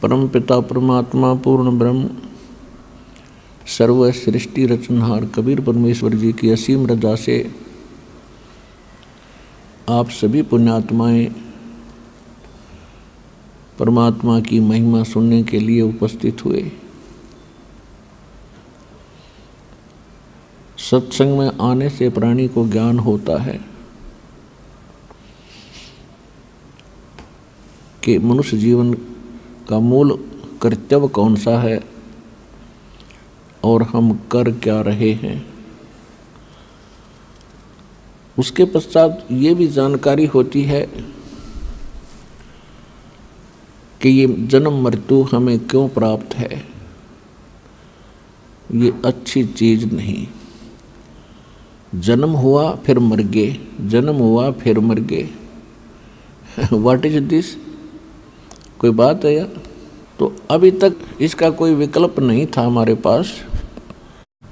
परम पिता परमात्मा पूर्ण ब्रह्म सर्व सृष्टि रचनहार कबीर परमेश्वर जी की असीम रजा से आप सभी पुण्यात्माएं परमात्मा की महिमा सुनने के लिए उपस्थित हुए। सत्संग में आने से प्राणी को ज्ञान होता है कि मनुष्य जीवन का मूल कर्तव्य कौन सा है और हम कर क्या रहे हैं। उसके पश्चात ये भी जानकारी होती है कि ये जन्म मृत्यु हमें क्यों प्राप्त है। ये अच्छी चीज नहीं। जन्म हुआ फिर मर गए, जन्म हुआ फिर मर गए। What is this? कोई बात है यार? तो अभी तक इसका कोई विकल्प नहीं था हमारे पास।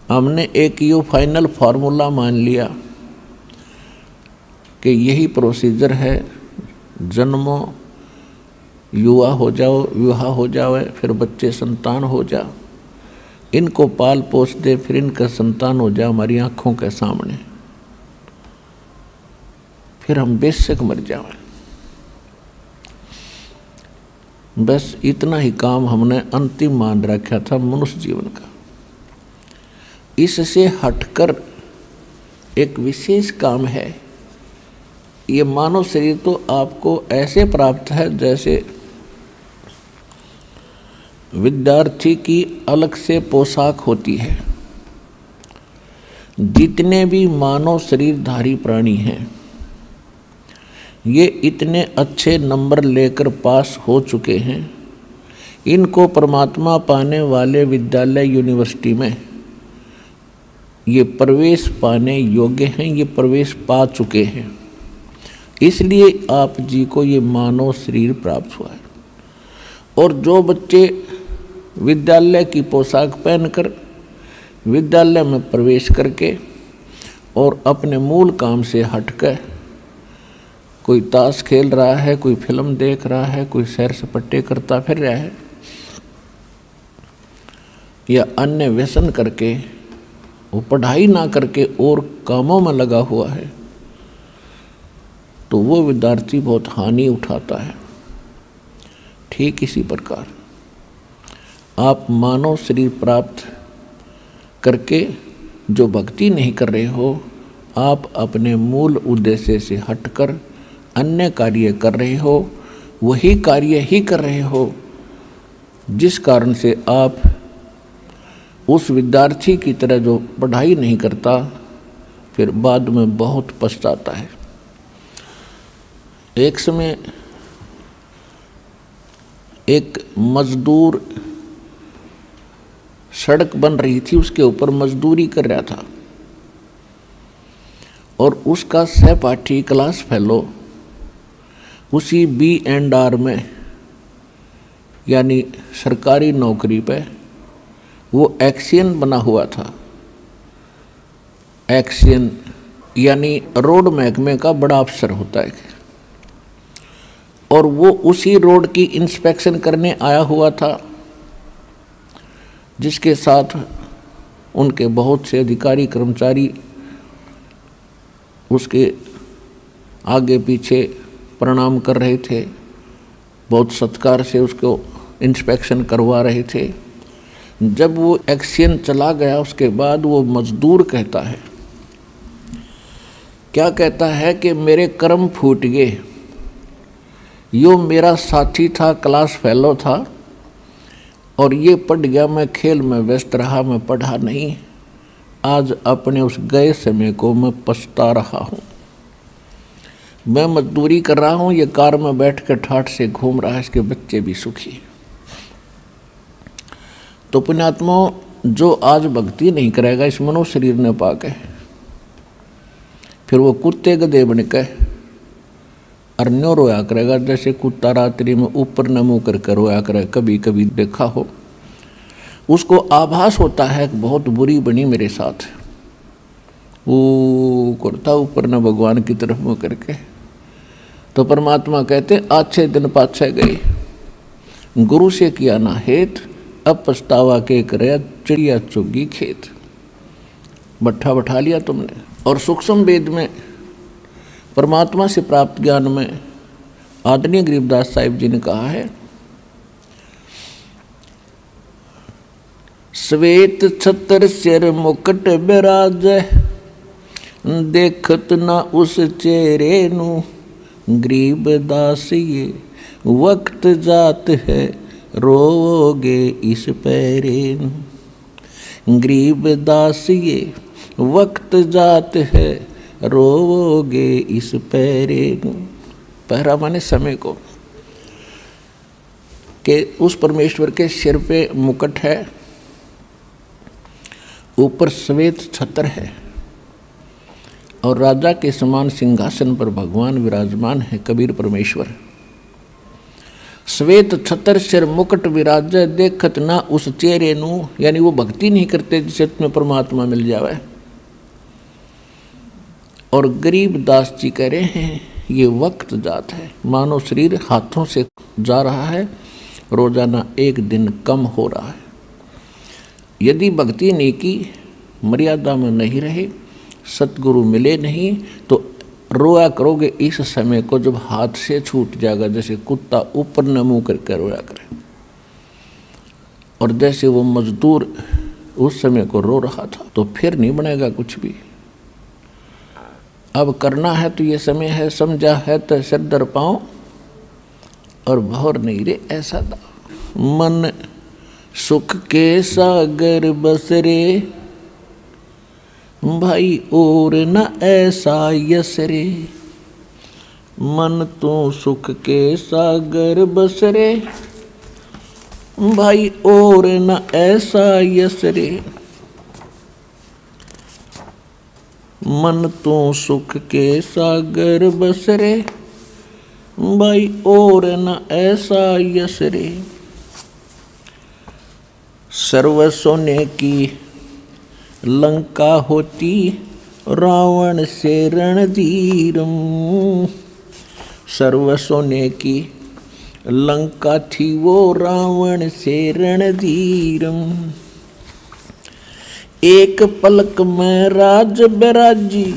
हमने एक ये फाइनल फार्मूला मान लिया कि यही प्रोसीजर है। जन्मो, युवा हो जाओ, विवाह हो जाए, फिर बच्चे संतान हो जा, इनको पाल पोस दे, फिर इनका संतान हो जाए हमारी आंखों के सामने, फिर हम बेशक मर जाए। बस इतना ही काम हमने अंतिम मान रखा था मनुष्य जीवन का। इससे हटकर एक विशेष काम है। ये मानव शरीर तो आपको ऐसे प्राप्त है जैसे विद्यार्थी की अलग से पोशाक होती है। जितने भी मानव शरीरधारी प्राणी हैं ये इतने अच्छे नंबर लेकर पास हो चुके हैं। इनको परमात्मा पाने वाले विद्यालय यूनिवर्सिटी में ये प्रवेश पाने योग्य हैं, ये प्रवेश पा चुके हैं। इसलिए आप जी को ये मानव शरीर प्राप्त हुआ है। और जो बच्चे विद्यालय की पोशाक पहनकर विद्यालय में प्रवेश करके और अपने मूल काम से हटकर कोई ताश खेल रहा है, कोई फिल्म देख रहा है, कोई सैर सपाटे करता फिर रहा है या अन्य व्यसन करके वो पढ़ाई ना करके और कामों में लगा हुआ है, तो वो विद्यार्थी बहुत हानि उठाता है। ठीक इसी प्रकार आप मानव शरीर प्राप्त करके जो भक्ति नहीं कर रहे हो, आप अपने मूल उद्देश्य से हटकर अन्य कार्य कर रहे हो। वही कार्य ही कर रहे हो जिस कारण से आप उस विद्यार्थी की तरह जो पढ़ाई नहीं करता फिर बाद में बहुत पछताता है। एक समय एक मजदूर सड़क बन रही थी, उसके ऊपर मजदूरी कर रहा था और उसका सहपाठी क्लास फेलो उसी B&R में यानी सरकारी नौकरी पे वो एक्सियन बना हुआ था। एक्सियन यानी रोड महकमे का बड़ा अफसर होता है और वो उसी रोड की इंस्पेक्शन करने आया हुआ था, जिसके साथ उनके बहुत से अधिकारी कर्मचारी उसके आगे पीछे प्रणाम कर रहे थे, बहुत सत्कार से उसको इंस्पेक्शन करवा रहे थे। जब वो एक्सियन चला गया उसके बाद वो मजदूर कहता है, क्या कहता है कि मेरे कर्म फूट गए। यो मेरा साथी था, क्लास फेलो था और ये पढ़ गया, मैं खेल में व्यस्त रहा, मैं पढ़ा नहीं। आज अपने उस गए समय को मैं पछता रहा हूँ। मैं मजदूरी कर रहा हूँ, ये कार में बैठ कर ठाठ से घूम रहा है, इसके बच्चे भी सुखी। तो पुण्यात्मा जो आज भक्ति नहीं करेगा इस मनुष्य शरीर ने पाके, फिर वो कुत्ते गधे बन के अर्न्यो रोया करेगा, जैसे कुत्ता रात्रि में ऊपर न मुँह करके रोया करे। कभी कभी देखा हो, उसको आभास होता है कि बहुत बुरी बनी मेरे साथ, वो करता ऊपर न भगवान की तरफ मुँह करके। तो परमात्मा कहते अच्छे दिन पाछे गए, गुरु से किया ना हेत, अब पछतावा के करे चिड़िया चुगी खेत। भट्ठा बैठा लिया तुमने। और सूक्ष्म वेद में परमात्मा से प्राप्त ज्ञान में आदरणीय गरीबदास साहिब जी ने कहा है, श्वेत छत्र सिर मुकुट बिराज, देखत ना उस चेहरे नू, गरीब दास ये वक्त जात है, रोगे इस पैरे नू। गरीब दास ये वक्त जात है, रोगे इस पैरे नू। पहरा माने समय को, कि उस परमेश्वर के सिर पे मुकुट है, ऊपर श्वेत छत्र है और राजा के समान सिंहासन पर भगवान विराजमान है, कबीर परमेश्वर। श्वेत छत्र सिर मुकुट विराज, देखत ना उस चेहरे नू, यानी वो भक्ति नहीं करते जिससे तुम्हें परमात्मा मिल जावे। और गरीब दास जी कह रहे हैं ये वक्त जात है, मानो शरीर हाथों से जा रहा है, रोजाना एक दिन कम हो रहा है। यदि भक्ति नेकी मर्यादा में नहीं रहे, सतगुरु मिले नहीं, तो रोया करोगे इस समय को जब हाथ से छूट जाएगा, जैसे कुत्ता ऊपर न मुँह करके रोया करे। और जैसे वो मजदूर उस समय को रो रहा था, तो फिर नहीं बनेगा कुछ भी। अब करना है तो ये समय है, समझा है तो सिर दर पाओ और भौर नहीं रे ऐसा था। मन सुख के सागर बसरे, भाई और न ऐसा यसरे। मन तो सुख के सागर बसरे, भाई और न ऐसा यसरे। मन तो सुख के सागर बसरे, भाई और न ऐसा यसरे। सर्व सोने की लंका होती, रावण से रणधीरम। सर्व सोने की लंका थी वो, रावण से रणधीरम। एक पलक में राज बिराजी,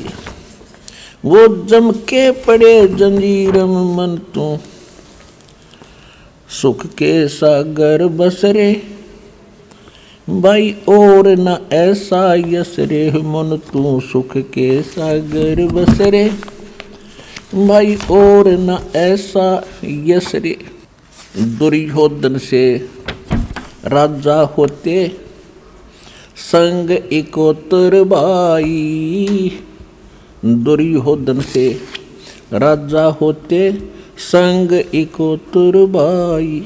वो जम के पड़े जंजीरम। मन तू सुख के सागर बसरे, भाई और न ऐसा यसरे। मन तू सुख के सागर बसरे, भाई और न ऐसा यसरे। दुर्योधन से राजा होते, संग इकोतर भाई। दुर्योधन से राजा होते, संग इकोतर भाई।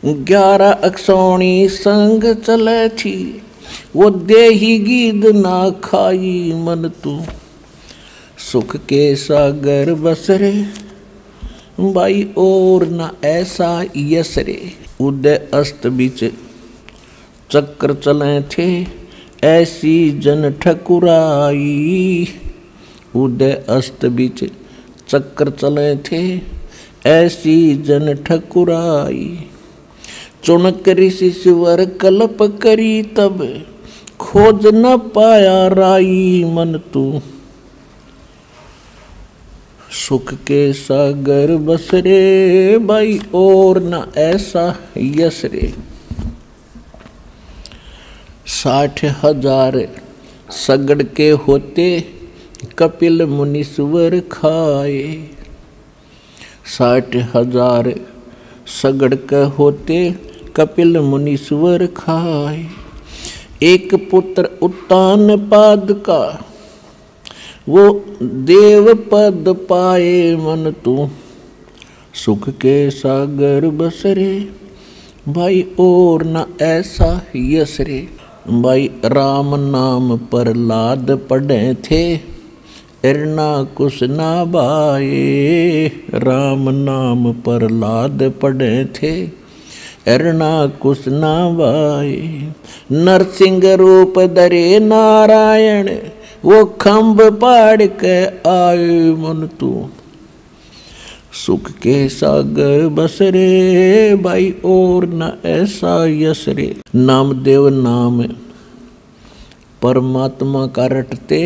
11 अक्षौणी संग चले थी, वो देही गीद ना खाई। मन तू सुख के सागर बसरे, भाई और न ऐसा यसरे। उदय अस्त बीच चक्र चले थे, ऐसी जन ठकुराई। उदय अस्त बीच चक्र चले थे, ऐसी जन ठकुराई। चुनक ऋषिश्वर कल्प करी, तब खोज न पाया राई। मन तू सुख के सागर बसरे, भाई और न ऐसा यसरे। 60,000 सगड़ के होते, कपिल मुनीश्वर खाए। 60,000 सगड़ के होते, कपिल मुनीश्वर खाए। एक पुत्र उत्तान पाद का, वो देव पद पाए। मन तू सुख के सागर बसरे, भाई और न ऐसा यसरे। भाई राम नाम प्रहलाद पढ़े थे, इरना कुछ ना भाए। राम नाम प्रहलाद पढ़े थे, इरना कुछ ना भाए। नरसिंह रूप धरे नारायण, वो खम्भ पाड़ के आए। मन तू सुख के सागर बस रे भाई और न ऐसा यस रे। नामदेव नाम परमात्मा का रटते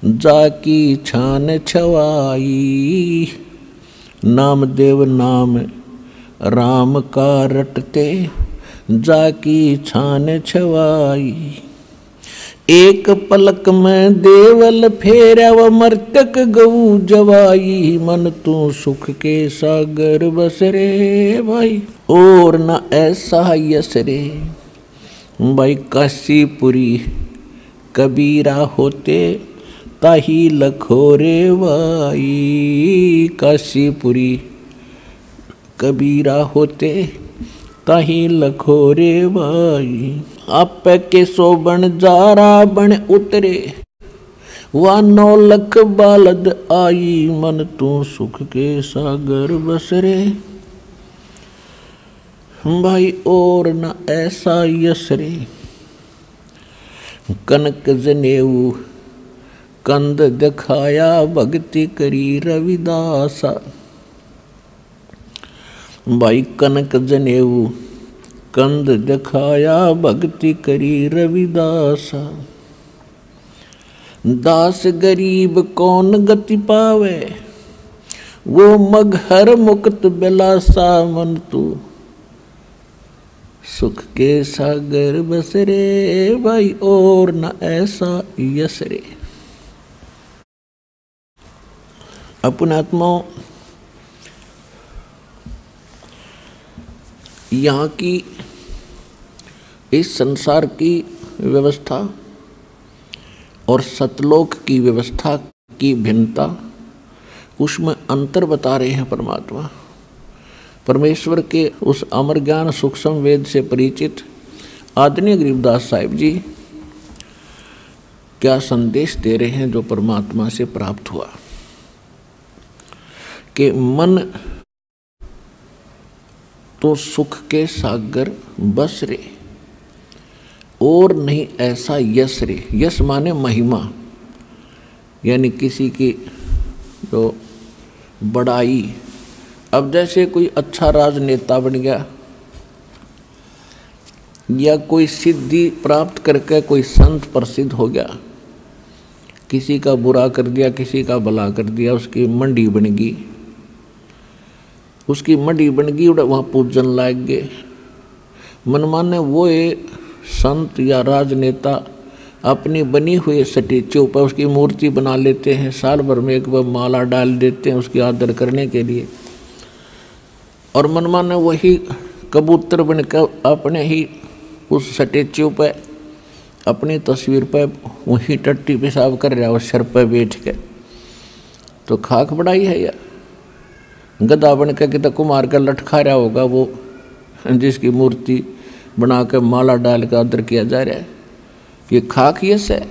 जाकी छान छवाई। नामदेव नाम राम का रटते जाकी छान छवाई। एक पलक में देवल फेरव मर्तक गऊ जवाई। मन तू सुख के सागर बस रे भाई और न ऐसा यस रे। भाई काशीपुरी कबीरा होते ताही लखोरे भाई। काशीपुरी कबीरा होते ताही लखोरे भाई। आप के सोबन जारा बन उतरे वा 9 लख बालद आई। मन तू सुख के सागर बस रे भाई और न ऐसा यस रे। कनक जनेऊ कंद दिखाया भक्ति करी रविदासा। भाई कनक जनेऊ कंद दिखाया भक्ति करी रविदासा। दास गरीब कौन गति पावे वो मगहर मुक्त बिलासा। मन तू सुख के सागर बस रे भाई और न ऐसा यस रे। अपने आत्माओं, यहाँ की इस संसार की व्यवस्था और सतलोक की व्यवस्था की भिन्नता, उसमें अंतर बता रहे हैं परमात्मा। परमेश्वर के उस अमर ज्ञान सूक्ष्म वेद से परिचित आदरणीय गरीबदास साहिब जी क्या संदेश दे रहे हैं जो परमात्मा से प्राप्त हुआ कि मन तो सुख के सागर बस रे और नहीं ऐसा यस रे। यस माने महिमा, यानी किसी की जो बड़ाई। अब जैसे कोई अच्छा राजनेता बन गया या कोई सिद्धि प्राप्त करके कोई संत प्रसिद्ध हो गया, किसी का बुरा कर दिया किसी का भला कर दिया, उसकी मंडी बन गई, उसकी मंडी बन गई, वहाँ पूजन लाग गए। मनमाने वो संत या राजनेता अपनी बनी हुई स्टैच्यू पर उसकी मूर्ति बना लेते हैं, साल भर में एक बार माला डाल देते हैं उसकी आदर करने के लिए, और मनमाने वही कबूतर बनकर अपने ही उस स्टैच्यू पर अपनी तस्वीर पर वही टट्टी पेशाब कर रहा है उस सर पर बैठ के। तो खाक बढ़ाई है या गधा बन के कितना कुमार का लटखा रहा होगा वो, जिसकी मूर्ति बना के माला डाल कर आदर किया जा रहा है। ये खाक यस है,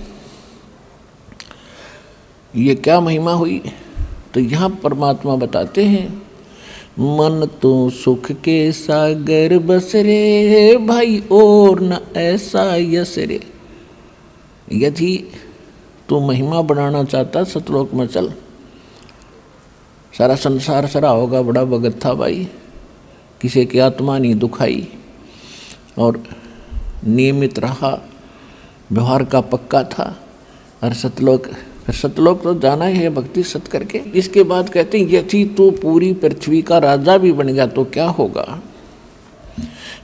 ये क्या महिमा हुई। तो यहाँ परमात्मा बताते हैं मन तो सुख के सागर बस रे भाई और न ऐसा यस रे। यदि तू महिमा बनाना चाहता सतलोक में चल, सारा संसार सरा होगा बड़ा भगत था भाई, किसी की आत्मा नहीं दुखाई और नियमित रहा, व्यवहार का पक्का था, और सतलोक तो जाना ही है भक्ति सत करके। इसके बाद कहते हैं यदि तू पूरी पृथ्वी का राजा भी बन गया तो क्या होगा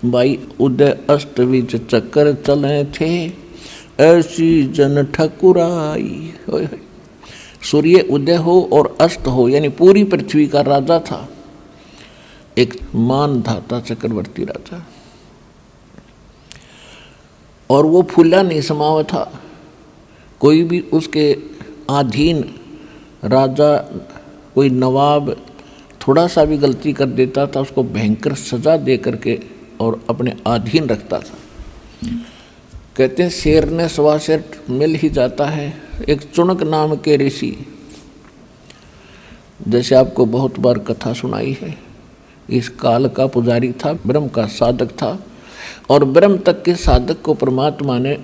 भाई। उदय अस्त विच चक्कर चले थे ऐसी जन ठकुराई। सूर्य उदय हो और अस्त हो, यानी पूरी पृथ्वी का राजा था, एक मान था चक्रवर्ती राजा, और वो फूला नहीं समावा था। कोई भी उसके अधीन राजा, कोई नवाब थोड़ा सा भी गलती कर देता था उसको भयंकर सजा दे करके और अपने अधीन रखता था। कहते हैं शेर ने सवा शेर मिल ही जाता है। एक चुनक नाम के ऋषि, जैसे आपको बहुत बार कथा सुनाई है, इस काल का पुजारी था, ब्रह्म का साधक था, और ब्रह्म तक के साधक को परमात्मा ने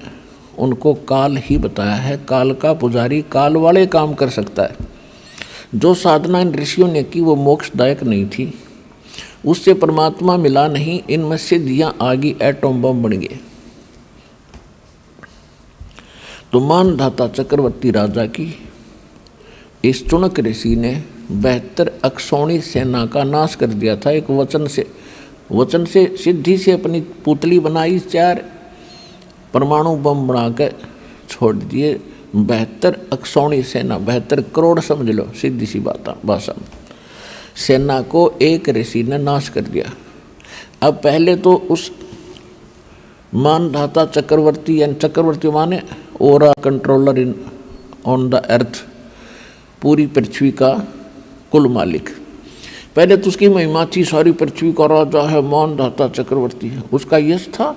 उनको काल ही बताया है। काल का पुजारी काल वाले काम कर सकता है। जो साधना इन ऋषियों ने की वो मोक्षदायक नहीं थी, उससे परमात्मा मिला नहीं, इनमें सिद्धियां आ गई, एटम बम बन गए। तो मानधाता चक्रवर्ती राजा की इस चुनक ऋषि ने 72 अक्षौणी सेना का नाश कर दिया था। एक वचन से सिद्धि से अपनी पुतली बनाई, 4 परमाणु बम बना कर छोड़ दिए। 72 अक्षौणी सेना, 72 करोड़ समझ लो, सीधी सी भाषा में सेना को एक ऋषि ने नाश कर दिया। अब पहले तो उस मानधाता चक्रवर्ती, यानी चक्रवर्ती माने or a controller in on the earth, पूरी पृथ्वी का कुल मालिक, पहले तो उसकी महिमा थी, सारी पृथ्वी का राजा है, मानधाता चक्रवर्ती है, उसका यश था।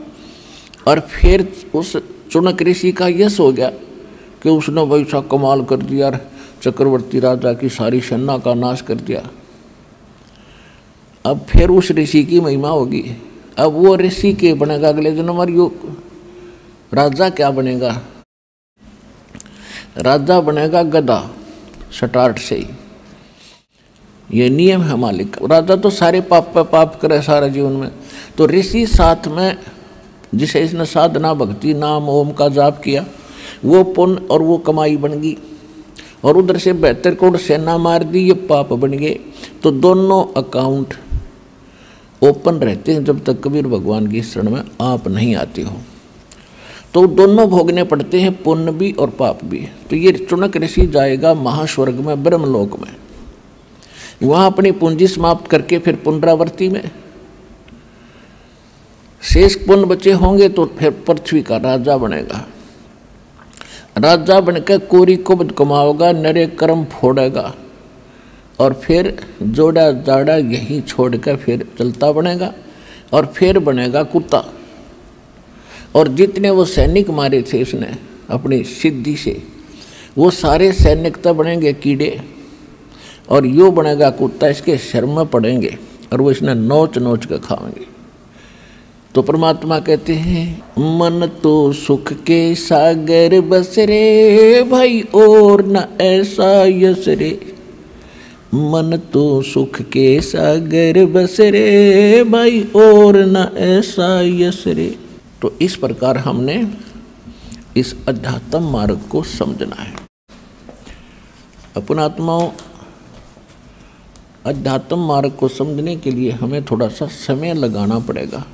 और फिर उस चुनक ऋषि का यश हो गया कि उसने वैसा कमाल कर दिया, चक्रवर्ती राजा की सारी सेना का नाश कर दिया। अब फिर उस ऋषि की महिमा होगी। अब वो ऋषि के बनेगा अगले जन्म, और यो राजा क्या बनेगा? राजा बनेगा गधा, स्टार्ट से ही ये नियम है मालिक। राजा तो सारे पाप पे पाप करे सारा जीवन में, तो ऋषि साथ में जिसे इसने साधना भक्ति नाम ओम का जाप किया, वो पुण्य और वो कमाई बन गई। और उधर से 72 करोड़ सेना मार दी, ये पाप बन गए। तो दोनों अकाउंट ओपन रहते हैं जब तक कबीर भगवान की शरण में आप नहीं आते हो, तो दोनों भोगने पड़ते हैं, पुण्य भी और पाप भी। तो ये चुनक ऋषि जाएगा महास्वर्ग में, ब्रह्मलोक में, वहां अपनी पूंजी समाप्त करके फिर पुनरावृत्ति में शेष पुण्य बचे होंगे तो फिर पृथ्वी का राजा बनेगा। राजा बनकर कोरी कुब्द कमाओगा, नरे कर्म फोड़ेगा, और फिर जोड़ा जाड़ा यहीं छोड़कर फिर चलता बनेगा, और फिर बनेगा कुत्ता। और जितने वो सैनिक मारे थे उसने अपनी सिद्धि से, वो सारे सैनिक तो बनेंगे कीड़े, और यो बनेगा कुत्ता, इसके शर्म में पड़ेंगे और वो इसने नोच नोच कर खाएंगे। तो परमात्मा कहते हैं मन तो सुख के सागर बस रे भाई, और न ऐसा यस रे। मन तो सुख के सागर बस रे भाई, और न ऐसा यस रे। तो इस प्रकार हमने इस अध्यात्म मार्ग को समझना है। अपन आत्माओं, अध्यात्म मार्ग को समझने के लिए हमें थोड़ा सा समय लगाना पड़ेगा।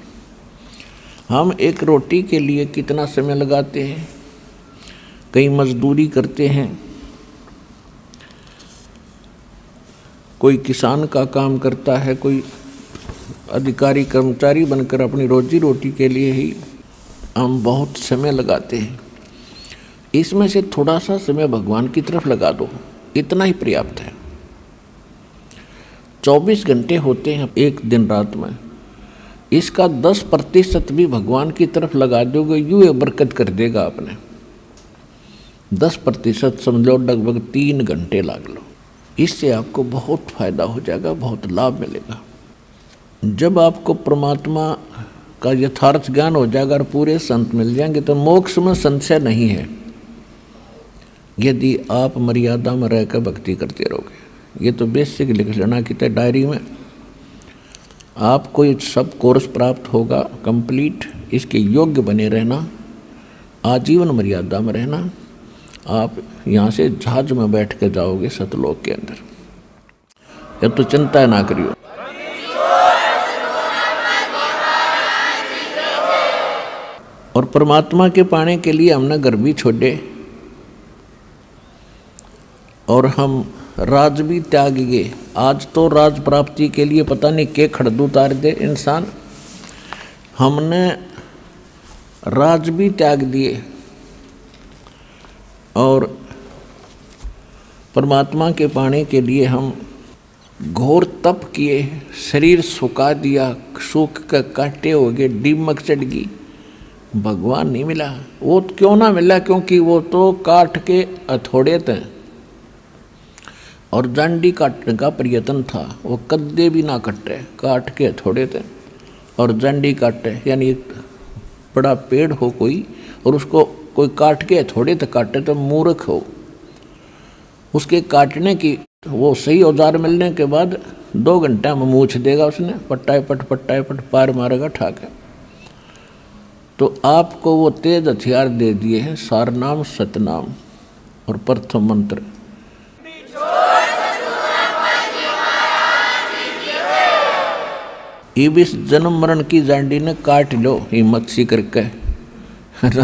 हम एक रोटी के लिए कितना समय लगाते हैं, कई मजदूरी करते हैं, कोई किसान का काम करता है, कोई अधिकारी कर्मचारी बनकर अपनी रोजी रोटी के लिए ही हम बहुत समय लगाते हैं। इसमें से थोड़ा सा समय भगवान की तरफ लगा दो, इतना ही पर्याप्त है। 24 घंटे होते हैं एक दिन रात में, इसका 10% भी भगवान की तरफ लगा दोगे, यूँ ये बरकत कर देगा आपने। 10% समझ लो, लगभग 3 घंटे लगा लो, इससे आपको बहुत फायदा हो जाएगा, बहुत लाभ मिलेगा। जब आपको परमात्मा का यथार्थ ज्ञान हो जाएगा और पूरे संत मिल जाएंगे तो मोक्ष में संशय नहीं है, यदि आप मर्यादा में रहकर भक्ति करते रहोगे। ये तो बेसिक लिख लेना कि डायरी में, आपको ये सब कोर्स प्राप्त होगा कंप्लीट, इसके योग्य बने रहना, आजीवन मर्यादा में रहना। आप यहाँ से जहाज में बैठ के जाओगे सतलोक के अंदर, या तो चिंता ना करियो। और परमात्मा के पाने के लिए हमने घर भी छोड़े और हम राज भी त्याग गए। आज तो राज प्राप्ति के लिए पता नहीं के खड़दू उतार दे इंसान, हमने राज भी त्याग दिए और परमात्मा के पाने के लिए हम घोर तप किए, शरीर सुखा दिया, सूख का काटे हो गए, दीमक चढ़ गई, भगवान नहीं मिला। वो क्यों ना मिला? क्योंकि वो तो काट के हथौड़े थे और जांडी काटने का प्रयत्न था, वो कद्दे भी ना कटे, काट के हथौड़े थे और जांडी काटे। यानी एक बड़ा पेड़ हो कोई और उसको कोई काट के हथौड़े तक काटे तो मूर्ख हो, उसके काटने की तो वो सही औजार मिलने के बाद 2 घंटा में मूछ देगा उसने, पट्टाए पट पार मारेगा ठाके। तो आपको वो तेज हथियार दे दिए हैं, सारनाम सतनाम और प्रथम मंत्र। इस जन्म मरण की जांडी ने काट लो हिम्मत सी करके,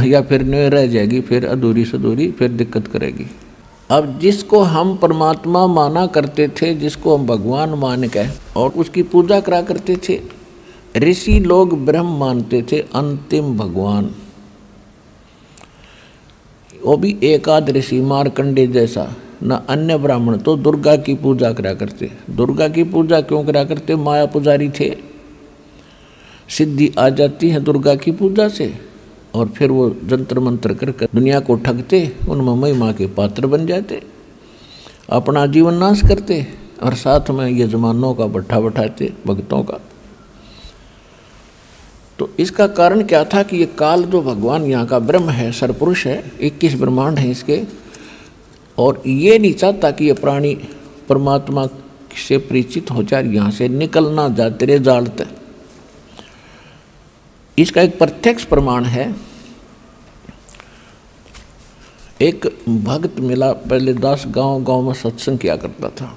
या फिर नहीं रह जाएगी, फिर अधूरी सधूरी, फिर दिक्कत करेगी। अब जिसको हम परमात्मा माना करते थे, जिसको हम भगवान मान के और उसकी पूजा करा करते थे, ऋषि लोग ब्रह्म मानते थे, अंतिम भगवान। वो भी एक आध ऋषि मार्कंडे जैसा, न अन्य ब्राह्मण तो दुर्गा की पूजा करा करते। दुर्गा की पूजा क्यों करा करते? माया पुजारी थे, सिद्धि आ जाती है दुर्गा की पूजा से, और फिर वो जंतर मंत्र करके दुनिया को ठगते, उनमें महिमा के पात्र बन जाते, अपना जीवन नाश करते और साथ में यजमानों का भट्ठा बैठाते, भक्तों का। तो इसका कारण क्या था कि ये काल जो भगवान यहाँ का ब्रह्म है, सरपुरुष है, 21 ब्रह्मांड हैं इसके, और ये नहीं चाहता कि ये प्राणी परमात्मा से परिचित हो जाए, यहाँ से निकलना जा तेरे जाल तक। इसका एक प्रत्यक्ष प्रमाण है। एक भक्त मिला, पहले 10 गांव में सत्संग किया करता था।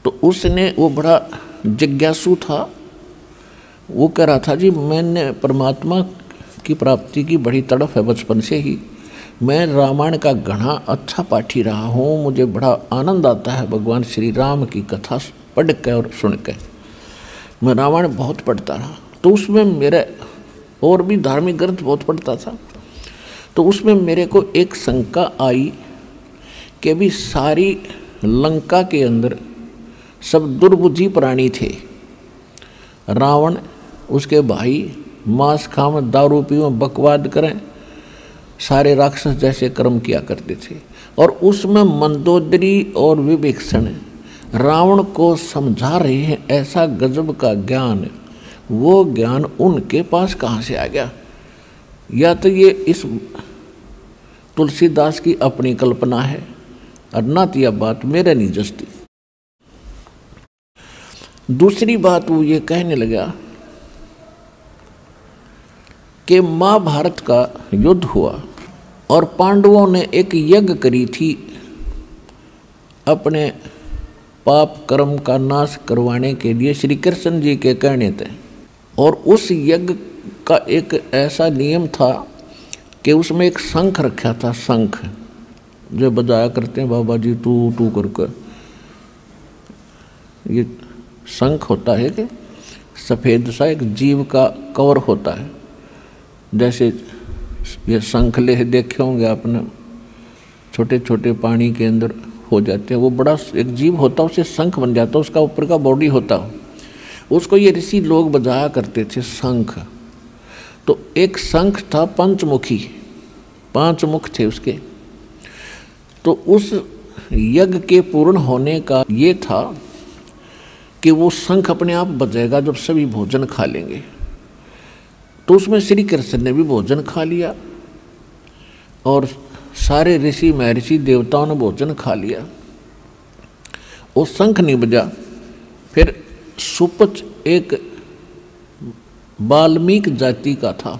तो उसने, वो बड़ा जिज्ञासु था, वो कह रहा था जी मैंने परमात्मा की प्राप्ति की बड़ी तड़फ है बचपन से ही, मैं रामायण का घना अच्छा पाठी रहा हूँ, मुझे बड़ा आनंद आता है भगवान श्री राम की कथा पढ़ के और सुन के, मैं रामायण बहुत पढ़ता रहा। तो उसमें मेरे और भी धार्मिक ग्रंथ बहुत पढ़ता था, तो उसमें मेरे को एक शंका आई कि भी सारी लंका के अंदर सब दुर्बुद्धि प्राणी थे। रावण, उसके भाई मांस खाम, दारू पीवें, बकवाद करें, सारे राक्षस जैसे कर्म किया करते थे। और उसमें मंदोदरी और विभीषण रावण को समझा रहे हैं ऐसा गजब का ज्ञान, वो ज्ञान उनके पास कहाँ से आ गया? या तो ये इस तुलसीदास की अपनी कल्पना है, और ना तो यह बात मेरे नहीं जचती। दूसरी बात वो ये कहने लगा कि महाभारत का युद्ध हुआ और पांडवों ने एक यज्ञ करी थी अपने पाप कर्म का नाश करवाने के लिए, श्री कृष्ण जी के कहने थे। और उस यज्ञ का एक ऐसा नियम था कि उसमें एक शंख रखा था, शंख जो बजाया करते हैं बाबा जी टू टू करके। ये शंख होता है कि सफ़ेद सा एक जीव का कवर होता है, जैसे ये शंख लेह देखे होंगे आपने, छोटे छोटे पानी के अंदर हो जाते हैं, वो बड़ा एक जीव होता है, उससे शंख बन जाता है, उसका ऊपर का बॉडी होता है, उसको ये ऋषि लोग बजाया करते थे, शंख। तो एक शंख था पंचमुखी, 5 मुख थे उसके। तो उस यज्ञ के पूर्ण होने का ये था कि वो शंख अपने आप बजेगा जब सभी भोजन खा लेंगे। तो उसमें श्री कृष्ण ने भी भोजन खा लिया और सारे ऋषि महर्षि देवताओं ने भोजन खा लिया, वो शंख नहीं बजा। फिर सुपच एक वाल्मीकि जाति का था,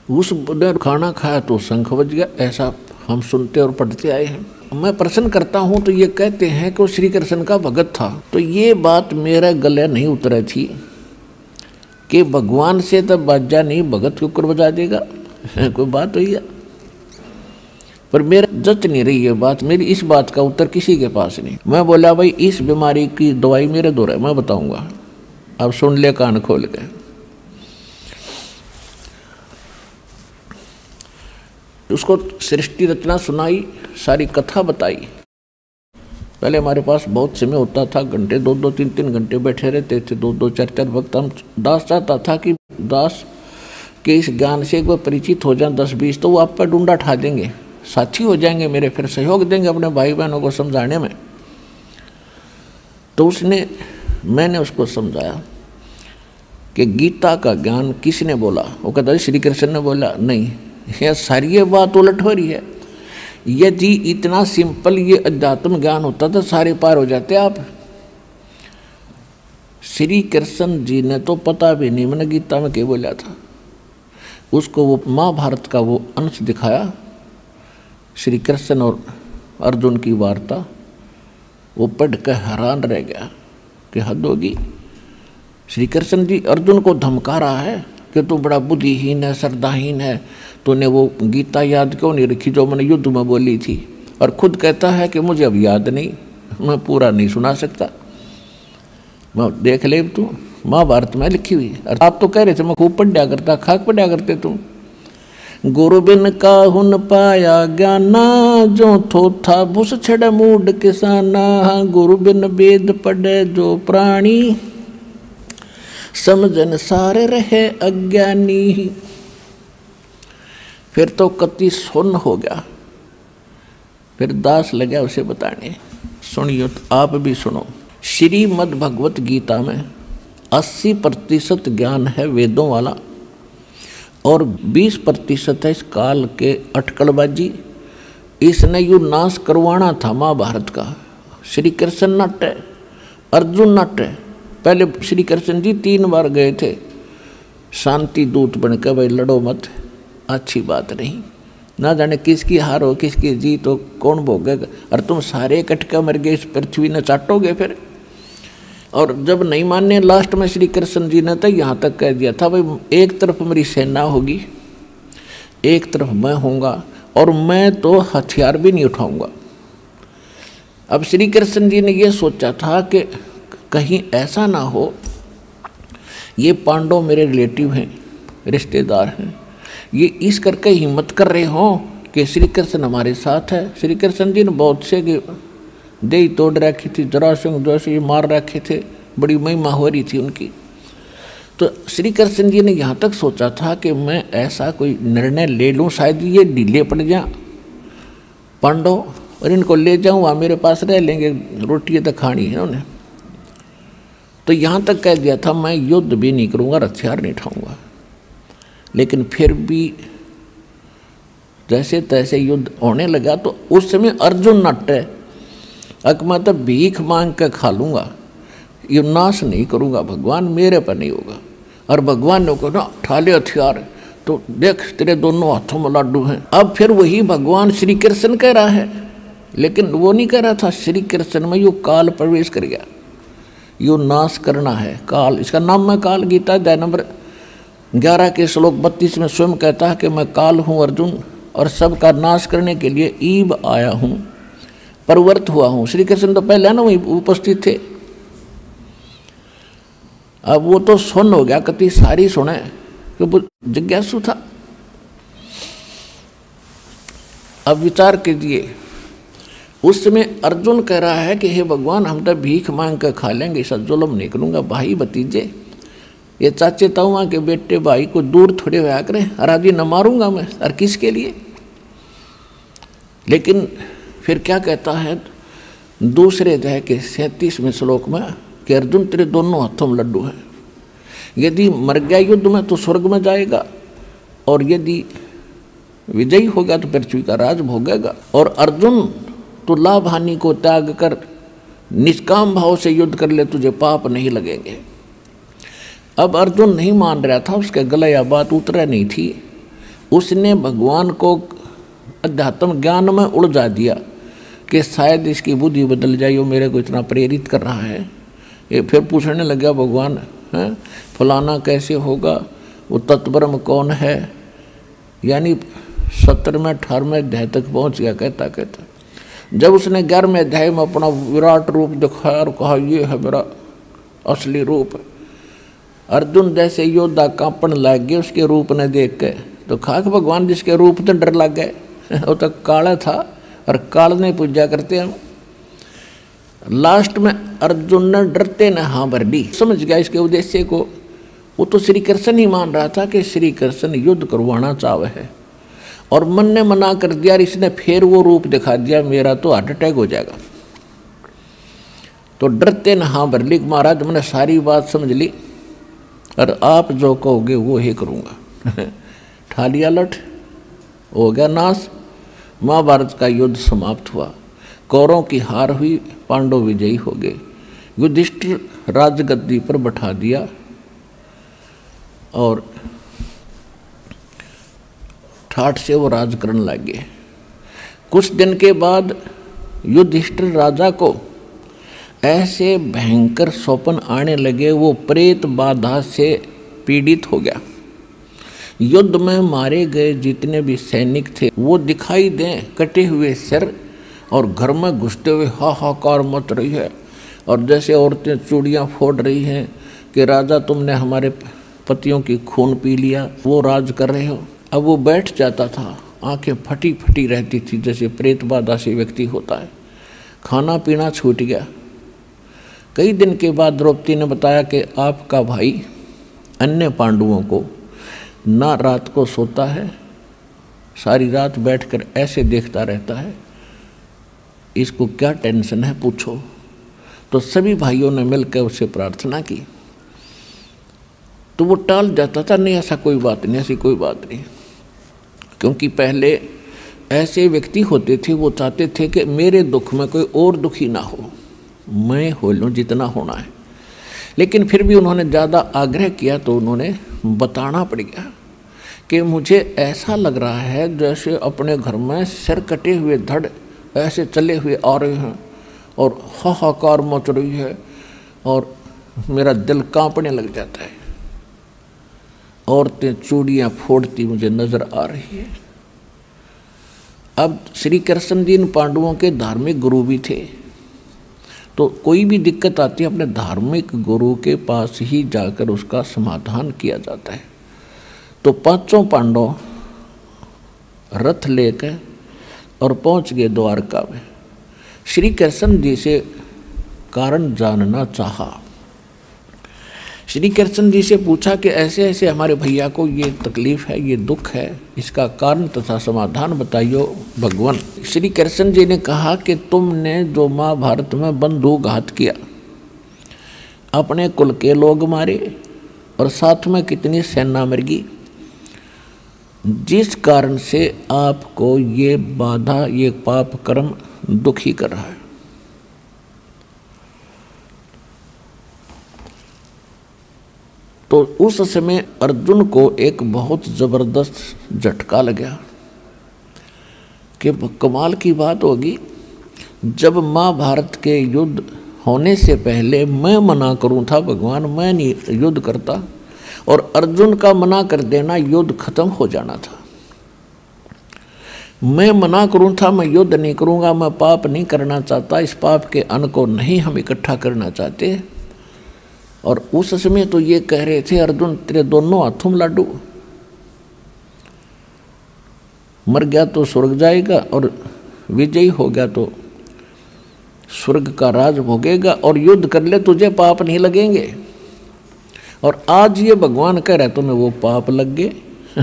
उसने खाना खाया तो शंख बज गया, ऐसा हम सुनते और पढ़ते आए हैं। मैं प्रश्न करता हूँ तो ये कहते हैं कि वो श्री कृष्ण का भगत था। तो ये बात मेरे गले नहीं उतरी थी कि भगवान से तब बाजा नहीं, भगत को बजा देगा, कोई बात हुई है। पर मेरा जच नहीं रही है बात, मेरी इस बात का उत्तर किसी के पास नहीं। मैं बोला भाई इस बीमारी की दवाई मेरे दो है, मैं बताऊंगा, अब सुन ले कान खोल के। उसको सृष्टि रचना सुनाई, सारी कथा बताई। पहले हमारे पास बहुत समय होता था, घंटे 2-2 3-3 घंटे बैठे रहते थे, 2-2 4-4 वक्त। हम दास चाहता था कि दास के इस ज्ञान से एक बार परिचित हो जाए 10-20, तो वो आप पर डूंडा ठा देंगे, साथी हो जाएंगे मेरे, फिर सहयोग देंगे अपने भाई बहनों को समझाने में। तो मैंने उसको समझाया कि गीता का ज्ञान किसने बोला? वो कहता है श्री कृष्ण ने बोला। नहीं, यह सारी बात उलट हो रही है। यदि इतना सिंपल ये अध्यात्म ज्ञान होता तो सारे पार हो जाते आप। श्री कृष्ण जी ने तो पता भी नहीं, मैंने गीता में क्या बोला था, उसको वो महाभारत का वो अंश दिखाया, श्री कृष्ण और अर्जुन की वार्ता, वो पढ़ कर हैरान रह गया कि हद होगी। श्री कृष्ण जी अर्जुन को धमका रहा है कि तू बड़ा बुद्धिहीन है, श्रद्धाहीन है, तूने वो गीता याद क्यों नहीं रखी जो मैंने युद्ध में बोली थी, और खुद कहता है कि मुझे अब याद नहीं, मैं पूरा नहीं सुना सकता। मैं देख ले तू महाभारत में लिखी हुई, और आप तो कह रहे थे मैं खूब पढ़ा करता, खाक पढ़ा करते तुम। गुरु बिन काहुन पाया ज्ञाना, जो थोथा भूस छड़ मूड किसाना, गुरु बिन वेद पढ़े जो प्राणी, समझन सारे रहे अज्ञानी। फिर तो कति सुन्न हो गया, फिर दास लगा उसे बताने। सुनियो तो आप भी सुनो। श्रीमद् भगवत गीता में 80% ज्ञान है वेदों वाला, और 20% है इस काल के अटकलबाजी। इसने यू नाश करवाना था महाभारत का। श्री कृष्ण नट है, अर्जुन नट है। पहले श्री कृष्ण जी 3 बार गए थे शांति दूत बनकर, भाई लड़ो मत, अच्छी बात नहीं, ना जाने किसकी हार हो किसकी जीत हो, कौन भोगेगा, और तुम सारे इकट्ठे मर गए, इस पृथ्वी ने चाटोगे फिर। और जब नहीं माने लास्ट में श्री कृष्ण जी ने तो यहाँ तक कह दिया था, भाई एक तरफ मेरी सेना होगी, एक तरफ मैं होऊंगा, और मैं तो हथियार भी नहीं उठाऊंगा। अब श्री कृष्ण जी ने ये सोचा था कि कहीं ऐसा ना हो, ये पांडव मेरे रिलेटिव हैं, रिश्तेदार हैं, ये इस करके हिम्मत कर रहे हो कि श्री कृष्ण हमारे साथ है। श्री कृष्ण जी ने बहुत से दे तोड़ रखी थी, जरासंध जैसे ये मार रखे थे, बड़ी महिमा हो रही थी उनकी। तो श्री कृष्ण जी ने यहाँ तक सोचा था कि मैं ऐसा कोई निर्णय ले लूँ, शायद ये ढीले पड़ जाए पांडव, और इनको ले जाऊँ वहाँ मेरे पास रह लेंगे, रोटी तो खानी है उन्हें। तो यहाँ तक कह दिया था मैं युद्ध भी नहीं करूँगा, हथियार नहीं उठाऊँगा। लेकिन फिर भी जैसे तैसे युद्ध होने लगा, तो उस समय अर्जुन नट है, अक मैं तो भीख मांग कर खा लूँगा, ये नाश नहीं करूँगा, भगवान मेरे पर नहीं होगा। और भगवान ने कहा ना ठाले हथियार, तो देख तेरे दोनों हाथों में लाडू हैं। अब फिर वही भगवान श्री कृष्ण कह रहा है, लेकिन वो नहीं कह रहा था श्री कृष्ण में, यो काल प्रवेश कर गया, यो नाश करना है काल। इसका नाम है काल। गीता अध्याय नंबर 11 के श्लोक 32 में स्वयं कहता है कि मैं काल हूँ अर्जुन, और सबका नाश करने के लिए ईब आया हूँ, प्रवृत्त हुआ हूँ। श्री कृष्ण तो पहले ना वही उपस्थित थे। अब वो तो सुन हो गया, कति सारी सुने कि वो जिज्ञासु था। अब विचार कीजिए, उस समय अर्जुन कह रहा है कि हे भगवान हम तो भीख मांग कर खा लेंगे, ऐसा जुल्म नहीं करूँगा। भाई भतीजे, ये चाचे ताऊआ के बेटे भाई को दूर थोड़े होया करें, और आदि न मारूंगा मैं, और किसके लिए। लेकिन फिर क्या कहता है दूसरे अध्याय के 37वें श्लोक में कि अर्जुन तेरे दोनों हाथों में लड्डू हैं, यदि मर गया युद्ध में तो स्वर्ग में जाएगा, और यदि विजयी होगा तो पृथ्वी का राज भोगेगा। और अर्जुन तो लाभ हानि को त्याग कर निष्काम भाव से युद्ध कर ले, तुझे पाप नहीं लगेंगे। अब अर्जुन नहीं मान रहा था, उसके गले या बात उतरा नहीं थी। उसने भगवान को अध्यात्म ज्ञान में उलझा दिया कि शायद इसकी बुद्धि बदल जाए, वो मेरे को इतना प्रेरित कर रहा है। ये फिर पूछने लगा भगवान है फलाना कैसे होगा, वो तत्ब्रह्म कौन है, यानी 17वें 18वें अध्याय तक पहुँच गया कहता कहता। जब उसने 11वें अध्याय में अपना विराट रूप दिखाया और कहा ये है मेरा असली रूप, अर्जुन जैसे योद्धा कांपन लग गए उसके रूप ने देख के। तो खाक भगवान जिसके रूप तो डर लग गए, वो तो काला था और काल ने पूजा करते हम। लास्ट में अर्जुन ने डरते ने हाँ भर दी, समझ गया इसके उद्देश्य को। वो तो श्री कृष्ण ही मान रहा था कि श्री कृष्ण युद्ध करवाना चाहे है, और मन ने मना कर दिया। इसने फिर वो रूप दिखा दिया, मेरा तो हार्ट अटैक हो जाएगा। तो डरते न हाँ भर ली, महाराज मैंने सारी बात समझ ली, और आप जो कहोगे वो ही करूँगा। ठालिया लठ हो गया नाश। महाभारत का युद्ध समाप्त हुआ, कौरवों की हार हुई, पांडव विजयी हो गए। युधिष्ठिर राजगद्दी पर बैठा दिया और ठाठ से वो राज करने लगे। कुछ दिन के बाद युधिष्ठिर राजा को ऐसे भयंकर स्वप्न आने लगे, वो प्रेत बाधा से पीड़ित हो गया। युद्ध में मारे गए जितने भी सैनिक थे वो दिखाई दें, कटे हुए सिर, और घर में घुसते हुए हाहाकार मच रही है, और जैसे औरतें चूड़ियाँ फोड़ रही हैं कि राजा तुमने हमारे पतियों की खून पी लिया, वो राज कर रहे हो। अब वो बैठ जाता था, आंखें फटी फटी रहती थी जैसे प्रेत बाधा से व्यक्ति होता है। खाना पीना छूट गया। कई दिन के बाद द्रौपदी ने बताया कि आपका भाई अन्य पांडवों को ना रात को सोता है, सारी रात बैठकर ऐसे देखता रहता है, इसको क्या टेंशन है पूछो। तो सभी भाइयों ने मिलकर उसे प्रार्थना की, तो वो टाल जाता था, नहीं ऐसा कोई बात नहीं, ऐसी कोई बात नहीं। क्योंकि पहले ऐसे व्यक्ति होते थे, वो चाहते थे कि मेरे दुख में कोई और दुखी ना हो, मैं हो लूँ जितना होना है। लेकिन फिर भी उन्होंने ज़्यादा आग्रह किया तो उन्होंने बताना पड़ गया कि मुझे ऐसा लग रहा है जैसे अपने घर में सिर कटे हुए धड़ ऐसे चले हुए आ रहे हैं और हाहाकार मच रही है और मेरा दिल कांपने लग जाता है। औरतें चूड़ियाँ फोड़ती मुझे नजर आ रही है। अब श्री कृष्ण जी इन पांडवों के धार्मिक गुरु भी थे, तो कोई भी दिक्कत आती है अपने धार्मिक गुरु के पास ही जाकर उसका समाधान किया जाता है। तो पांचों पांडव रथ लेकर और पहुंच गए द्वारका में। श्री कृष्ण जी से कारण जानना चाहा। श्री कृष्ण जी से पूछा कि ऐसे ऐसे हमारे भैया को ये तकलीफ है, ये दुख है, इसका कारण तथा समाधान बताइयो भगवान। श्री कृष्ण जी ने कहा कि तुमने जो महाभारत में बंधुघात किया, अपने कुल के लोग मारे और साथ में कितनी सेना मर गई, जिस कारण से आपको ये बाधा, ये पाप कर्म दुखी कर रहा है। तो उस समय अर्जुन को एक बहुत जबरदस्त झटका लगा कि कमाल की बात होगी, जब महाभारत के युद्ध होने से पहले मैं मना करूं था भगवान, मैं नहीं युद्ध करता, और अर्जुन का मना कर देना युद्ध खत्म हो जाना था। मैं मना करूं था मैं युद्ध नहीं करूंगा, मैं पाप नहीं करना चाहता, इस पाप के अन्न को नहीं हम इकट्ठा करना चाहते। और उस समय तो ये कह रहे थे अर्जुन तेरे दोनों हाथों में लाडू, मर गया तो स्वर्ग जाएगा और विजयी हो गया तो स्वर्ग का राज भोगेगा, और युद्ध कर ले तुझे पाप नहीं लगेंगे। और आज ये भगवान कह रहे तुम्हें वो पाप लग गए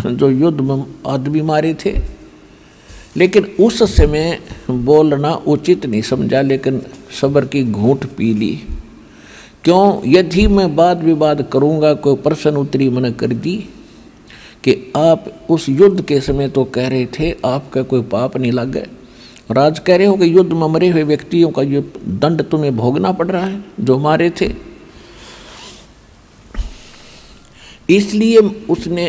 जो युद्ध में आदमी मारे थे। लेकिन उस समय बोलना उचित नहीं समझा, लेकिन सब्र की घूंट पी ली। क्यों? यदि मैं वाद विवाद करूंगा, कोई प्रश्न उत्तरी मैंने कर दी कि आप उस युद्ध के समय तो कह रहे थे आपका कोई पाप नहीं लग गए, और आज कह रहे हो कि युद्ध में मरे हुए व्यक्तियों का ये दंड तुम्हें भोगना पड़ रहा है जो मारे थे। इसलिए उसने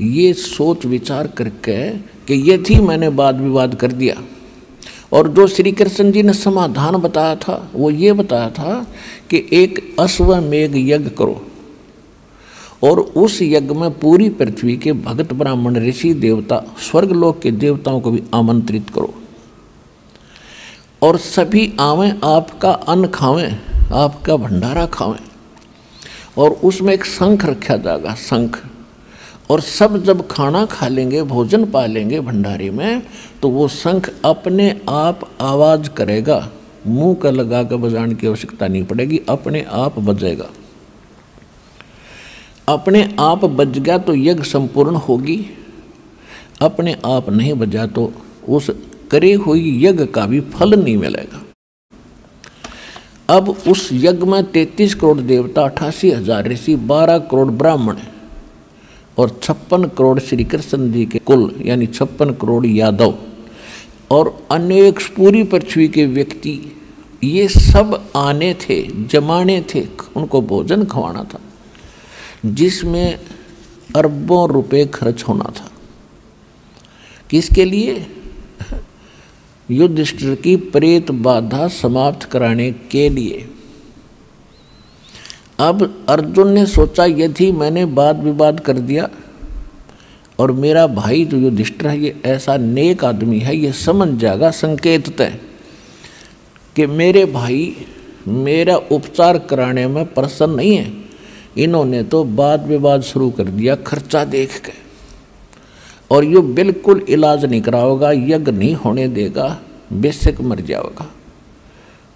ये सोच विचार करके कि यदि मैंने वाद विवाद कर दिया, और जो श्री कृष्ण जी ने समाधान बताया था वो ये बताया था कि एक अश्वमेघ यज्ञ करो, और उस यज्ञ में पूरी पृथ्वी के भगत ब्राह्मण ऋषि देवता स्वर्गलोक के देवताओं को भी आमंत्रित करो, और सभी आवें, आपका अन्न खावें, आपका भंडारा खावें, और उसमें एक शंख रखा जाएगा, शंख, और सब जब खाना खा लेंगे, भोजन पा लेंगे भंडारे में, तो वो शंख अपने आप आवाज़ करेगा, मुंह का लगा कर बजाने की आवश्यकता नहीं पड़ेगी, अपने आप बजेगा। अपने आप बज गया तो यज्ञ संपूर्ण होगी, अपने आप नहीं बजा तो उस करे हुई यज्ञ का भी फल नहीं मिलेगा। अब उस यज्ञ में 33 करोड़ देवता, 88,000 ऋषि, 12 करोड़ ब्राह्मण और 56 करोड़ श्री कृष्ण जी के कुल यानी 56 करोड़ यादव और अनेक पूरी पृथ्वी के व्यक्ति, ये सब आने थे, जमाने थे, उनको भोजन खवाना था, जिसमें अरबों रुपए खर्च होना था। किसके लिए? युधिष्ठिर की प्रेत बाधा समाप्त कराने के लिए। अब अर्जुन ने सोचा यदि मैंने वाद विवाद कर दिया और मेरा भाई जो युधिष्ठिर है ये ऐसा नेक आदमी है, ये समझ जाएगा संकेत है कि मेरे भाई मेरा उपचार कराने में प्रसन्न नहीं है। इन्होंने तो वाद विवाद शुरू कर दिया खर्चा देख के, और ये बिल्कुल इलाज नहीं कराओगा, यज्ञ नहीं होने देगा, बेशक मर जाएगा,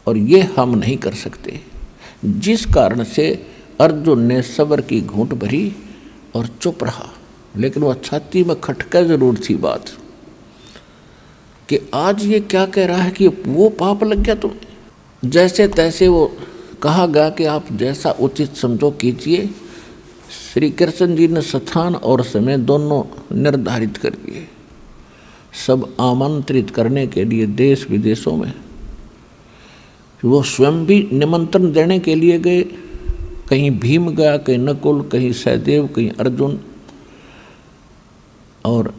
और ये हम नहीं कर सकते। जिस कारण से अर्जुन ने सब्र की घूंट भरी और चुप रहा, लेकिन वह छाती में खटका जरूर थी बात कि आज ये क्या कह रहा है कि वो पाप लग गया तुम्हें। जैसे तैसे वो कहा गया कि आप जैसा उचित समझो कीजिए। श्री कृष्ण जी ने स्थान और समय दोनों निर्धारित कर दिए, सब आमंत्रित करने के लिए देश विदेशों में। वो स्वयं भी निमंत्रण देने के लिए गए, कहीं भीम गया, कहीं नकुल, कहीं सहदेव, कहीं अर्जुन, और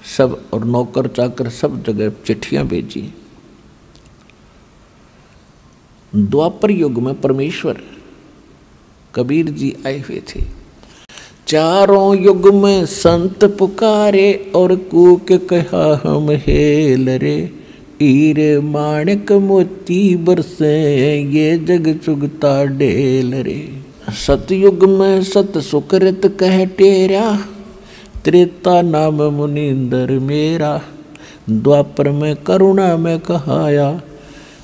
सब और नौकर चाकर सब जगह चिट्ठियां भेजी। द्वापर युग में परमेश्वर कबीर जी आए हुए थे। चारों युग में संत पुकारे और कूक कहा हम हेल रे, हीरे माणिक मोती बरसे ये जग चुगता डेल रे। सतयुग में सत सुकृत कह टेरा, त्रेता नाम मुनिंदर मेरा, द्वापर में करुणा में कहाया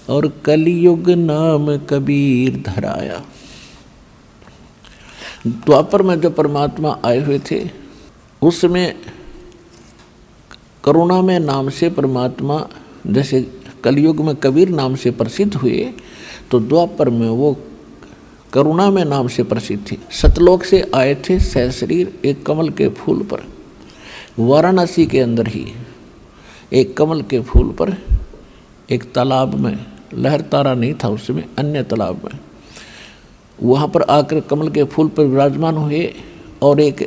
और कलयुग नाम कबीर धराया। द्वापर में जो परमात्मा आए हुए थे उसमें करुणा में नाम से परमात्मा, जैसे कलयुग में कबीर नाम से प्रसिद्ध हुए, तो द्वापर में वो करुणा में नाम से प्रसिद्ध थे। सतलोक से आए थे सहशरीर एक कमल के फूल पर, वाराणसी के अंदर ही एक कमल के फूल पर एक तालाब में, लहर तारा नहीं था उसमें, अन्य तालाब में, वहाँ पर आकर कमल के फूल पर विराजमान हुए। और एक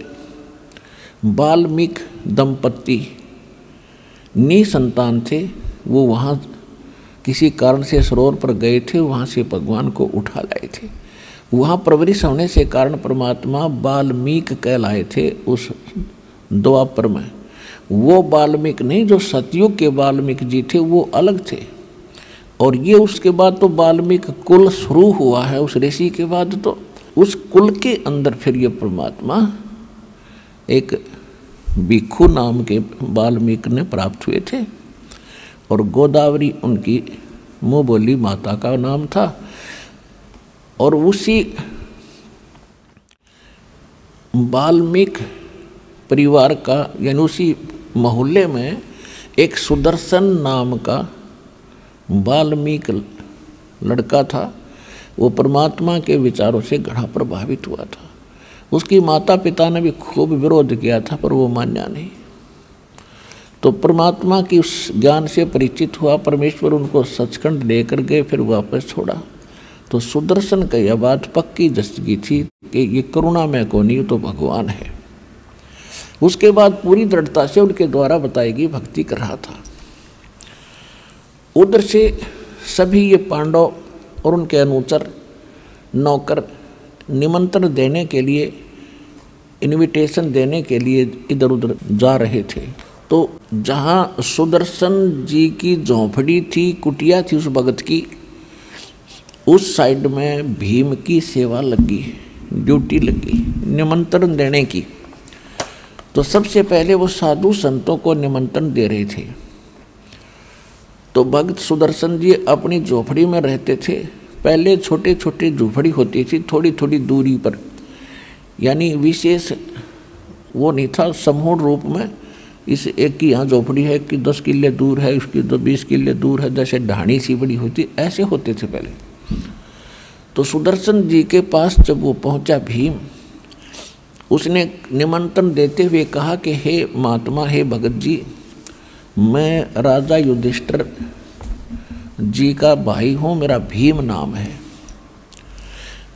वाल्मीकि दंपत्ति निसंतान थे, वो वहाँ किसी कारण से सरोवर पर गए थे, वहाँ से भगवान को उठा लाए थे। वहाँ परवरिश होने से कारण परमात्मा वाल्मीकि कहलाए थे उस द्वापर में। वो वाल्मीकि नहीं जो सतयुग के वाल्मीकि जी थे, वो अलग थे। और ये उसके बाद तो वाल्मीकि कुल शुरू हुआ है उस ऋषि के बाद, तो उस कुल के अंदर फिर ये परमात्मा एक भिक्षु नाम के वाल्मीकि ने प्राप्त हुए थे, और गोदावरी उनकी मुँह बोली माता का नाम था। और उसी वाल्मीकि परिवार का यानी उसी मोहल्ले में एक सुदर्शन नाम का वाल्मीकि लड़का था। वो परमात्मा के विचारों से गढ़ा प्रभावित हुआ था। उसकी माता पिता ने भी खूब विरोध किया था, पर वो मान्या नहीं। तो परमात्मा की उस ज्ञान से परिचित हुआ, परमेश्वर उनको सचखंड लेकर गए, फिर वापस छोड़ा। तो सुदर्शन का यह बात पक्की दस्तगी थी कि ये करुणा में को नहीं तो भगवान है। उसके बाद पूरी दृढ़ता से उनके द्वारा बताई गई भक्ति कर रहा था। उधर से सभी ये पांडव और उनके अनुचर नौकर निमंत्रण देने के लिए, इनविटेशन देने के लिए इधर उधर जा रहे थे। तो जहाँ सुदर्शन जी की झोंपड़ी थी, कुटिया थी उस भगत की, उस साइड में भीम की सेवा लगी, ड्यूटी लगी निमंत्रण देने की। तो सबसे पहले वो साधु संतों को निमंत्रण दे रहे थे। तो भक्त सुदर्शन जी अपनी झोपड़ी में रहते थे। पहले छोटे छोटे झोपड़ी होती थी थोड़ी थोड़ी दूरी पर, यानी विशेष वो नहीं था समूह रूप में। इस एक की यहाँ झोपड़ी है कि 10 किले दूर है, उसकी 20 किले दूर है, जैसे ढाणी सी बड़ी होती, ऐसे होते थे पहले। तो सुदर्शन जी के पास जब वो पहुँचा भीम, उसने निमंत्रण देते हुए कहा कि हे महात्मा, हे भगत जी, मैं राजा युधिष्ठिर जी का भाई हूँ, मेरा भीम नाम है।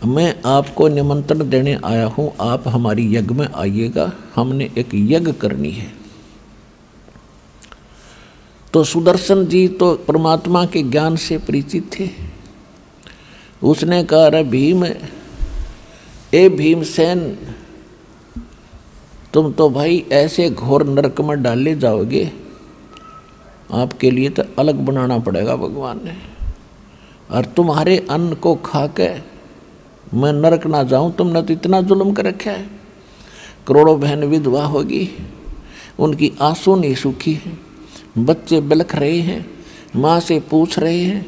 मैं आपको निमंत्रण देने आया हूँ, आप हमारी यज्ञ में आइएगा, हमने एक यज्ञ करनी है। तो सुदर्शन जी तो परमात्मा के ज्ञान से परिचित थे। उसने कहा, अरे भीम, ए भीमसेन, तुम तो भाई ऐसे घोर नरक में डाले जाओगे, आपके लिए तो अलग बनाना पड़ेगा भगवान ने। और तुम्हारे अन्न को खा के मैं नरक ना जाऊं, तुमने तो इतना जुल्म कर रखा है। करोड़ों बहन विधवा होगी, उनकी आंसू नहीं सूखी है, बच्चे बिलख रहे हैं, माँ से पूछ रहे हैं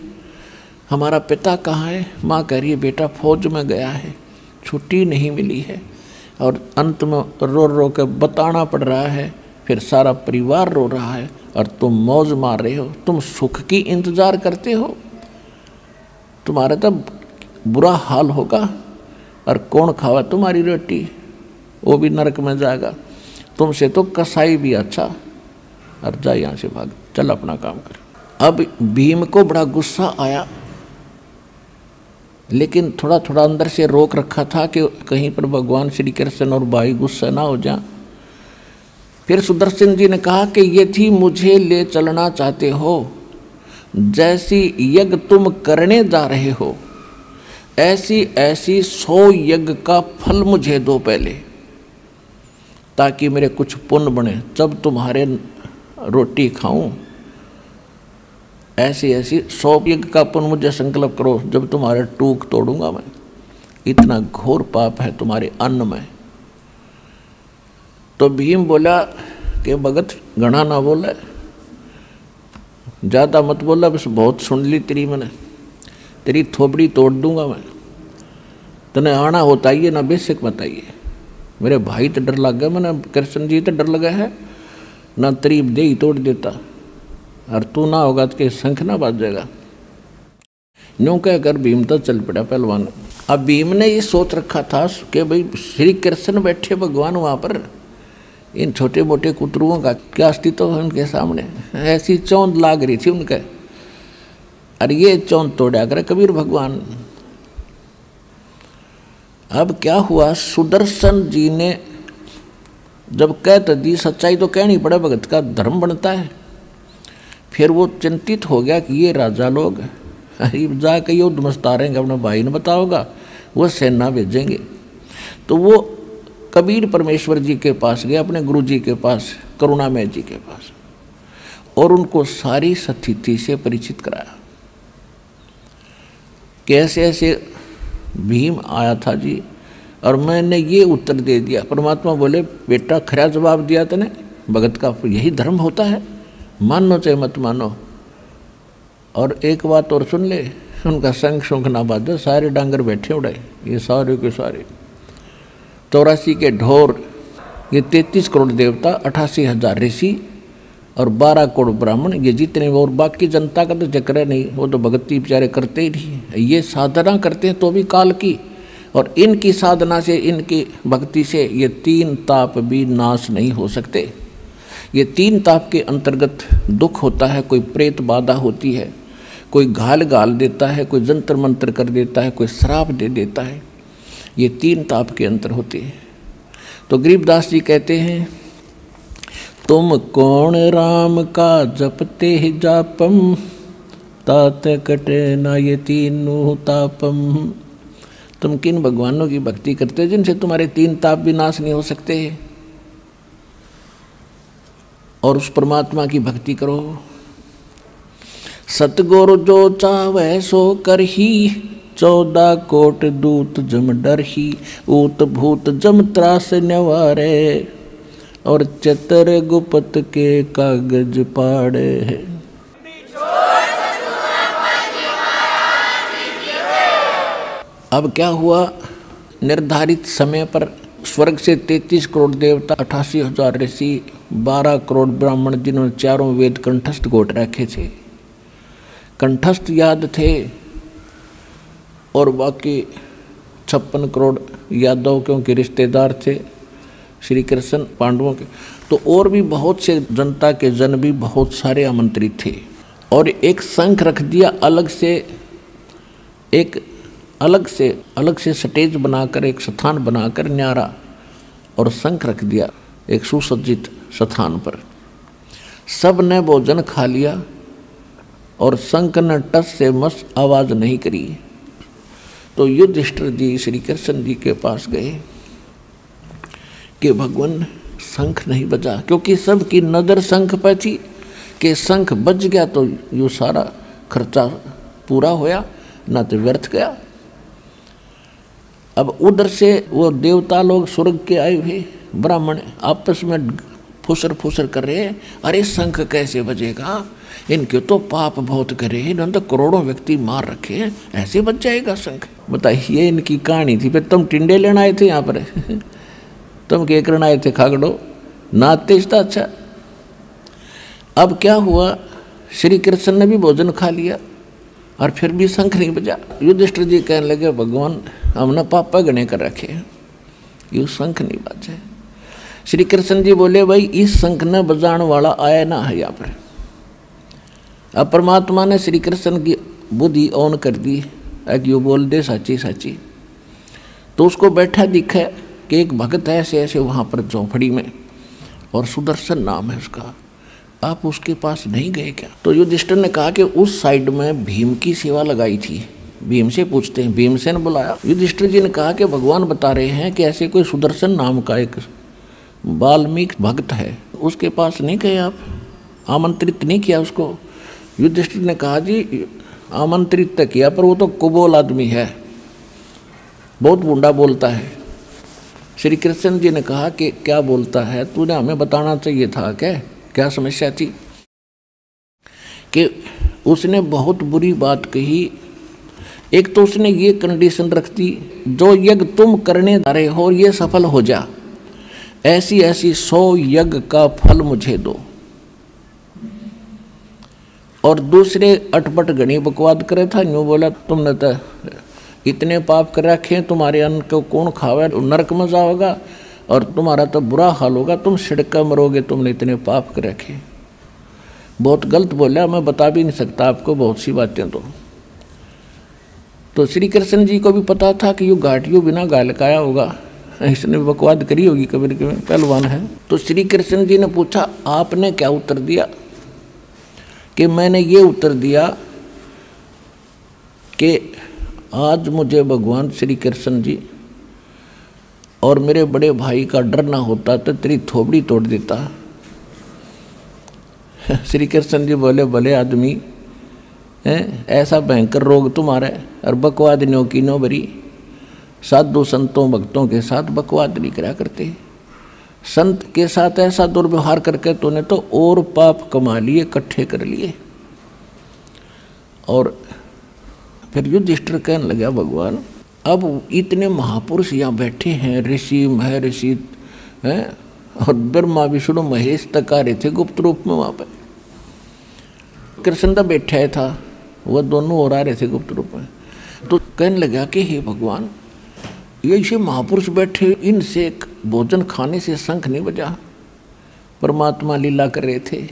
हमारा पिता कहाँ है। माँ कह रही है बेटा फौज में गया है, छुट्टी नहीं मिली है। और अंत में रो रो के बताना पड़ रहा है, फिर सारा परिवार रो रहा है और तुम मौज मार रहे हो, तुम सुख की इंतजार करते हो। तुम्हारा तो बुरा हाल होगा, और कौन खावा तुम्हारी रोटी, वो भी नरक में जाएगा। तुमसे तो कसाई भी अच्छा। और जा यहाँ से भाग, चल अपना काम कर। अब भीम को बड़ा गुस्सा आया, लेकिन थोड़ा थोड़ा अंदर से रोक रखा था कि कहीं पर भगवान श्री कृष्ण और भाई गुस्सा ना हो जाए। फिर सुदर्शन जी ने कहा कि यदि मुझे ले चलना चाहते हो, जैसी यज्ञ तुम करने जा रहे हो, ऐसी ऐसी 100 यज्ञ का फल मुझे दो पहले, ताकि मेरे कुछ पुण्य बने। जब तुम्हारे रोटी खाऊं, ऐसी ऐसी 100 यज्ञ का पुण्य मुझे संकल्प करो, जब तुम्हारे टूक तोड़ूंगा मैं। इतना घोर पाप है तुम्हारे अन्न में। तो भीम बोला कि भगत घना ना बोला, ज़्यादा मत बोला, बस बहुत सुन ली तेरी मैंने, तेरी थोपड़ी तोड़ दूंगा मैं। तने आना होता ही है ना, बेशक बताइए। मेरे भाई तो डर लग गया, मैंने कृष्ण जी तो डर लगा है ना, तेरी दे ही तोड़ देता, और तू ना होगा तो शंख ना बाज जाएगा। यूँ कहकर भीम तो चल पड़ा पहलवान। अब भीम ने ये सोच रखा था कि भाई श्री कृष्ण बैठे भगवान वहाँ पर, इन छोटे मोटे कुतरुओं का क्या अस्तित्व है उनके सामने। ऐसी चौंध लाग रही थी उनके, अरे ये चौंध तोड़ा करे कबीर भगवान। अब क्या हुआ, सुदर्शन जी ने जब कह तो दी, सच्चाई तो कहनी पड़े, भगत का धर्म बनता है। फिर वो चिंतित हो गया कि ये राजा लोग जाकर युद्ध मस्तारेंगे, अपने भाई ने बताओगा, वो सेना भेजेंगे। तो वो कबीर परमेश्वर जी के पास गए, अपने गुरु जी के पास, करुणामय जी के पास, और उनको सारी स्थिति से परिचित कराया। कैसे ऐसे भीम आया था जी, और मैंने ये उत्तर दे दिया। परमात्मा बोले बेटा खरा जवाब दिया तने, भगत का यही धर्म होता है, मानो चाहे मत मानो। और एक बात और सुन ले, उनका संग शंख ना बाजो, सारे डांगर बैठे उड़ाए, ये सारे के सारे 84 के ढोर, ये 33 करोड़ देवता, 88,000 ऋषि और 12 करोड़ ब्राह्मण, ये जितने, और बाकी जनता का तो जिक्र है नहीं, वो तो भक्ति बेचारे करते ही नहीं। ये साधना करते हैं तो भी काल की, और इनकी साधना से, इनकी भक्ति से ये 3 ताप भी नाश नहीं हो सकते। ये 3 ताप के अंतर्गत दुख होता है, कोई प्रेत बाधा होती है, कोई घाल देता है, कोई जंतर मंतर कर देता है, कोई श्राप दे देता है। ये 3 ताप के अंतर होते हैं। तो गरीबदास जी कहते हैं, तुम कौन राम का जपते ही जापम, तात कटे ना ये 3 तापम। तुम किन भगवानों की भक्ति करते हो जिनसे तुम्हारे 3 ताप भी नाश नहीं हो सकते। और उस परमात्मा की भक्ति करो। सतगुरु जो चावै सो करही, 14 कोट दूत जम डरही, ऊत भूत जम त्रास न्यवारे, और चतर गुपत के कागज पाड़े। अब क्या हुआ, निर्धारित समय पर स्वर्ग से 33 करोड़ देवता, 88,000 ऋषि, 12 करोड़ ब्राह्मण, जिन्होंने चारों वेद कंठस्थ गोट रखे थे, कंठस्थ याद थे, और बाकी 56 करोड़ यादव क्योंकि रिश्तेदार थे, श्री कृष्ण पांडवों के, तो और भी बहुत से जनता के जन भी बहुत सारे आमंत्रित थे। और एक शंख रख दिया अलग से, एक अलग से स्टेज बनाकर, एक स्थान बनाकर न्यारा, और शंख रख दिया एक सुसज्जित स्थान पर। सब ने भोजन खा लिया और शंख ने टस से मस आवाज नहीं करी। तो युधिष्ठिर जी श्री कृष्ण जी के पास गए कि भगवान शंख नहीं बजा, क्योंकि सबकी नज़र शंख पर थी कि शंख बज गया तो यो सारा खर्चा पूरा होया, ना तो व्यर्थ गया। अब उधर से वो देवता लोग स्वर्ग के आए हुए ब्राह्मण आपस में फुसर कर रहे हैं, अरे शंख कैसे बजेगा, इनके तो पाप बहुत करे, इन्होंने तो करोड़ों व्यक्ति मार रखे हैं, ऐसे बच जाएगा शंख। बताइए, इनकी कहानी थी। फिर तुम टिंडे लेना आए थे यहाँ पर तुम क्या करना आए थे, खागड़ो नाते इसका। अच्छा, अब क्या हुआ, श्री कृष्ण ने भी भोजन खा लिया और फिर भी शंख नहीं बजा। युधिष्ठिर जी कहने लगे, भगवान हमने पापा गणे कर रखे हैं, ये शंख नहीं बजे। श्री कृष्ण जी बोले, भाई इस शंख ने बजाने वाला आया ना है यहाँ पर। अब परमात्मा ने श्री कृष्ण की बुद्धि ऑन कर दी कि वो बोल दे साची साची। तो उसको बैठा दिखा कि एक भगत है ऐसे ऐसे वहाँ पर झोंपड़ी में, और सुदर्शन नाम है उसका, आप उसके पास नहीं गए क्या? तो युधिष्ठिर ने कहा कि उस साइड में भीम की सेवा लगाई थी, भीम से पूछते हैं। भीमसेन बुलाया। युधिष्ठिर जी ने कहा कि भगवान बता रहे हैं कि ऐसे कोई सुदर्शन नाम का एक वाल्मीकि भक्त है, उसके पास नहीं गए आप, आमंत्रित नहीं किया उसको? युधिष्ठिर ने कहा, जी आमंत्रित तक किया, पर वो तो कुबोल आदमी है, बहुत बूढ़ा बोलता है। श्री कृष्ण जी ने कहा कि क्या बोलता है, तूने हमें बताना चाहिए था, क्या समस्या थी? कि उसने बहुत बुरी बात कही। एक तो उसने ये कंडीशन रख दी, जो यज्ञ तुम करने जा रहे हो ये सफल हो जा, ऐसी ऐसी 100 यज्ञ का फल मुझे दो। और दूसरे अटपट गणी बकवाद करे था, यूँ बोला, तुमने तो इतने पाप कर रखे हैं, तुम्हारे अन्न को कौन खावे, नरक में जाओगा और तुम्हारा तो बुरा हाल होगा, तुम सिड़का मरोगे, तुमने इतने पाप कर रखे। बहुत गलत बोला, मैं बता भी नहीं सकता आपको बहुत सी बातें। तो श्री कृष्ण जी को भी पता था कि ये घाटियों बिना गाय लकाया होगा, इसने बकवाद करी होगी, कभी कभी पहलवान है। तो श्री कृष्ण जी ने पूछा, आपने क्या उत्तर दिया? कि मैंने ये उत्तर दिया कि आज मुझे भगवान श्री कृष्ण जी और मेरे बड़े भाई का डर ना होता तो तेरी थोबड़ी तोड़ देता। श्री कृष्ण जी बोले, भले आदमी हैं, ऐसा भयंकर रोग तुम्हारा है और बकवाद न्यो की नो बरी। साधु संतों भक्तों के साथ बकवाद नहीं करा करते, संत के साथ ऐसा दुर्व्यवहार करके तूने तो और पाप कमा लिए, इकट्ठे कर लिए। और फिर युधिष्ठिर कहने लगा, भगवान अब इतने महापुरुष यहाँ बैठे हैं, ऋषि महर्षि हैं, और ब्रह्मा विष्णु महेश तक आ रहे थे गुप्त रूप में वहाँ पर। कृष्ण बैठा था, वह दोनों और आ रहे थे गुप्त रूप में। तो कहने लगा कि हे भगवान, ये ऐसे महापुरुष बैठे, इनसे भोजन खाने से शंख नहीं बजा। परमात्मा लीला कर रहे थे,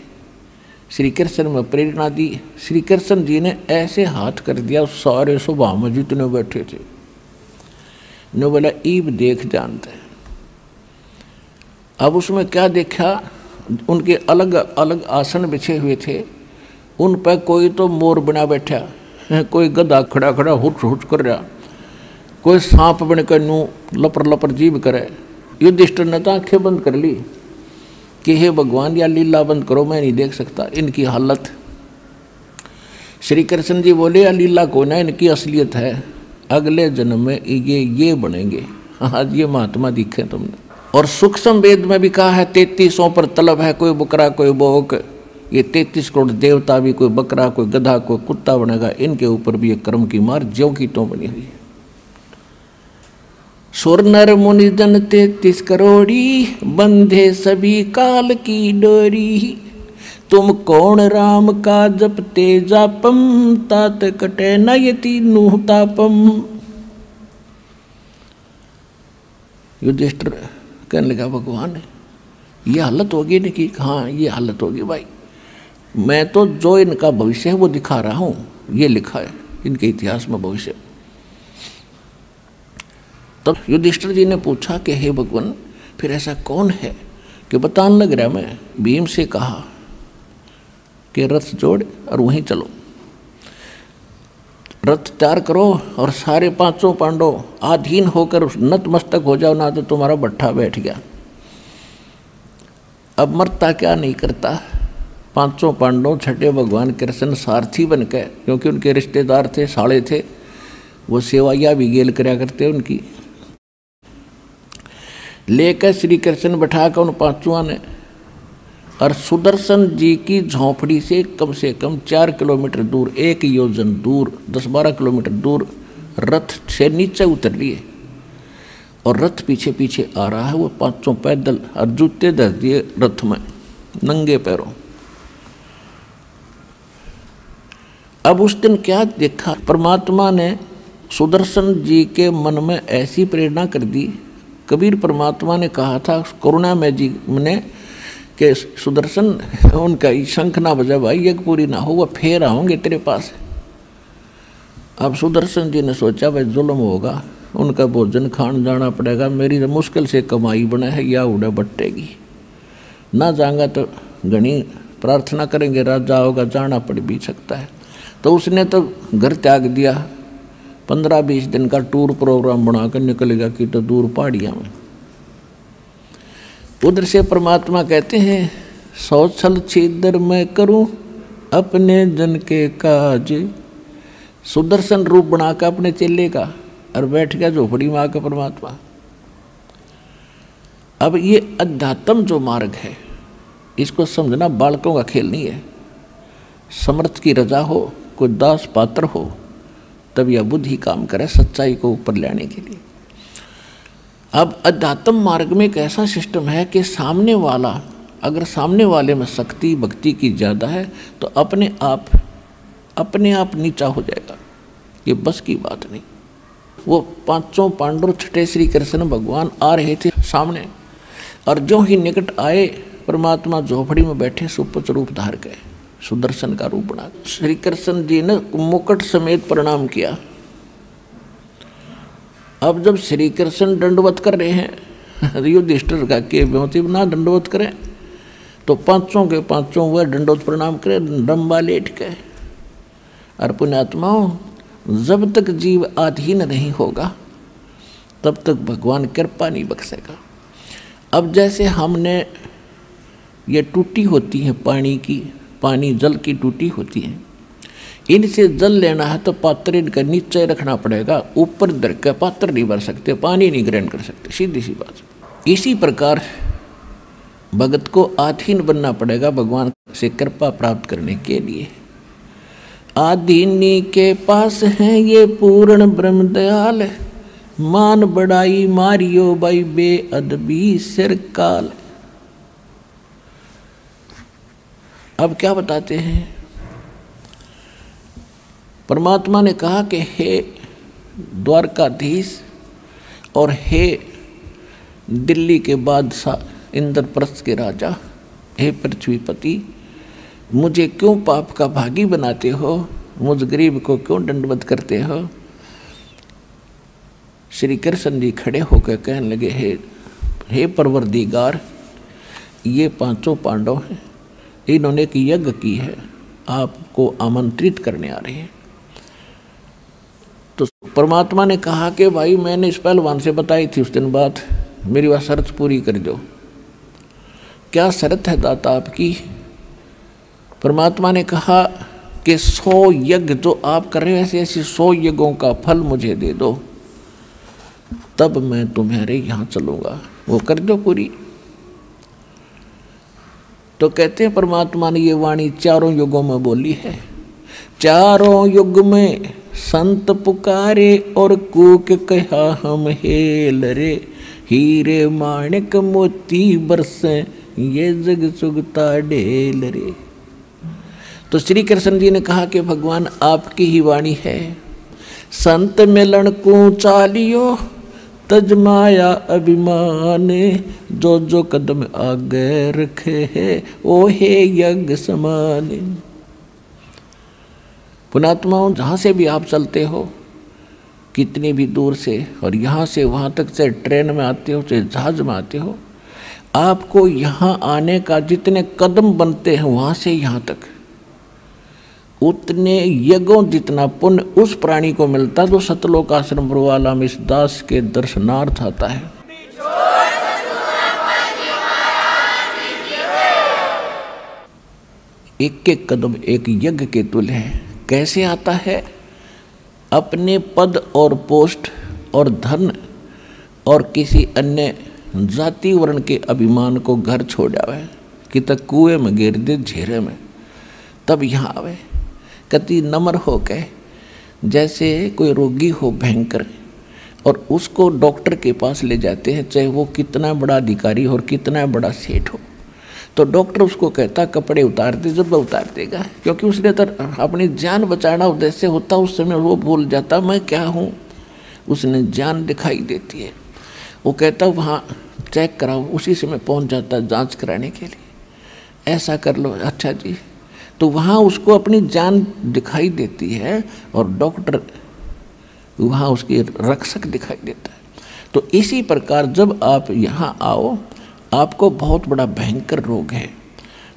श्री कृष्ण में प्रेरणा दी। श्री कृष्ण जी ने ऐसे हाथ कर दिया, सारे सभा में जितने बैठे थे ने बोला, ईब देख जानते हैं। अब उसमें क्या देखा, उनके अलग अलग आसन बिछे हुए थे, उन पर कोई तो मोर बना बैठा, कोई गधा खड़ा खड़ा हुट हुट कर रहा, कोई सांप बनकर नू लपर लपर जीभ करे। युधिष्ठिर ने तो आंखें बंद कर ली कि हे भगवान, या लीला बंद करो, मैं नहीं देख सकता इनकी हालत। श्री कृष्ण जी बोले, या लीला को ना, इनकी असलियत है, अगले जन्म में ये बनेंगे। आज ये महात्मा दिखे तुमने। और सूक्ष्म वेद में भी कहा है, 3300 पर तलब है, कोई बकरा कोई बोक, ये 33 करोड़ देवता भी कोई बकरा कोई गधा कोई कुत्ता बनेगा, इनके ऊपर भी एक कर्म की मार ज्यों की त्यों बनी हुई है। सुर नर मुनि जन 33 करोड़ी, बंधे सभी काल की डोरी। तुम कौन राम का जपते जापम, तात कटे न यति नुह तापम। युधिष्ठिर कहने लगा भगवान ये हालत होगी नहीं कि हाँ ये हालत होगी भाई, मैं तो जो इनका भविष्य है वो दिखा रहा हूँ, ये लिखा है इनके इतिहास में भविष्य। तब युधिष्ठिर जी ने पूछा कि हे भगवान फिर ऐसा कौन है कि बताने लग रहा। मैं भीम से कहा कि रथ जोड़ और वहीं चलो, रथ तैयार करो और सारे पांचों पांडव आधीन होकर नतमस्तक हो जाओ, ना तो तुम्हारा भट्ठा बैठ गया। अब मरता क्या नहीं करता, पांचों पांडव छठे भगवान कृष्ण सारथी बन के, क्योंकि उनके रिश्तेदार थे, साले थे, वो सेवाइया भी गेल कराया करते उनकी, लेकर श्री कृष्ण बैठा कर उन पांचों ने और सुदर्शन जी की झोंपड़ी से कम 4 किलोमीटर दूर, 1 योजन दूर, 10-12 किलोमीटर दूर रथ से नीचे उतर लिए और रथ पीछे पीछे आ रहा है। वो पांचों पैदल और जूते धर दिए रथ में नंगे पैरों। अब उस दिन क्या देखा, परमात्मा ने सुदर्शन जी के मन में ऐसी प्रेरणा कर दी। कबीर परमात्मा ने कहा था करुणा में जी ने कि सुदर्शन उनका शंख ना बजा भाई, यज्ञ पूरी ना हो, वह फेर आओगे तेरे पास। अब सुदर्शन जी ने सोचा भाई जुल्म होगा, उनका भोजन खान जाना पड़ेगा, मेरी तो मुश्किल से कमाई बना है, या उड़े बट्टेगी, ना जाऊंगा तो घनी प्रार्थना करेंगे राजा होगा, जाना पड़ भी सकता है। तो उसने तो घर त्याग दिया, 15-20 दिन का टूर प्रोग्राम बनाकर निकलेगा कि तो दूर पहाड़ियाँ में। उधर से परमात्मा कहते हैं 100 छल छिद्र मैं करूं अपने जन के काज। सुदर्शन रूप बनाकर अपने चेले का और बैठ गया झोपड़ी में आकर परमात्मा। अब ये अध्यात्म जो मार्ग है इसको समझना बालकों का खेल नहीं है। समर्थ की रजा हो, कोई दास पात्र हो, तब यह बुद्धि काम करे सच्चाई को ऊपर लाने के लिए। अब अध्यात्म मार्ग में एक ऐसा सिस्टम है कि सामने वाला, अगर सामने वाले में शक्ति भक्ति की ज़्यादा है तो अपने आप नीचा हो जाएगा, ये बस की बात नहीं। वो पांचों पांडव छठे श्री कृष्ण भगवान आ रहे थे सामने, और जो ही निकट आए परमात्मा झोपड़ी में बैठे सुपच रूप धार गए, सुदर्शन का रूप बना। श्री कृष्ण जी ने मुकुट समेत प्रणाम किया। अब जब श्री कृष्ण दंडवत कर रहे हैं, युधिष्ठिर का के मोती ना दंडवत करें, तो पांचों के पांचों वह दंडवत प्रणाम करें डम्बा लेट के। और पुण्यात्माओं, जब तक जीव अधीन नहीं होगा तब तक भगवान कृपा नहीं बख्शेगा। अब जैसे हमने ये टूटी होती है पानी जल की टूटी होती है, इनसे जल लेना है तो पात्र इनका नीचे रखना पड़ेगा, ऊपर धर के पात्र नहीं भर सकते, पानी नहीं ग्रहण कर सकते, सीधी सी बात। इसी प्रकार भगत को आधीन बनना पड़ेगा भगवान से कृपा प्राप्त करने के लिए। आधीनी के पास है ये पूर्ण ब्रह्म दयाल, मान बढ़ाई मारियो बाई बेअदबी सिर काल। अब क्या बताते हैं, परमात्मा ने कहा कि हे द्वारकाधीश और हे दिल्ली के बादशाह इंद्रप्रस्थ के राजा, हे पृथ्वीपति, मुझे क्यों पाप का भागी बनाते हो, मुझ गरीब को क्यों दंडवत करते हो। श्री कृष्ण जी खड़े होकर कहने लगे, हे परवरदिगार, ये पांचों पांडव हैं, इन्होंने एक यज्ञ की है, आपको आमंत्रित करने आ रहे हैं। तो परमात्मा ने कहा कि भाई मैंने इस पहलवान से बताई थी उस दिन बात, मेरी वह शर्त पूरी कर दो। क्या शर्त है दाता आपकी। परमात्मा ने कहा कि 100 यज्ञ जो आप कर रहे हो ऐसे ऐसे 100 यज्ञों का फल मुझे दे दो, तब मैं तुम्हारे यहाँ चलूँगा, वो कर दो पूरी। तो कहते हैं परमात्मा ने ये वाणी चारों युगों में बोली है। चारों युग में संत पुकारे और कूक कहा हम हेल रे, हीरे माणिक मोती बरसे ये जग सुगता ढेल रे। तो श्री कृष्ण जी ने कहा कि भगवान आपकी ही वाणी है। संत मिलन को चालियो तजमाया अभिमान, जो जो कदम आगे रखे है ओ हे यज्ञ समान। पुण्यात्माओं, जहाँ से भी आप चलते हो, कितनी भी दूर से, और यहाँ से वहाँ तक, चाहे ट्रेन में आते हो चाहे जहाज में आते हो, आपको यहाँ आने का जितने कदम बनते हैं वहाँ से यहाँ तक, उतने यज्ञों जितना पुण्य उस प्राणी को मिलता जो सतलोक आश्रम बरवाला में इस दास के दर्शनार्थ आता है। एक एक कदम एक यज्ञ के तुल्य है। कैसे आता है? अपने पद और पोस्ट और धन और किसी अन्य जाति वर्ण के अभिमान को घर छोड़ आवे कि तक कुएं में गिर दे झेरे में, तब यहाँ आवे। कति नम्र हो के, जैसे कोई रोगी हो भयंकर और उसको डॉक्टर के पास ले जाते हैं, चाहे वो कितना बड़ा अधिकारी हो और कितना बड़ा सेठ हो, तो डॉक्टर उसको कहता कपड़े उतार दे, जब उतार देगा, क्योंकि उसने तो अपनी जान बचाना उद्देश्य होता। उस समय वो भूल जाता मैं क्या हूँ, उसने जान दिखाई देती है। वो कहता वहाँ चेक कराओ, उसी समय पहुँच जाता जांच कराने के लिए, ऐसा कर लो, अच्छा जी। तो वहाँ उसको अपनी जान दिखाई देती है और डॉक्टर वहाँ उसकी रक्षक दिखाई देता है। तो इसी प्रकार जब आप यहाँ आओ, आपको बहुत बड़ा भयंकर रोग है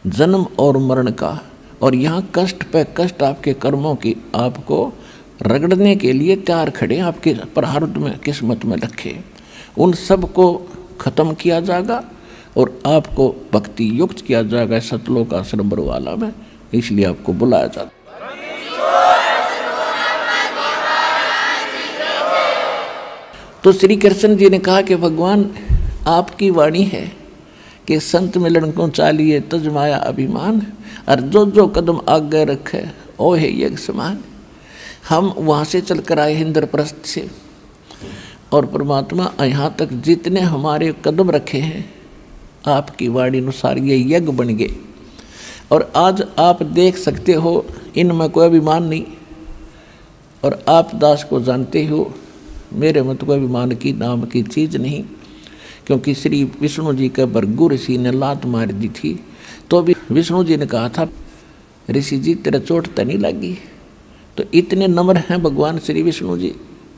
जन्म और मरण का, और यहाँ कष्ट पे कष्ट आपके कर्मों की आपको रगड़ने के लिए तैयार खड़े, आपके प्रारब्ध में किस्मत में रखे। उन सब को खत्म किया जाएगा और आपको भक्ति युक्त किया जाएगा सतलोक आश्रम बरवाला में, इसलिए आपको बुलाया जाता। तो श्री कृष्ण जी ने कहा कि भगवान आपकी वाणी है कि संत मिलन को चालिए तजमाया अभिमान, और जो जो कदम आगे रखे ओ है यज्ञ समान। हम वहाँ से चल कर आए इंद्रप्रस्थ से, और परमात्मा यहाँ तक जितने हमारे कदम रखे हैं आपकी वाणी अनुसार ये यज्ञ बन गए। और आज आप देख सकते हो इनमें कोई अभिमान नहीं, और आप दास को जानते हो मेरे में तो कोई अभिमान की नाम की चीज़ नहीं, क्योंकि श्री विष्णु जी के भृगु ऋषि ने लात मार दी थी, तो भी विष्णु जी ने कहा था ऋषि जी तेरा चोट तो नहीं लगी। तो इतने नम्र हैं भगवान श्री विष्णु जी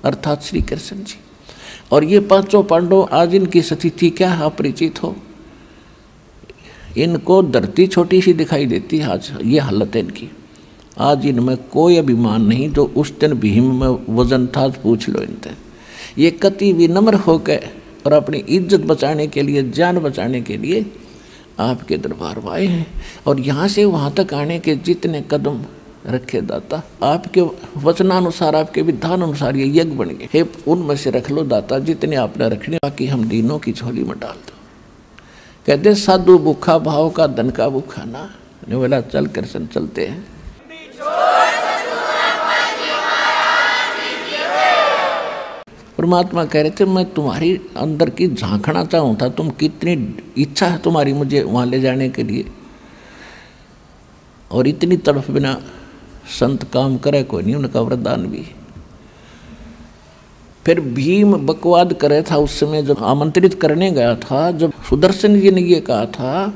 अर्थात श्री कृष्ण जी। और ये पांचों पांडव आज इनकी स्थिति क्या है अपरिचित हो, इनको धरती छोटी सी दिखाई देती है। आज ये हालत है इनकी। आज इनमें कोई अभिमान नहीं, जो उस दिन भीम में वजन था पूछ लो इनसे। ये कति विनम्र होकर और अपनी इज्जत बचाने के लिए, जान बचाने के लिए आपके दरबार में आए हैं। और यहाँ से वहाँ तक आने के जितने कदम रखे दाता, आपके वचनानुसार आपके विधान अनुसार ये यज्ञ बन गए। हे उनमें से रख लो दाता जितने आपने रखने, बाकी हम दीनों की झोली में डाल दो। कहते साधु भूखा भाव का धन का भूखा ना, ने बोला चल कृष्ण चलते हैं। परमात्मा कह रहे थे मैं तुम्हारी अंदर की झांकना चाहूँ था, तुम कितनी इच्छा है तुम्हारी मुझे वहाँ ले जाने के लिए, और इतनी तड़फ बिना संत काम करे कोई नहीं, उनका वरदान भी। फिर भीम बकवाद करे था उस समय जब आमंत्रित करने गया था, जब सुदर्शन जी ने ये कहा था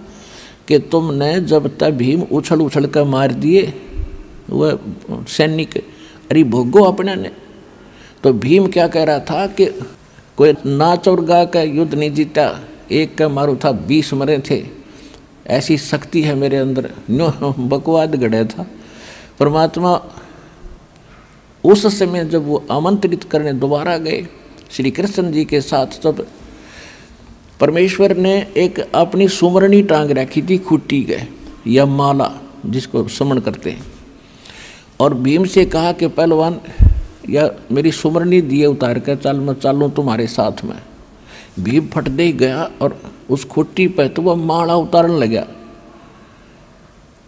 कि तुमने जब तक भीम उछल उछल कर मार दिए वह सैनिक, अरे भोगो अपने ने। तो भीम क्या कह रहा था कि कोई नाच और गा का युद्ध नहीं जीता, एक का मारू था 20 मरे थे, ऐसी शक्ति है मेरे अंदर, न्यो बकवाद गढ़ा था। परमात्मा उस समय जब वो आमंत्रित करने दोबारा गए श्री कृष्ण जी के साथ, तब परमेश्वर ने एक अपनी सुमरणी टांग रखी थी खूटी गए या माला जिसको समन करते हैं, और भीम से कहा कि पहलवान या मेरी सुमरणी दिए उतार कर चल, मैं चालूँ तुम्हारे साथ में। भीम फट दे गया और उस खुट्टी पे तो वह माला उतारने लगा।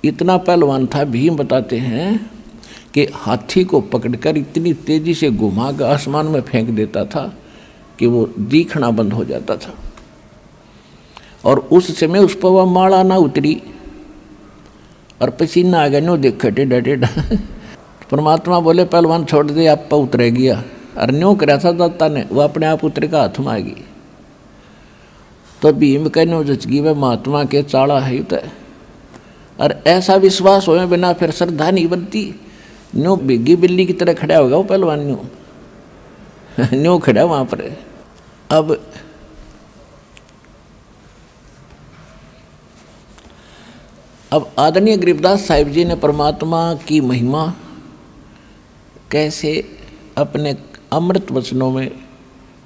इतना पहलवान था भीम, बताते हैं कि हाथी को पकड़कर इतनी तेजी से घुमा कर आसमान में फेंक देता था कि वो दिखना बंद हो जाता था, और उस समय उस पर वह माला ना उतरी और पसीना आ गया, नो देख टेढ़ा टेढ़ा। परमात्मा बोले पहलवान छोड़ दे, आप पर उतरे गया, और न्यों कराया था दत्ता ने, वो अपने आप पुत्र का हाथ में आएगी। तो भीम कहने जचगी वे महात्मा के चाड़ा है तो, और ऐसा विश्वास हो बिना फिर श्रद्धा नहीं बनती। न्यों बिग्गी बिल्ली की तरह खड़ा होगा वो पहलवान, न्यों खड़ा वहां पर। अब आदरणीय गरीबदास साहिब जी ने परमात्मा की महिमा कैसे अपने अमृत वचनों में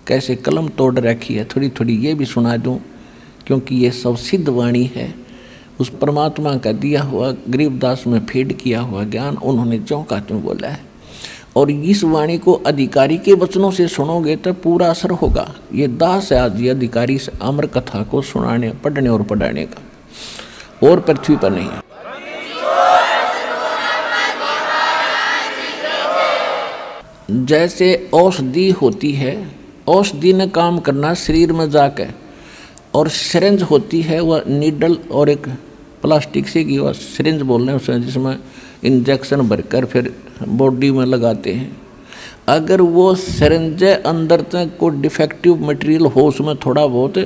कैसे कलम तोड़ रखी है, थोड़ी थोड़ी ये भी सुना दूं, क्योंकि ये सब सिद्ध वाणी है। उस परमात्मा का दिया हुआ गरीबदास में फीड किया हुआ ज्ञान उन्होंने ज्यों का त्यों बोला है। और इस वाणी को अधिकारी के वचनों से सुनोगे तो पूरा असर होगा। ये दास है आज ये अधिकारी से अमर कथा को सुनाने, पढ़ने और पढ़ाने का, और पृथ्वी पर नहीं है। जैसे औषधि होती है, औषधि ने काम करना शरीर में जाके, और सिरिंज होती है वह नीडल और एक प्लास्टिक से की वह सिरिंज बोल रहे हैं उसमें, जिसमें इंजेक्शन भरकर फिर बॉडी में लगाते हैं। अगर वो सिरिंज अंदर तक कोई डिफेक्टिव मटेरियल हो उसमें थोड़ा बहुत,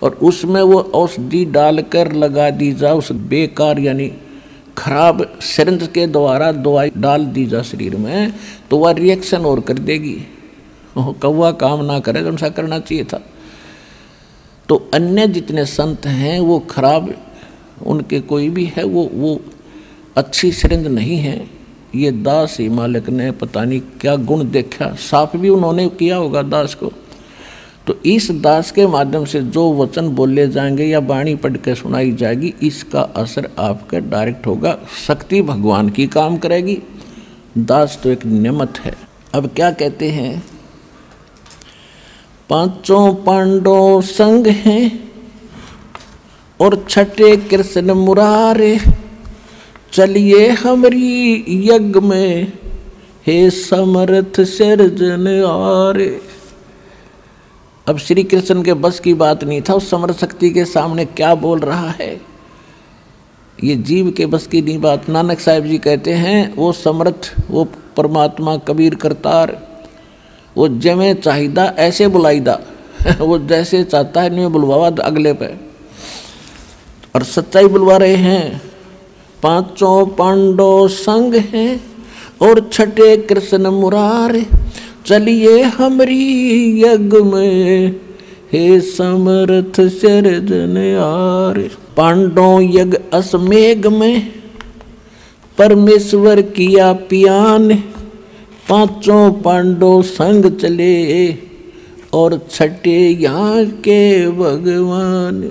और उसमें वो औषधि डालकर लगा दी जाए उस बेकार यानी खराब सिरिंज के द्वारा दवाई डाल दी जा शरीर में, तो वह रिएक्शन और कर देगी, कौवा काम ना करे तो ऐसा करना चाहिए था। तो अन्य जितने संत हैं वो खराब, उनके कोई भी है वो अच्छी सिरिंज नहीं है। ये दास ही मालिक ने पता नहीं क्या गुण देखा, साफ भी उन्होंने किया होगा दास को। तो इस दास के माध्यम से जो वचन बोले जाएंगे या वाणी पढ़ के सुनाई जाएगी, इसका असर आपका डायरेक्ट होगा। शक्ति भगवान की काम करेगी, दास तो एक नियमत है। अब क्या कहते हैं, पांचों पांडव संग हैं और छठे कृष्ण मुरारे, चलिए हमरी यज्ञ में हे समर्थ सिरजनहारे। अब श्री कृष्ण के बस की बात नहीं था, उस समर्थ शक्ति के सामने क्या बोल रहा है, ये जीव के बस की नहीं बात। नानक साहिब जी कहते हैं वो समर्थ, वो परमात्मा कबीर करतार, वो जमे चाहिदा ऐसे बुलाईदा वो जैसे चाहता है नहीं बुलवावा अगले पे, और सच्चाई बुलवा रहे हैं। पांचों पांडव संग हैं और छठे कृष्ण मुरारे, चलिए हमरी यज्ञ में हे समर्थ सिरजनहारे। पांडव यज्ञ असमेघ में परमेश्वर किया पियान, पांचों पांडव संग चले और छठे यहाँ के भगवान।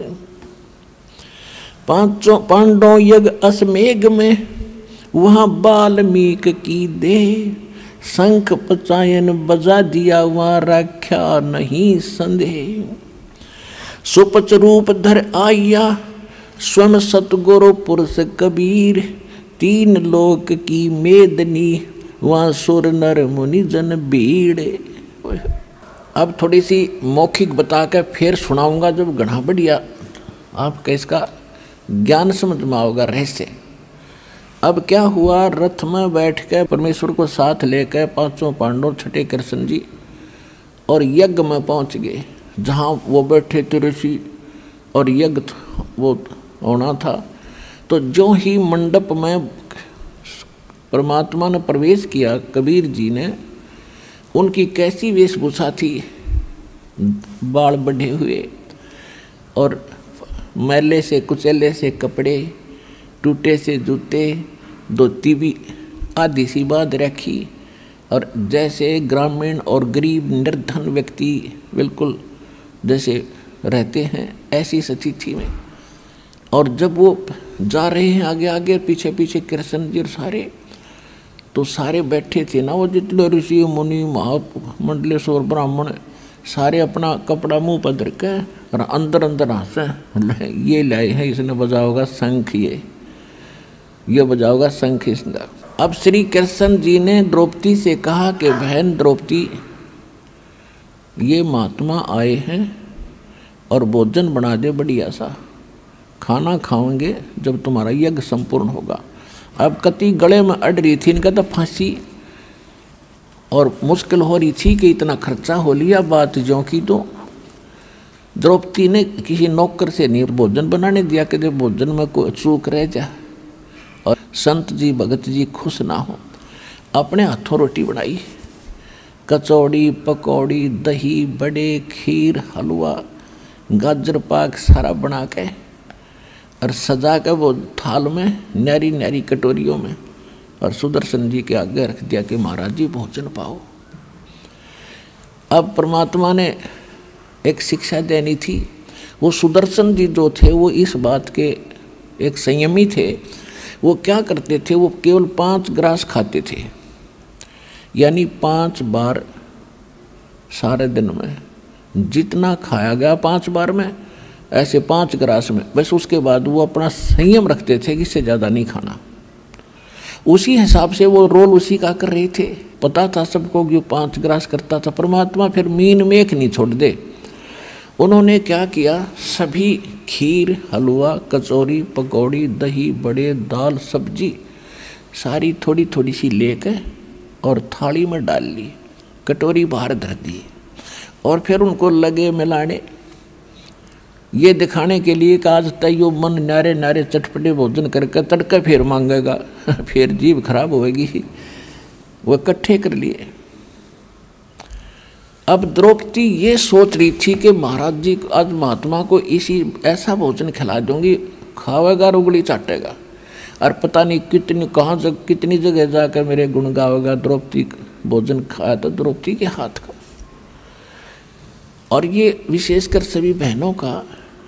पांचों पांडव यज्ञ असमेघ में वहाँ वाल्मीक की दे, शंख पचायन बजा दिया वहाँ रख्या नहीं संदेह। सुपच रूप धर आया स्वयं सतगुरु पुरुष कबीर, तीन लोक की मेदनी वहाँ सुर नर मुनि जन भीड़। अब थोड़ी सी मौखिक बता के फिर सुनाऊंगा, जब घना बढ़िया आपका इसका ज्ञान समझ में आओगा रहस्य। अब क्या हुआ, रथ में बैठ के परमेश्वर को साथ लेकर पांचों पांडव छठे कृष्ण जी और यज्ञ में पहुंच गए, जहाँ वो बैठे थे ऋषि और यज्ञ वो होना था। तो जो ही मंडप में परमात्मा ने प्रवेश किया, कबीर जी ने, उनकी कैसी वेशभूषा थी, बाल बढ़े हुए और मैले से कुचैले से कपड़े, टूटे से जूते, धोती भी आधी सी बांध रखी, और जैसे ग्रामीण और गरीब निर्धन व्यक्ति बिल्कुल जैसे रहते हैं ऐसी स्थिति में। और जब वो जा रहे हैं आगे आगे, पीछे पीछे कृष्ण जी सारे, तो सारे बैठे थे ना वो जितने ऋषि मुनि महामंडलेश्वर ब्राह्मण, सारे अपना कपड़ा मुंह पर धर के और अंदर अंदर हंसे, ये लाए हैं इसने बजाओगा शंख, ये बजाओगा शंख इसने। अब श्री कृष्ण जी ने द्रौपदी से कहा कि बहन द्रौपदी, ये महात्मा आए हैं और भोजन बना दे बढ़िया सा, खाना खाओगे जब तुम्हारा यज्ञ संपूर्ण होगा। अब कति गले में अड़ रही थी, इनका तो फांसी और मुश्किल हो रही थी कि इतना खर्चा हो लिया, बात जो की तो द्रौपदी ने किसी नौकर से नहीं भोजन बनाने दिया कि भोजन में कोई चूक रह जा और संत जी भगत जी खुश ना हो। अपने हाथों रोटी बनाई, कचौड़ी पकौड़ी दही बड़े खीर हलवा गाजर पाक सारा बना के और सजा के वो थाल में न्यारी न्यारी कटोरियों में और सुदर्शन जी के आगे रख दिया कि महाराज जी भोजन पाओ। अब परमात्मा ने एक शिक्षा देनी थी। वो सुदर्शन जी जो थे वो इस बात के एक संयमी थे। वो क्या करते थे, वो केवल 5 ग्रास खाते थे, यानी 5 बार सारे दिन में जितना खाया गया 5 बार में, ऐसे 5 ग्रास में बस। उसके बाद वो अपना संयम रखते थे कि इससे ज़्यादा नहीं खाना। उसी हिसाब से वो रोल उसी का कर रहे थे। पता था सबको कि 5 ग्रास करता था। परमात्मा फिर मीन में एक नहीं छोड़ दे। उन्होंने क्या किया, सभी खीर हलवा कचौरी पकौड़ी दही बड़े दाल सब्जी सारी थोड़ी थोड़ी सी लेकर और थाली में डाल ली, कटोरी बाहर धर दी और फिर उनको लगे मिलाने, ये दिखाने के लिए कि आज तैयो मन नारे नारे चटपटे भोजन करके तड़का फिर मांगेगा फिर जीभ खराब होएगी। वो इकट्ठे कर लिए। अब द्रौपदी ये सोच रही थी कि महाराज जी आज महात्मा को इसी ऐसा भोजन खिला दूंगी, खावेगा और उंगली चाटेगा और पता नहीं कितनी जगह जाकर मेरे गुण गावेगा। द्रौपदी भोजन खाया तो द्रौपदी के हाथ का। और ये विशेषकर सभी बहनों का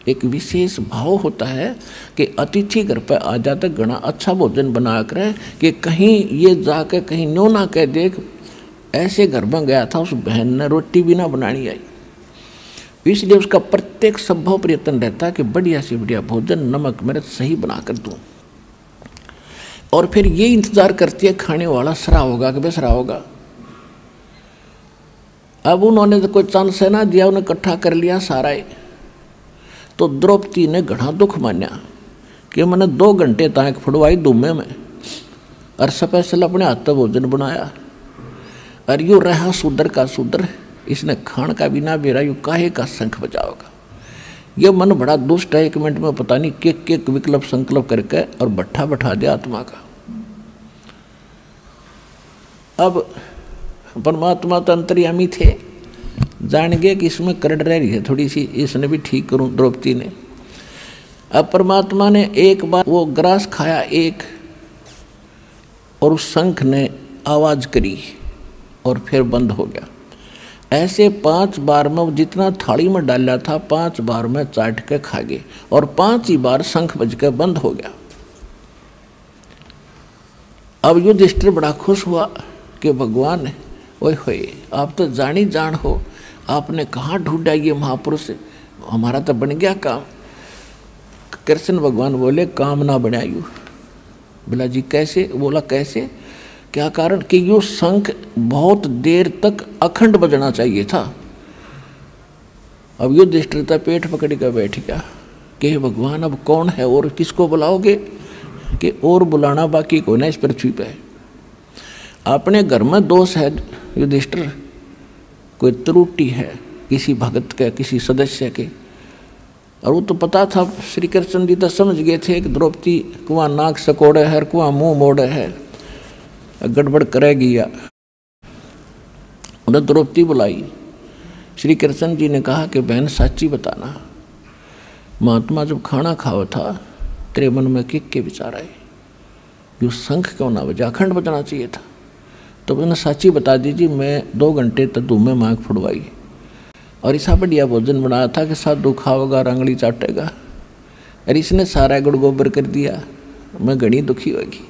एक विशेष भाव होता है कि अतिथि घर पर आ जाता घना अच्छा भोजन बना कर कि कहीं ये जाकर कहीं न्यो ना कह देख ऐसे घर में गया था उस बहन ने रोटी भी ना बनानी आई। इसलिए उसका प्रत्येक संभव प्रयत्न रहता है कि बढ़िया से बढ़िया भोजन नमक मिर्च सही बना कर दूँ। और फिर ये इंतजार करती है खाने वाला सरा होगा कि बेसरा होगा। अब उन्होंने तो कोई चांस है ना दिया, उन्हें इकट्ठा कर लिया सारा ही। तो द्रौपदी ने घना दुख माना कि मैंने 2 घंटे तक फुड़वाई धूमे में और स्पेशल अपने हाथ भोजन बनाया और यूँ रहा शूद्र का शूद्र, इसने खान का बिना बेरा यूँ काहे का शंख बजाओगा। ये मन बड़ा दुष्ट है, 1 मिनट में पता नहीं के विकल्प संकल्प करके और भट्ठा बैठा दिया आत्मा का। अब परमात्मा तो अंतर्यामी थे, जान गए कि इसमें करड़ रह रही है थोड़ी सी, इसने भी ठीक करूं द्रौपदी ने। अब परमात्मा ने एक बार वो ग्रास खाया एक, और उस शंख ने आवाज करी और फिर बंद हो गया। ऐसे 5 बार में जितना थाली में डाला था 5 बार में चाट के खा गए और 5 ही बार शंख बज के बंद हो गया। अब युधिष्ठिर बड़ा खुश हुआ कि भगवान ओए होए आप तो जानी जान हो, आपने कहाँ ढूंढा ये महापुरुष, हमारा तो बन गया काम। कृष्ण भगवान बोले काम ना बनायू। बोला जी कैसे? बोला कैसे, क्या कारण कि यो शंख बहुत देर तक अखंड बजना चाहिए था। अब युधिष्ठिर तो पेट पकड़ कर बैठ गया कि भगवान अब कौन है और किसको बुलाओगे, कि और बुलाना बाकी को ना इस पृथ्वी पे। अपने घर में दोष है युधिष्ठिर, कोई त्रुटि है किसी भगत के किसी सदस्य के, और वो तो पता था श्री कृष्ण जी तो समझ गए थे कि द्रौपदी कुआं नाक सकोड़े है कुआं मुंह मोड़े है, गड़बड़ करेगी। या उन्हें द्रौपदी बुलाई। श्री कृष्ण जी ने कहा कि बहन साची बताना, महात्मा जब खाना खाओ था तेरे मन में के विचार आए, यो शंख क्यों ना बजा, अखंड बजना चाहिए था। तो उन्हें साची बता दीजिए, मैं 2 घंटे तक धूम में मांग फुड़वाई और ऐसा बढ़िया भोजन बनाया था कि साधु खाओगा रंगली चाटेगा, और इसने सारा गुड़ गोबर कर दिया, मैं घनी दुखी होगी।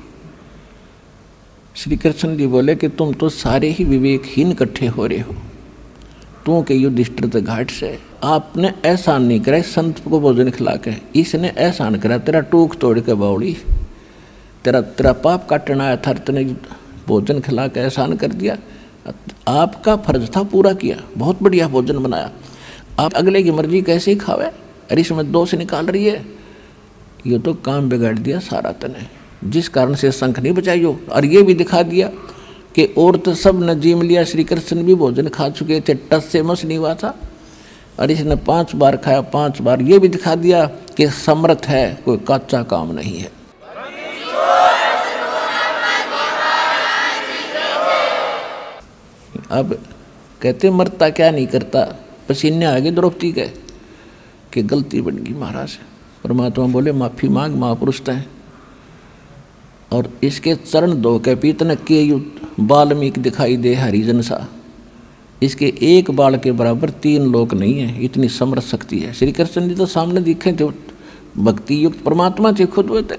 श्री कृष्ण जी बोले कि तुम तो सारे ही विवेकहीन इकट्ठे हो रहे हो, तू के युधिष्ठिर घाट से आपने एहसान नहीं करा संत को भोजन खिला के, इसने एहसान करा तेरा टूक तोड़ के बावड़ी, तेरा पाप काटना आया था, तेने भोजन खिला के एहसान कर दिया। आपका फर्ज था पूरा किया, बहुत बढ़िया भोजन बनाया, आप अगले की मर्जी कैसे ही खावे, अरे इसमें दोष निकाल रही है, ये तो काम बिगाड़ दिया सारा तने, जिस कारण से शंख नहीं बजाई हो। और ये भी दिखा दिया कि और तो सब ने जीम लिया, श्री कृष्ण भी भोजन खा चुके थे, टस से मस नहीं हुआ था, और इसने 5 बार खाया, 5 बार ये भी दिखा दिया कि समर्थ है, कोई कच्चा काम नहीं है। अब कहते मरता क्या नहीं करता, पसीने आगे द्रौपदी के कि गलती बन गई महाराज। परमात्मा बोले माफी मांग, महापुरुष है, और इसके चरण धो के पीतन के वाल्मीकि दिखाई दे हरिजन सा, इसके एक बाल के बराबर 3 लोक नहीं है, इतनी समर्थ शक्ति है। श्री कृष्ण जी तो सामने दिखे थे, भक्ति युक्त परमात्मा थे खुद वो थे।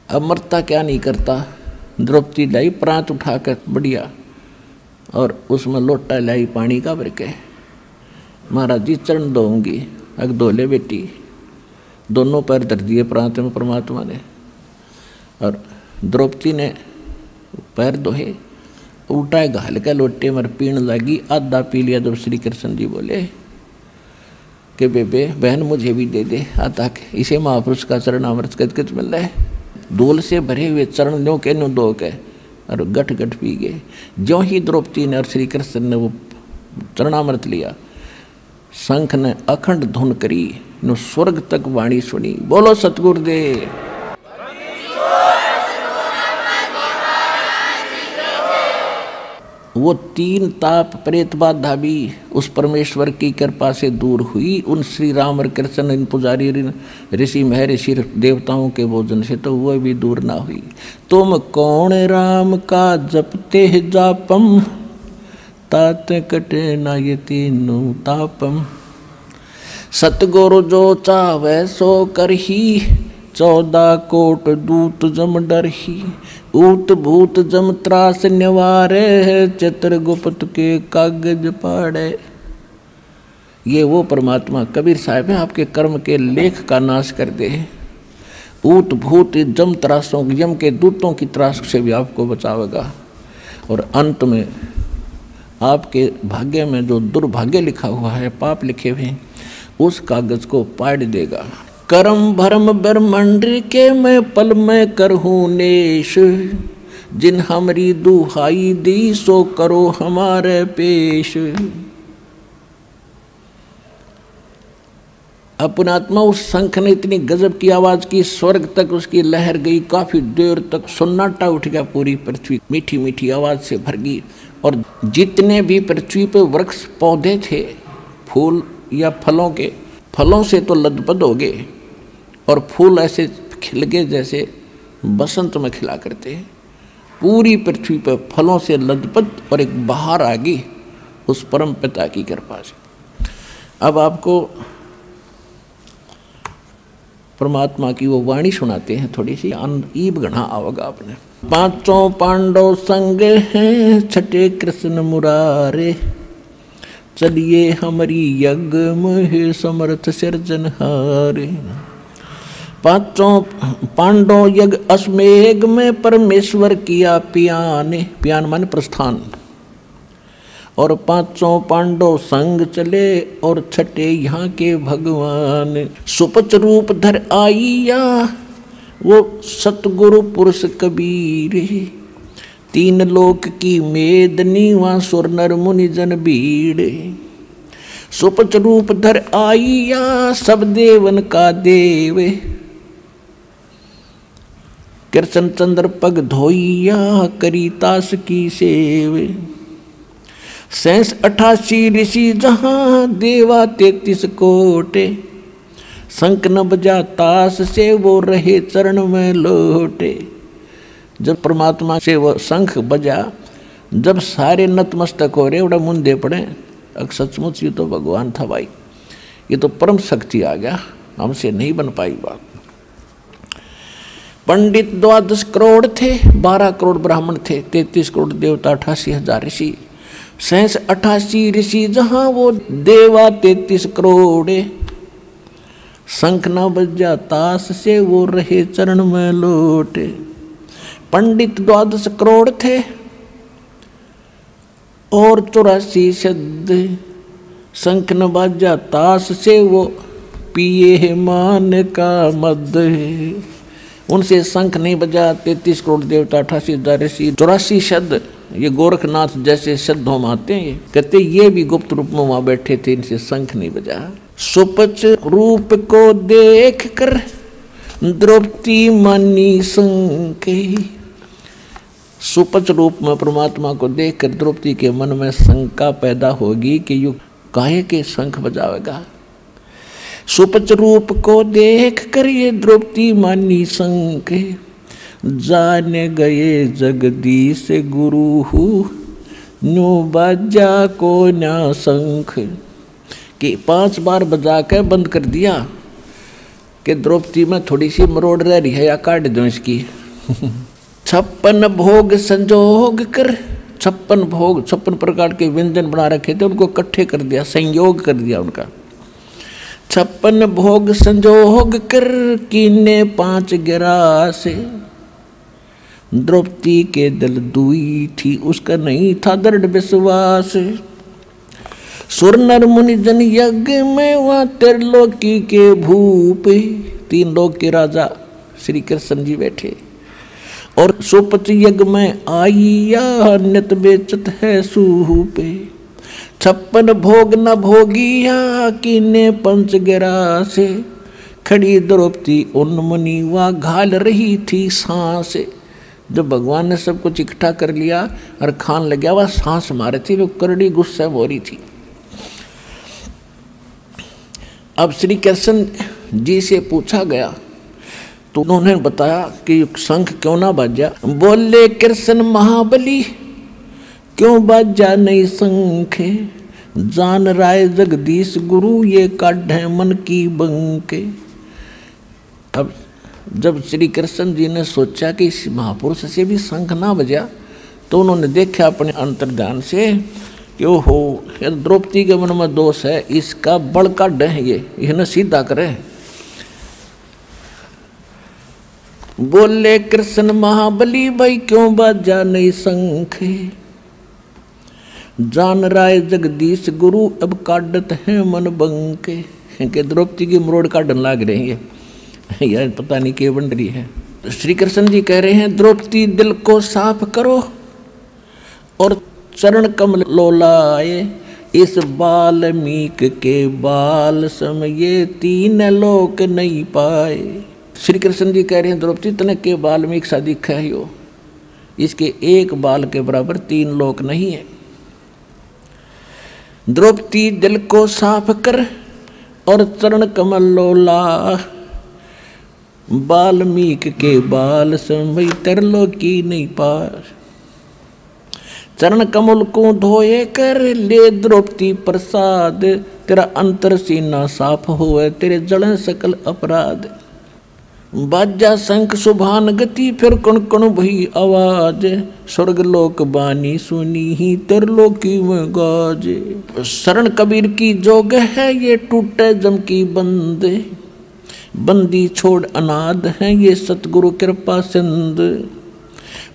अब मरता क्या नहीं करता, द्रौपदी लाई प्रांत उठा कर बढ़िया, और उसमें लोटा लाई पानी का भर के, महाराज जी चरण धोऊंगी। अग धोले बेटी, दोनों पैर धर दिए प्रांत में परमात्मा ने, और द्रौपदी ने पैर धोए, उल्टा घाल के लोटे मर पीण लगी, आधा पी लिया। जब श्री कृष्ण जी बोले कि बेबे बहन मुझे भी दे दे आधा के, इसे महापुरुष का चरण अमृत कच मिल रहा है। धूल से भरे हुए चरण लो के नो दो के, और गट गट पी गए। ज्यों ही द्रौपदी ने और श्री कृष्ण ने वो चरणामृत लिया, शंख ने अखंड धुन करी, नो स्वर्ग तक वाणी सुनी। बोलो सतगुरुदेव। वो 3 ताप प्रेत बाधा भी उस परमेश्वर की कृपा से दूर हुई। उन श्री राम और कृष्ण, इन पुजारी ऋषि महर्षि देवताओं के भोजन से तो वह भी दूर ना हुई। तुम कौन राम का जपते जापम, तात कटे ना ये तीनों तापम। सतगुरु जो चावे सो करही, 14 कोट दूत जम डरही। ऊत भूत जम त्रास निवारे, चित्रगुप्त के कागज पाड़े। ये वो परमात्मा कबीर साहब है, आपके कर्म के लेख का नाश कर दे। ऊत भूत जम त्रासों, यम के दूतों की त्रास से भी आपको बचावेगा, और अंत में आपके भाग्य में जो दुर्भाग्य लिखा हुआ है, पाप लिखे हुए हैं, उस कागज को पाड़ देगा। करम भरम ब्रह्मंड के मैं पल में करहूँ नेश, जिन हमरी दुहाई दी सो करो हमारे पेश। अपनात्मा उस शंख ने इतनी गजब की आवाज की, स्वर्ग तक उसकी लहर गई, काफी देर तक सन्नाटा उठ गया, पूरी पृथ्वी मीठी मीठी आवाज से भर गई। और जितने भी पृथ्वी पे वृक्ष पौधे थे, फूल या फलों के, फलों से तो लदपद हो गए, और फूल ऐसे खिल गए जैसे बसंत में खिला करते हैं। पूरी पृथ्वी पर फलों से लदपद, और एक बहार आ गई उस परम पिता की कृपा से। अब आपको परमात्मा की वो वाणी सुनाते हैं, थोड़ी सी ईब गढ़ा आओगा आपने। 5 पांडव संग हैं, 6 कृष्ण मुरारे। चलिए हमारी यज्ञ में समर्थ सिरजनहारे। 5 पांडव यज्ञ अश्वमेघ में परमेश्वर किया पियाने, पियान माने प्रस्थान। और 5 पांडव संग चले, और 6 यहाँ के भगवान। सुपच रूप धर आइया, वो सतगुरु पुरुष कबीर। 3 लोक की मेदनी, वहाँ सुर नर मुनि जन भीड़। सुपच रूप धर आइया, सब देवन का देव। कृष्ण चंद्र पग धोइया, करी तास की सेव। 88 ऋषि जहाँ, देवा 33 कोटे। शंख न बजा तास से, वो रहे चरण में लोटे। जब परमात्मा से वो शंख बजा, जब सारे नतमस्तक हो रहे, बड़ा मुंदे पड़े, अब सचमुच ये तो भगवान था भाई, ये तो परम शक्ति आ गया, हमसे नहीं बन पाई बात। पंडित 12 करोड़ थे, 12 करोड़ ब्राह्मण थे, 33 करोड़ देवता, 88,000 ऋषि। 88 ऋषि जहाँ, वो देवा 33 करोड़। शंख न बजा तास से, वो रहे चरण में लोटे। पंडित 12 करोड़ थे, और 84 शब्द। शंख न बजा तास से, वो पिए मान का मद। उनसे शंख नहीं बजा। 33 करोड़ देवता, 88,000 ऋषि, 84 शब्द ये गोरखनाथ जैसे शब्द हम आते हैं। कहते ये भी गुप्त रूप में वहां बैठे थे, इनसे शंख नहीं बजा। सुपच रूप को देख कर द्रौपदी मानी शंके। सुपच रूप में परमात्मा को देख कर द्रौपदी के मन में शंका पैदा होगी कि यू काहे के शंख बजावेगा। सुपच रूप को देख कर ये द्रौपदी मानी शंख, जाने गए जगदीश गुरु न्यू बाजा को ना शंख। कि 5 बार बजा के बंद कर दिया कि द्रौपदी में थोड़ी सी मरोड़ रह रही है या काट दो इसकी। 56 भोग संजोग कर, 56 भोग 56 प्रकार के व्यंजन बना रखे थे, उनको इकट्ठे कर दिया, संयोग कर दिया उनका। 56 भोग संजोग कर कीने 5 गिरास। द्रौपदी के दिल दुई थी, उसका नहीं था दृढ़ विश्वास। सुर नर मुनि जन यज्ञ में वहाँ त्रिलोकी के भूप, 3 लोक के राजा श्री कृष्ण जी बैठे। और सुपच यज्ञ में आइया नित बेचत है सूपे। 56 भोग न भोगिया कीने 5 गिरासे। खड़ी द्रौपदी उन मुनि वा घाल रही थी सांस। जब भगवान ने सब कुछ इकट्ठा कर लिया और खान लग गया, वह सांस मारे थी, वो करड़ी गुस्से हो रही थी। अब श्री कृष्ण जी से पूछा गया तो उन्होंने बताया कि शंख क्यों ना बाजा। बोले कृष्ण महाबली क्यों बाजा नहीं शंख, जान राय जगदीश गुरु ये काढ़े मन की बंके। अब जब श्री कृष्ण जी ने सोचा कि इस महापुरुष से भी शंख ना बजा, तो उन्होंने देखा अपने अंतर्ध्यान से कि ओहो द्रौपदी के मन में दोष है, इसका बड़ काढ़ है, ये न सीधा करे। बोले कृष्ण महाबली भाई क्यों बाजा नहीं शंख, जान राय जगदीश गुरु अब काढ़त है मन बंके। के द्रौपदी की मरोड़ काढ़न लाग रही है, यार पता नहीं क्या बन रही है। श्री कृष्ण जी कह रहे हैं द्रौपदी दिल को साफ करो और चरण कमल लोलाए। इस बाल्मीक के बाल सम ये 3 लोक नहीं पाए। श्री कृष्ण जी कह रहे हैं द्रौपदी तने के बाल्मीक सा दिखा है यो, इसके एक बाल के बराबर 3 लोक नहीं है। द्रौपदी दिल को साफ कर और चरण कमल लोला। बाल्मीक के बाल समय त्रिलोकी नहीं पार। चरण कमल को धोए कर ले द्रौपदी प्रसाद। तेरा अंतर सीना साफ होए तेरे जड़ें सकल अपराध। बाजा शंख सुभान गति फिर कण कण भई आवाज। स्वर्ग लोक बानी सुनी ही त्रिलोकी में गाज। शरण कबीर की जोग है ये टूटे जम की बंद। बंदी छोड़ अनाद है ये सतगुरु कृपा सिंध।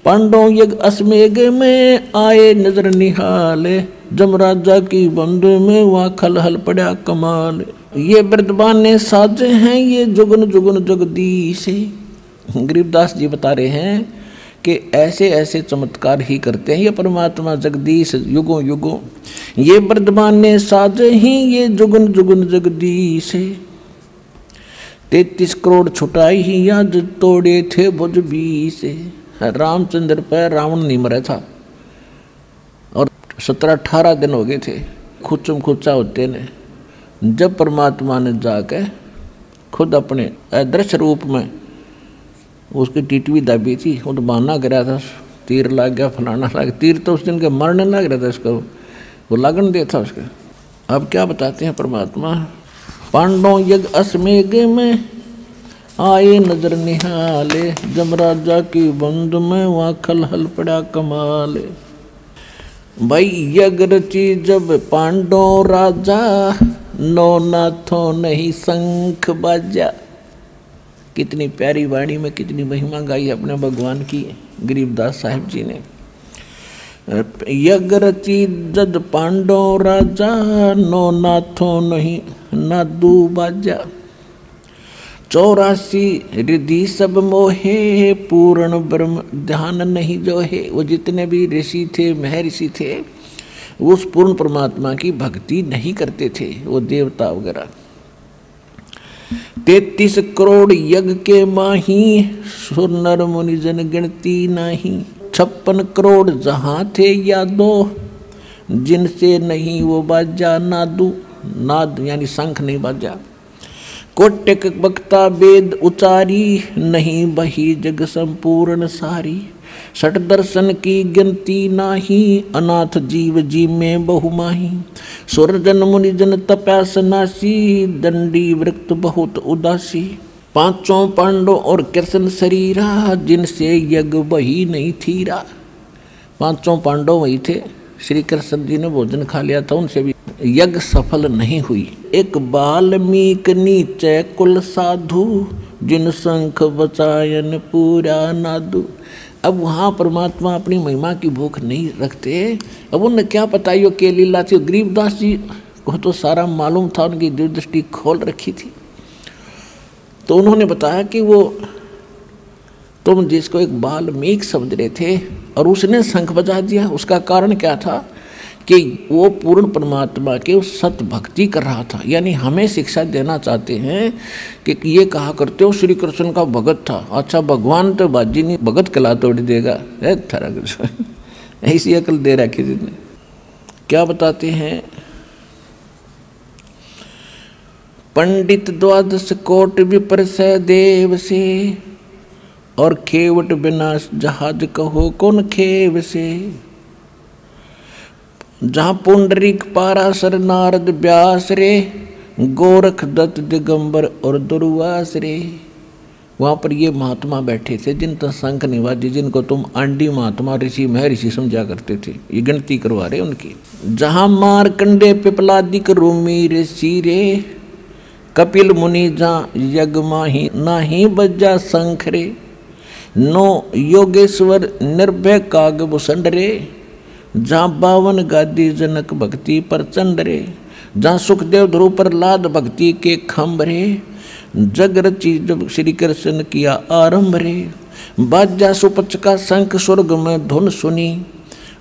पांडव यज्ञ अश्वमेघ में आए नजर निहाले। जमराजा की बंद में वहाँ खलहल पड़ा कमाल। ये वृद्धबाने साजे हैं ये जुगन जुगन जगदीश। गरीबदास जी बता रहे हैं कि ऐसे ऐसे चमत्कार ही करते हैं ये परमात्मा जगदीश युगों युगों। ये वृद्धबाने साजे ही ये जुगन जुगन जगदीश। 33 करोड़ छुटाई ही आज तोड़े थे भुज 20। रामचंद्र पर रावण नहीं मरा था और 17-18 दिन हो गए थे खुचम खुचा होते ने। जब परमात्मा ने जाकर खुद अपने अदृश्य रूप में उसकी टिटवी दबी थी, वो तो बहाना गिरा था, तीर लग गया फलाना लग गया। तीर तो उस दिन के मरने लग रहा था उसका, वो लगन दे था उसका। अब क्या बताते हैं परमात्मा। पांडव यज्ञ अश्वमेघ में आए नजर निहाले। जमराजा की बंद में वहाँ खलहल पड़ा कमाल। भाई यज्ञ रची जब पांडव राजा। नो नाथों नहीं शंख बाजा। कितनी प्यारी वाणी में कितनी महिमा गाई अपने भगवान की गरीबदास साहिब जी ने। यज्ञ रची जद पांडव राजा। नो नाथों नहीं नादू बाजा। 84 रिद्धि सब मोहे, पूर्ण ब्रह्म ध्यान नहीं जो है। वो जितने भी ऋषि थे, महर्षि थे, वो उस पूर्ण परमात्मा की भक्ति नहीं करते थे, वो देवता वगैरह। 33 करोड़ यज्ञ के माही, सुर नर मुनि जन गिनती नाही। 56 करोड़ जहां थे यादो, जिनसे नहीं वो बाजा नादू। नाद यानी शंख नहीं बाजा। कोटिक बक्ता वेद उचारी, नहीं बही जग संपूर्ण सारी। 60 दर्शन की गिनती नाही, अनाथ जीव जी में बहुमाही। सुर जन मुनि जन तपस्नासी, दंडी वृक्त बहुत उदासी। 5 पांडव और कृष्ण शरीरा, जिनसे यज्ञ बही नहीं थीरा। 5 पांडव वही थे, श्री कृष्ण जी ने भोजन खा लिया था, उनसे भी यज्ञ सफल नहीं हुई। एक बाल्मीक नीचे कुल साधु, जिन शंख बचायन पूरा नादू। अब वहाँ परमात्मा अपनी महिमा की भूख नहीं रखते। अब उन्हें क्या पता यो के लीला थी। गरीबदास जी को तो सारा मालूम था, उनकी दूरदृष्टि खोल रखी थी। तो उन्होंने बताया कि वो तुम जिसको एक बाल्मीक समझ रहे थे और उसने शंख बजा दिया, उसका कारण क्या था कि वो पूर्ण परमात्मा के उस सत भक्ति कर रहा था। यानी हमें शिक्षा देना चाहते हैं कि ये कहा करते हो श्री कृष्ण का भगत था। अच्छा, भगवान तो बाजी नहीं, भगत कला तोड़ देगा। ऐसी अकल दे रखी जिसने। क्या बताते हैं, पंडित 12 कोट विपर से देव से, और खेवट विनाश जहाज कहो कौन खेव से। जहाँ पुंडरीक पाराशर नारद व्यास रे, गोरख दत्त दिगंबर और दुर्वास रे। वहाँ पर ये महात्मा बैठे थे जिनका शंख निवाजी, जिनको तुम आंडी महात्मा ऋषि महर्षि समझा करते थे। ये गिनती करवा रहे उनकी। जहाँ मारकंडे पिपलादिक रूमी ऋषि रे, कपिल मुनि जहाँ यज्ञ माही नाही बजा शंख रे। 9 योगेश्वर निर्भय काग भूषण रे, जहाँ 52 गादी जनक भक्ति प्रचंड रे। जहाँ सुखदेव ध्रुव प्रहलाद भक्ति के खम्भ रे, जग रची जब श्री कृष्ण किया आरंभ रे। बाजा सुपच का शंख स्वर्ग में धुन सुनी,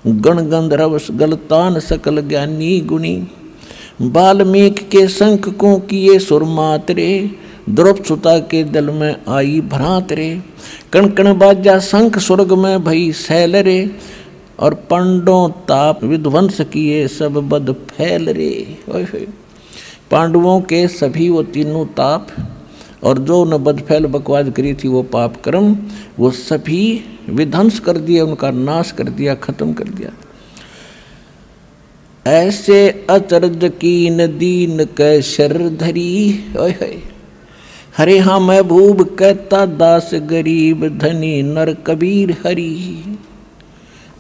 गण गंधर्व गलतान सकल ज्ञानी गुणी। बाल्मीक के शंख को किए सुरमात रे, द्रौपद सुता के दल में आई भ्रांत रे। कण कण बाजा शंख स्वर्ग में भई शैल रे, और पांडवों ताप विध्वंस किए सब बद फैल रे। पांडवों के सभी वो तीनों ताप और जो न बद फैल बकवाद करी थी वो पाप कर्म, वो सभी विध्वंस कर दिया, उनका नाश कर दिया, खत्म कर दिया। ऐसे अचरज कीन दीन कै शर धरी। हरे हाँ महबूब कहता दास गरीब, धनी नर कबीर हरी।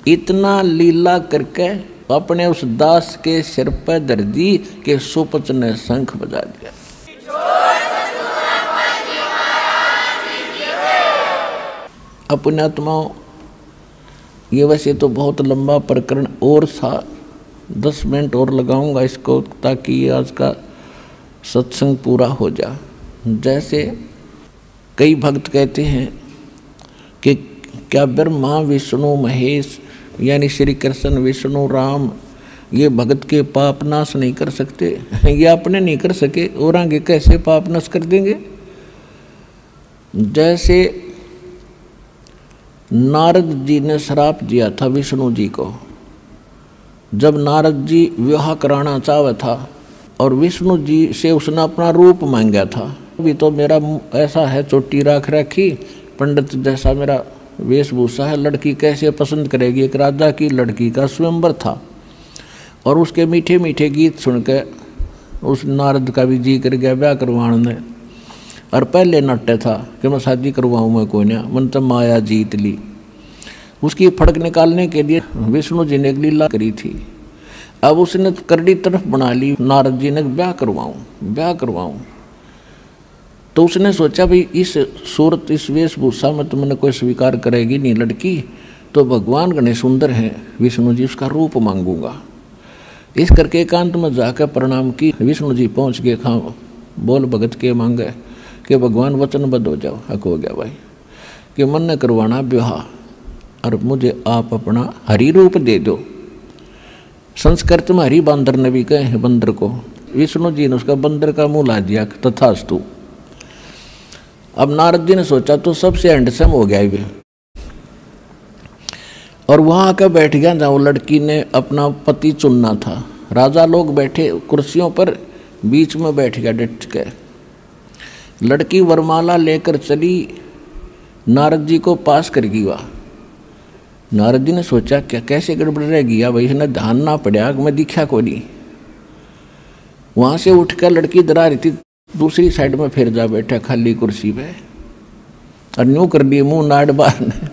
इतना लीला करके अपने उस दास के सिर पर धर दी कि सुपच ने शंख बजा दिया। अपने आत्माओं, ये वैसे तो बहुत लंबा प्रकरण और था, 10 मिनट और लगाऊंगा इसको ताकि आज का सत्संग पूरा हो जाए। जैसे कई भक्त कहते हैं कि क्या ब्रह्मा विष्णु महेश यानी श्री कृष्ण विष्णु राम ये भगत के पाप नाश नहीं कर सकते? ये अपने नहीं कर सके और आगे कैसे पाप नाश कर देंगे? जैसे नारद जी ने श्राप दिया था विष्णु जी को, जब नारद जी विवाह कराना चाहा था और विष्णु जी से उसने अपना रूप मांगा था। अभी तो मेरा ऐसा है, चोटी राख रखी, पंडित जैसा मेरा वेशभूषा है, लड़की कैसे पसंद करेगी? एक राजा की लड़की का स्वयंवर था और उसके मीठे मीठे गीत सुनकर उस नारद का भी जी कर गया ब्याह करवाने। और पहले नट्टे था कि मैं शादी करवाऊँ, मैं कोई ना, मन तो माया जीत ली। उसकी फड़क निकालने के लिए विष्णु जी ने एक लीला करी थी। अब उसने करड़ी तरफ बना ली, नारद जी ने ब्याह करवाऊँ। तो उसने सोचा भाई इस सूरत इस वेशभूषा में तो मैंने कोई स्वीकार करेगी नहीं लड़की, तो भगवान गणे सुंदर हैं विष्णु जी, उसका रूप मांगूंगा। इस करके एकांत में जाकर प्रणाम की। विष्णु जी पहुँच गए, खाओ बोल भगत के मांगे कि भगवान वचनबद्ध हो जाओ। हक हो गया भाई कि मन ने करवाना विवाह और मुझे आप अपना हरि रूप दे दो। संस्कृत में हरि बंदर ने भी कहे हैं बंदर को, विष्णु जी ने उसका बंदर का मुंह ला दिया तथास्तु। अब नारद जी ने सोचा तो सबसे हैंडसम हो गया ये, और वहाँ आकर बैठ गया जहाँ वो लड़की ने अपना पति चुनना था। राजा लोग बैठे कुर्सियों पर, बीच में बैठ गया डट के। लड़की वरमाला लेकर चली, नारद जी को पास कर गई वह। नारद जी ने सोचा क्या कैसे गड़बड़ रह गया भाई, इसने ध्यान ना पड़ा मैं दिखा को नहीं। वहाँ से उठकर लड़की डरा रही थी, दूसरी साइड में फिर जा बैठा खाली कुर्सी पे और न्यू कर लिए मुंह नाड़ बार।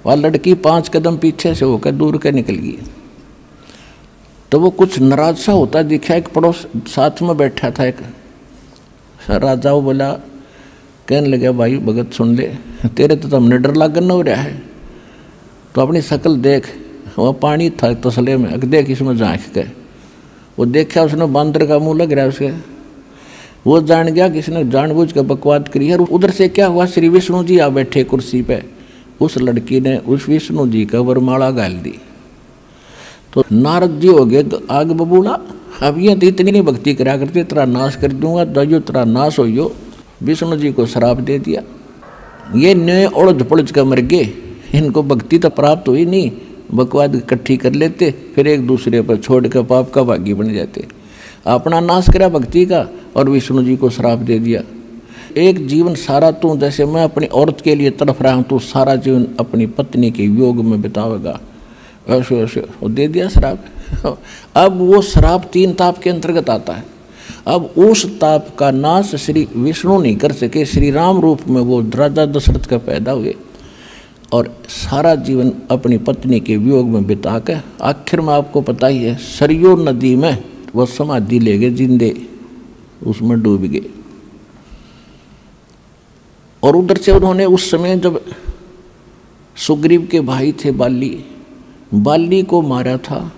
वह लड़की 5 कदम पीछे से होकर दूर के निकल गई। तो वो कुछ नाराज सा होता दिखा। एक पड़ोस साथ में बैठा था एक राजा, वो बोला कहने लगा भाई भगत सुन ले, तेरे तो हमने डर लागन हो रहा है, तो अपनी शक्ल देख। वह पानी था तसले में, अगर देख इसमें झाँक के। वो देखा उसने बांदर का मुंह लग रहा है उसके। वो जान गया कि इसने जानबूझ कर बकवाद करी है। उधर से क्या हुआ, श्री विष्णु जी आ बैठे कुर्सी पे। उस लड़की ने उस विष्णु जी का वरमाला गाल दी। तो नारद जी हो गए आग बबूला, अब ये तो इतनी नहीं भक्ति करा करते, तेरा नाश कर दूंगा, दयो तेरा नाश हो। विष्णु जी को श्राप दे दिया। ये नए उड़द पुड़ज का मर गए, इनको भक्ति तो प्राप्त हुई नहीं, बकवाद इकट्ठी कर लेते, फिर एक दूसरे पर छोड़ कर पाप का भागी बन जाते। अपना नाश करा भक्ति का और विष्णु जी को श्राप दे दिया। एक जीवन सारा तू, जैसे मैं अपनी औरत के लिए तड़फ रहा हूँ, तू सारा जीवन अपनी पत्नी के वियोग में बितावेगा, ऐसे वैसे वो दे दिया श्राप। अब वो श्राप 3 ताप के अंतर्गत आता है। अब उस ताप का नाश श्री विष्णु नहीं कर सके, श्री राम रूप में वो राजा दशरथ का पैदा हुए और सारा जीवन अपनी पत्नी के वियोग में बिता कर आखिर में आपको पता ही है सरयू नदी में वो समाधि ले गए, जिंदे उसमें डूब गए। और उधर से उन्होंने उस समय जब सुग्रीव के भाई थे बाली को मारा था,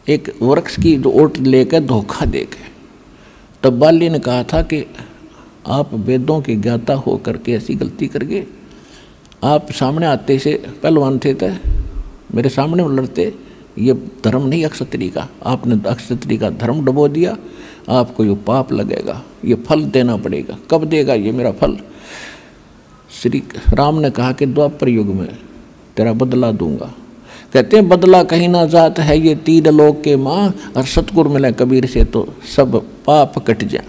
एक वृक्ष की जो ओट लेकर धोखा देकर। तब बाली ने कहा था कि आप वेदों के ज्ञाता हो करके ऐसी गलती कर गए। आप सामने आते से पहलवान थे, मेरे सामने लड़ते, ये धर्म नहीं अक्षत्री का, आपने अक्षत्री का धर्म डुबो दिया, आपको ये पाप लगेगा, ये फल देना पड़ेगा। कब देगा ये मेरा फल? श्री राम ने कहा कि द्वापर युग में तेरा बदला दूंगा। कहते हैं बदला कहीं ना जात है ये 3 लोक के माँ, और सतगुर मिले कबीर से तो सब पाप कट जाए।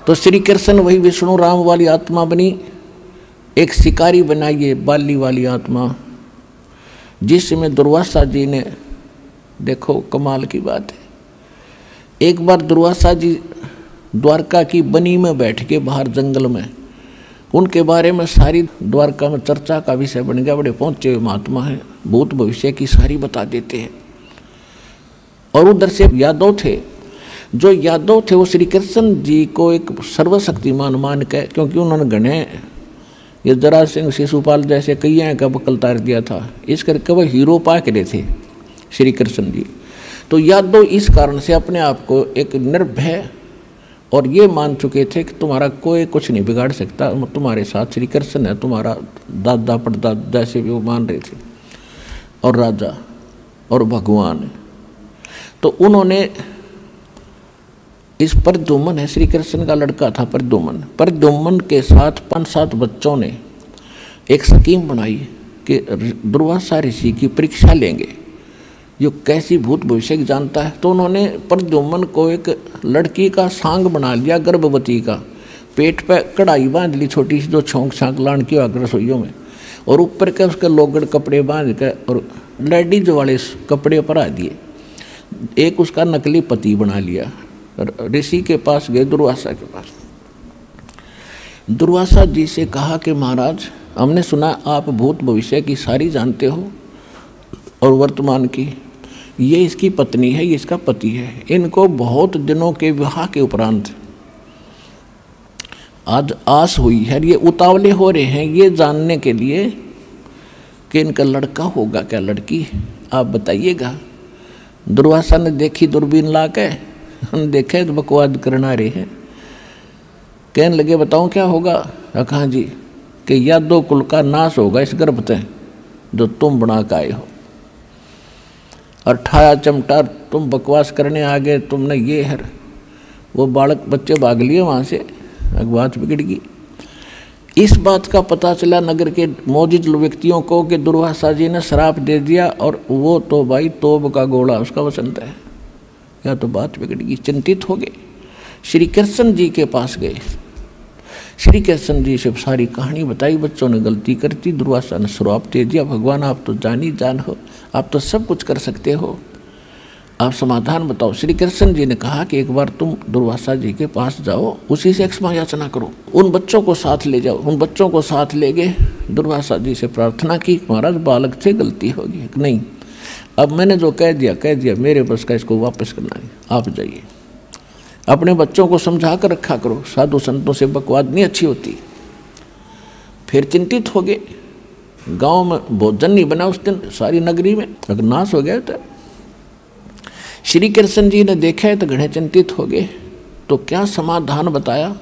तो श्री कृष्ण वही विष्णु राम वाली आत्मा बनी, एक शिकारी बनाइए बाली वाली आत्मा, जिसमें दुर्वासा जी ने, देखो कमाल की बात है, एक बार दुर्वासा जी द्वारका की बनी में बैठ के बाहर जंगल में, उनके बारे में सारी द्वारका में चर्चा का विषय बन गया। बड़े पहुँचे हुए महात्मा हैं, भूत भविष्य की सारी बता देते हैं। और उधर से यादव थे, जो यादव थे वो श्री कृष्ण जी को एक सर्वशक्तिमान मान के, क्योंकि उन्होंने गणे ये जरा सिंह शिशुपाल जैसे कई का बकल तार दिया था, इस करके वह हीरो पा के रहे थे श्री कृष्ण जी। तो यादव इस कारण से अपने आप को एक निर्भय और ये मान चुके थे कि तुम्हारा कोई कुछ नहीं बिगाड़ सकता, तुम्हारे साथ श्री कृष्ण है, तुम्हारा दादा परदादा जैसे भी वो मान रहे थे, और राजा और भगवान। तो उन्होंने इस प्रद्युम्न है, श्री कृष्ण का लड़का था प्रद्युम्न के साथ 5-7 बच्चों ने एक स्कीम बनाई कि दुर्वासा ऋषि की परीक्षा लेंगे, जो कैसी भूत भविष्य जानता है। तो उन्होंने प्रद्युम्न को एक लड़की का सांग बना लिया, गर्भवती का, पेट पे कढ़ाई बांध ली छोटी सी, जो छोंक छांक लान की रसोइयों में, और ऊपर के उसके लोगड़ कपड़े बांध के और लेडीज वाले कपड़े परा दिए। एक उसका नकली पति बना लिया, ऋषि के पास गए, दुर्वासा के पास। दुर्वासा जी से कहा कि महाराज, हमने सुना आप भूत भविष्य की सारी जानते हो और वर्तमान की, ये इसकी पत्नी है, ये इसका पति है, इनको बहुत दिनों के विवाह के उपरांत आज आस हुई है, ये उतावले हो रहे हैं ये जानने के लिए कि इनका लड़का होगा क्या लड़की, आप बताइएगा। दुर्वासा ने देखी दूरबीन ला के, देखे तो बकवाद करना रहे हैं। कहने लगे बताओ क्या होगा? कहा जी कि यादव कुल का नाश होगा इस गर्भ से जो तुम बना के आए हो, और ठाया चमटा तुम बकवास करने आ गए, तुमने ये है। वो बालक बच्चे भाग लिए वहाँ से, बात बिगड़ गई। इस बात का पता चला नगर के मौजूद व्यक्तियों को कि दुर्वासा जी ने श्राप दे दिया, और वो तो भाई तोब का गोला उसका वसंत है। या तो बात बिगड़ गई, चिंतित हो गए, श्री कृष्ण जी के पास गए। श्री कृष्ण जी से सारी कहानी बताई, बच्चों ने गलती कर दी, दुर्वासा ने श्राप दे दिया, भगवान आप तो जान ही जान हो, आप तो सब कुछ कर सकते हो, आप समाधान बताओ। श्री कृष्ण जी ने कहा कि एक बार तुम दुर्वासा जी के पास जाओ, उसी से क्षमा याचना करो, उन बच्चों को साथ ले जाओ। उन बच्चों को साथ ले गए, दुर्वासा जी से प्रार्थना की, महाराज बालक से गलती होगी, नहीं अब मैंने जो कह दिया, मेरे बस का इसको वापस करना नहीं, आप जाइए। अपने बच्चों को समझा कर रखा करो, साधु संतों से बकवाद नहीं अच्छी होती। फिर चिंतित हो गए, गांव में भोजन नहीं बना उस दिन, सारी नगरी में अगर नाश हो गया था। श्री कृष्ण जी ने देखा है तो घणे चिंतित हो गए, तो क्या समाधान बताया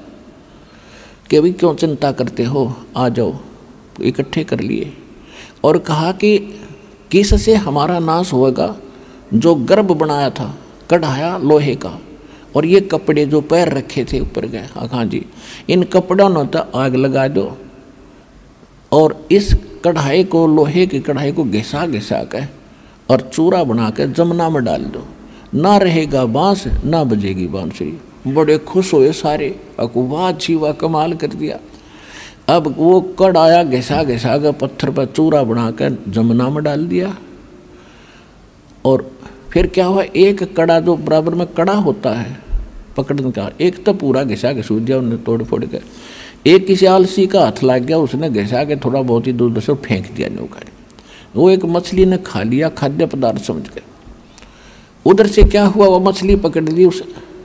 कि अभी क्यों चिंता करते हो, आ जाओ। इकट्ठे कर लिए और कहा कि किससे हमारा नाश होगा? जो गर्भ बनाया था कढ़ाया लोहे का, और ये कपड़े जो पैर रखे थे ऊपर गए, हाँ जी, इन कपड़ों ने तो आग लगा दो, और इस कढ़ाई को, लोहे की कढ़ाई को घिसा घिसा के और चूरा बना के जमुना में डाल दो, ना रहेगा बांस ना बजेगी बांसुरी। बड़े खुश हुए सारे, वाह अच्छी वाह कमाल कर दिया। अब वो कढ़ाया घिसा घिसा के पत्थर पर चूरा बना कर जमुना में डाल दिया, और फिर क्या हुआ, एक कड़ा जो बराबर में कड़ा होता है पकड़ने का, एक तो पूरा घिसा घिसू दिया उन्हें तोड़ फोड़ के, एक किसी आलसी का हाथ लग गया, उसने घिसा के थोड़ा बहुत ही दूर से फेंक दिया नौका। वो एक मछली ने खा लिया, खाद्य पदार्थ समझ के। उधर से क्या हुआ, वो मछली पकड़ ली उस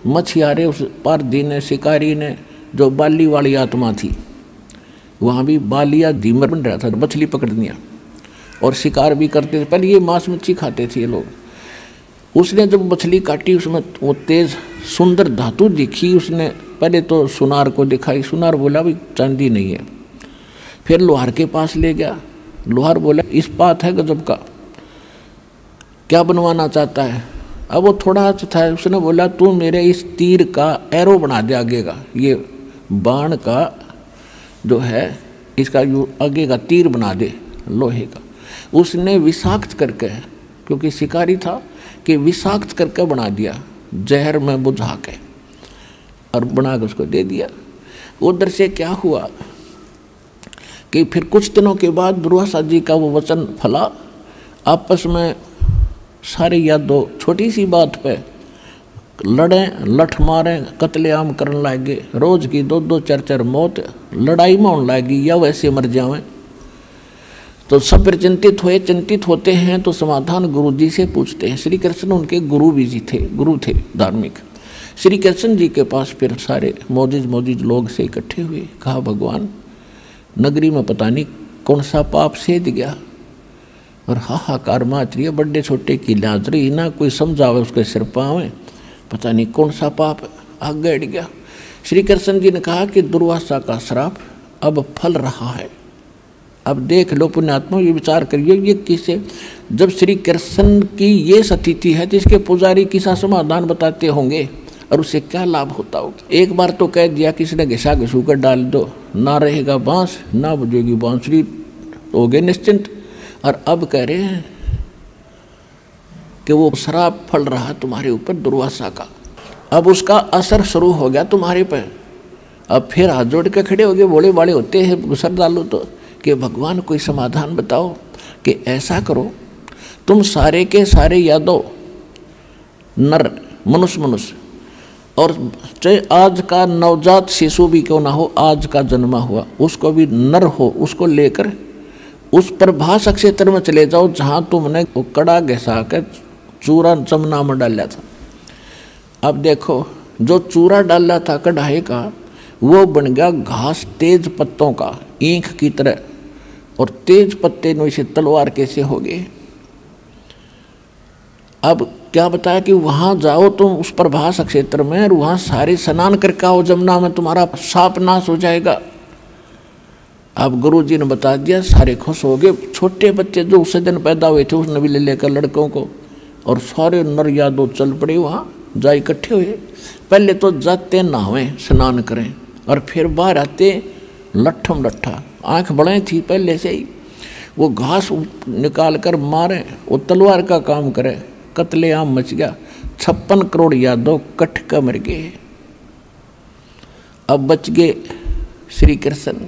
मछियारे, उस पारधी ने, शिकारी ने, जो बाली वाली आत्मा थी, वहाँ भी बालिया धीमर बन रहा था, मछली पकड़ लिया और शिकार भी करते थे। पहले ये मांस मच्छी खाते थे ये लोग। उसने जब मछली काटी, उसमें वो तेज सुंदर धातु दिखी, उसने पहले तो सुनार को दिखाई। सुनार बोला भाई चांदी नहीं है। फिर लोहार के पास ले गया, लोहार बोला इस्पात है गजब का, क्या बनवाना चाहता है? अब वो थोड़ा था, उसने बोला तू मेरे इस तीर का एरो बना दे आगे का, ये बाण का जो है इसका आगे का तीर बना दे लोहे का। उसने विषाक्त करके, क्योंकि शिकारी था, कि विषाक्त करके बना दिया, जहर में बुझा के, और बना के उसको दे दिया। उधर से क्या हुआ कि फिर कुछ दिनों के बाद दुर्वासा जी का वो वचन फला। आपस में सारे यादव छोटी सी बात पे लड़ें, लठ मारें, कत्लेआम करने लगे। रोज की 2-2 4-4 मौत लड़ाई में होने लगी, या वैसे मर जावें। तो सब फिर चिंतित हुए। चिंतित होते हैं तो समाधान गुरु जी से पूछते हैं। श्री कृष्ण उनके गुरु थे धार्मिक। श्री कृष्ण जी के पास फिर सारे मौजूद लोग से इकट्ठे हुए। कहा भगवान नगरी में पता नहीं कौन सा पाप सेध गया, और हाहाकार माच रही है, बड़े छोटे की लाज रही ना, कोई समझावे उसके सिर पावे, पता नहीं कौन सा पाप आग गड़ गया। श्री कृष्ण जी ने कहा कि दुर्वासा का श्राप अब फल रहा है। अब देख लो पुण्यात्मा, ये विचार करिए, ये किसे, जब श्री कृष्ण की ये स्थिति है तो इसके पुजारी किसा समाधान बताते होंगे और उससे क्या लाभ होता होगा। एक बार तो कह दिया किसी ने घिसा घिसू कर डाल दो, ना रहेगा बांस ना बजेगी बांसुरी, हो गए निश्चिंत। और अब कह रहे हैं कि वो श्राप फल रहा तुम्हारे ऊपर दुर्वासा का, अब उसका असर शुरू हो गया तुम्हारे पर। अब फिर हाथ जोड़ के खड़े हो गए, बोले बाले होते हैं गुसर डालो तो, कि भगवान कोई समाधान बताओ, कि ऐसा करो तुम सारे के सारे यादव नर मनुष्य और चाहे आज का नवजात शिशु भी क्यों ना हो, आज का जन्मा हुआ उसको भी नर हो, उसको लेकर उस प्रभास क्षेत्र में चले जाओ जहाँ तुमने वो कड़ा घिसा कर चूरा जमुना में डाला था। अब देखो जो चूरा डाला था कढ़ाई का, वो बन गया घास तेज पत्तों का, ईंख की तरह, और तेज पत्ते में से तलवार कैसे हो गए। अब क्या बताया कि वहाँ जाओ तुम उस प्रभास क्षेत्र में, और वहाँ सारे स्नान करके आओ जमुना में, तुम्हारा साप नाश हो जाएगा। अब गुरु जी ने बता दिया, सारे खुश हो गए। छोटे बच्चे जो उस दिन पैदा हुए थे उसने भी ले लेकर लड़कों को, और सारे नर यादव चल पड़े वहाँ, जा इकट्ठे हुए। पहले तो जाते नहावें स्नान करें, और फिर बाहर आते लट्ठम लट्ठा, आँख बड़े थी पहले से ही, वो घास निकाल कर मारे, वो तलवार का काम करे, कत्लेआम मच गया। 56 करोड़ यादव कट कर मर गए। अब बच गए श्री कृष्ण।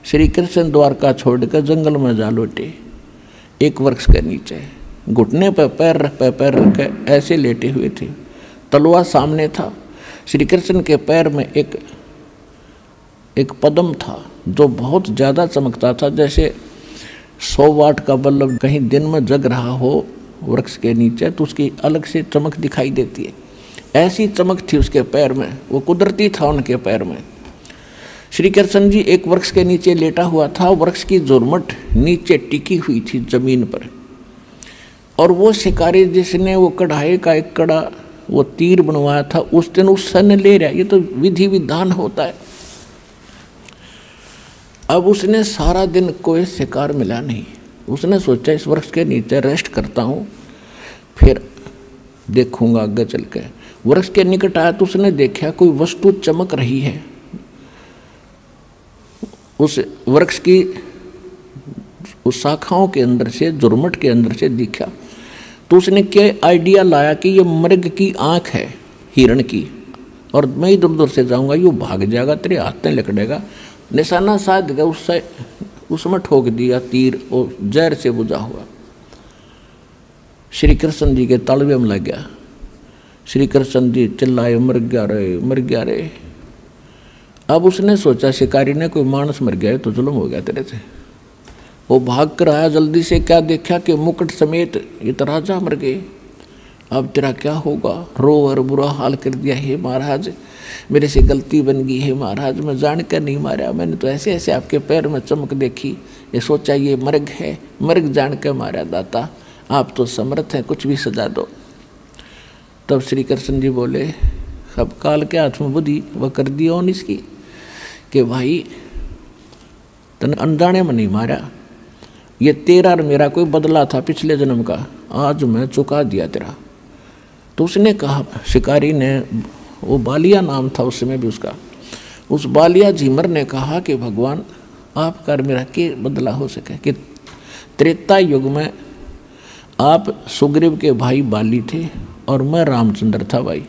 श्री कृष्ण द्वारका छोड़कर जंगल में जा लौटे, एक वृक्ष के नीचे घुटने पर पैर रख के ऐसे लेटे हुए थे, तलवार सामने था। श्री कृष्ण के पैर में एक पद्म था जो बहुत ज़्यादा चमकता था, जैसे 100 वाट का बल्ब कहीं दिन में जग रहा हो वृक्ष के नीचे तो उसकी अलग से चमक दिखाई देती है, ऐसी चमक थी उसके पैर में, वो कुदरती था उनके पैर में। श्री कृष्ण जी एक वृक्ष के नीचे लेटा हुआ था, वृक्ष की जुर्मट नीचे टिकी हुई थी जमीन पर, और वो शिकारी जिसने वो कढ़ाई का एक कड़ा वो तीर बनवाया था उस दिन उससे ले रहा, ये तो विधि विधान होता है। अब उसने सारा दिन कोई शिकार मिला नहीं, उसने सोचा इस वृक्ष के नीचे रेस्ट करता हूँ, फिर देखूंगा आगे चल के। वृक्ष के निकट आया तो उसने देखा कोई वस्तु चमक रही है, उस वृक्ष की उस शाखाओं के अंदर से, जुर्मट के अंदर से दिखा। तो उसने क्या आइडिया लाया कि ये मृग की आंख है हिरण की, और मैं इधर उधर से जाऊंगा, यूँ भाग जाएगा, तेरे हाथ में लकड़ेगा, निशाना साध गया, उससे उसमें ठोक दिया तीर, और जहर से बुझा हुआ श्री कृष्ण जी के तलवे में लग गया। श्री कृष्ण जी चिल्लाए, मर गया रे, मर गया रे। अब उसने सोचा शिकारी ने कोई मानस मर गया है तो जुल्म हो गया तेरे से। वो भाग कर आया जल्दी से, क्या देखा कि मुकुट समेत ये तो राजा मर गए। अब तेरा क्या होगा? रो और बुरा हाल कर दिया, हे महाराज मेरे से गलती बन गई है महाराज, मैं जान कर नहीं मारा, मैंने तो ऐसे ऐसे आपके पैर में चमक देखी, ये सोचा ये मृग है, मृग जान कर मारा दाता, आप तो समर्थ हैं, कुछ भी सजा दो। तब श्री कृष्ण जी बोले, अब काल के हाथ में बुद्धि वह कर दी ऑन इसकी कि भाई तने अनजाने में नहीं मारा, ये तेरा और मेरा कोई बदला था पिछले जन्म का, आज मैं चुका दिया तेरा। तो उसने कहा, शिकारी ने, वो बालिया नाम था उस समय भी उसका, उस बालिया झीमर ने कहा कि भगवान आपका और मेरा के बदला हो सके, कि त्रेता युग में आप सुग्रीव के भाई बाली थे और मैं रामचंद्र था भाई,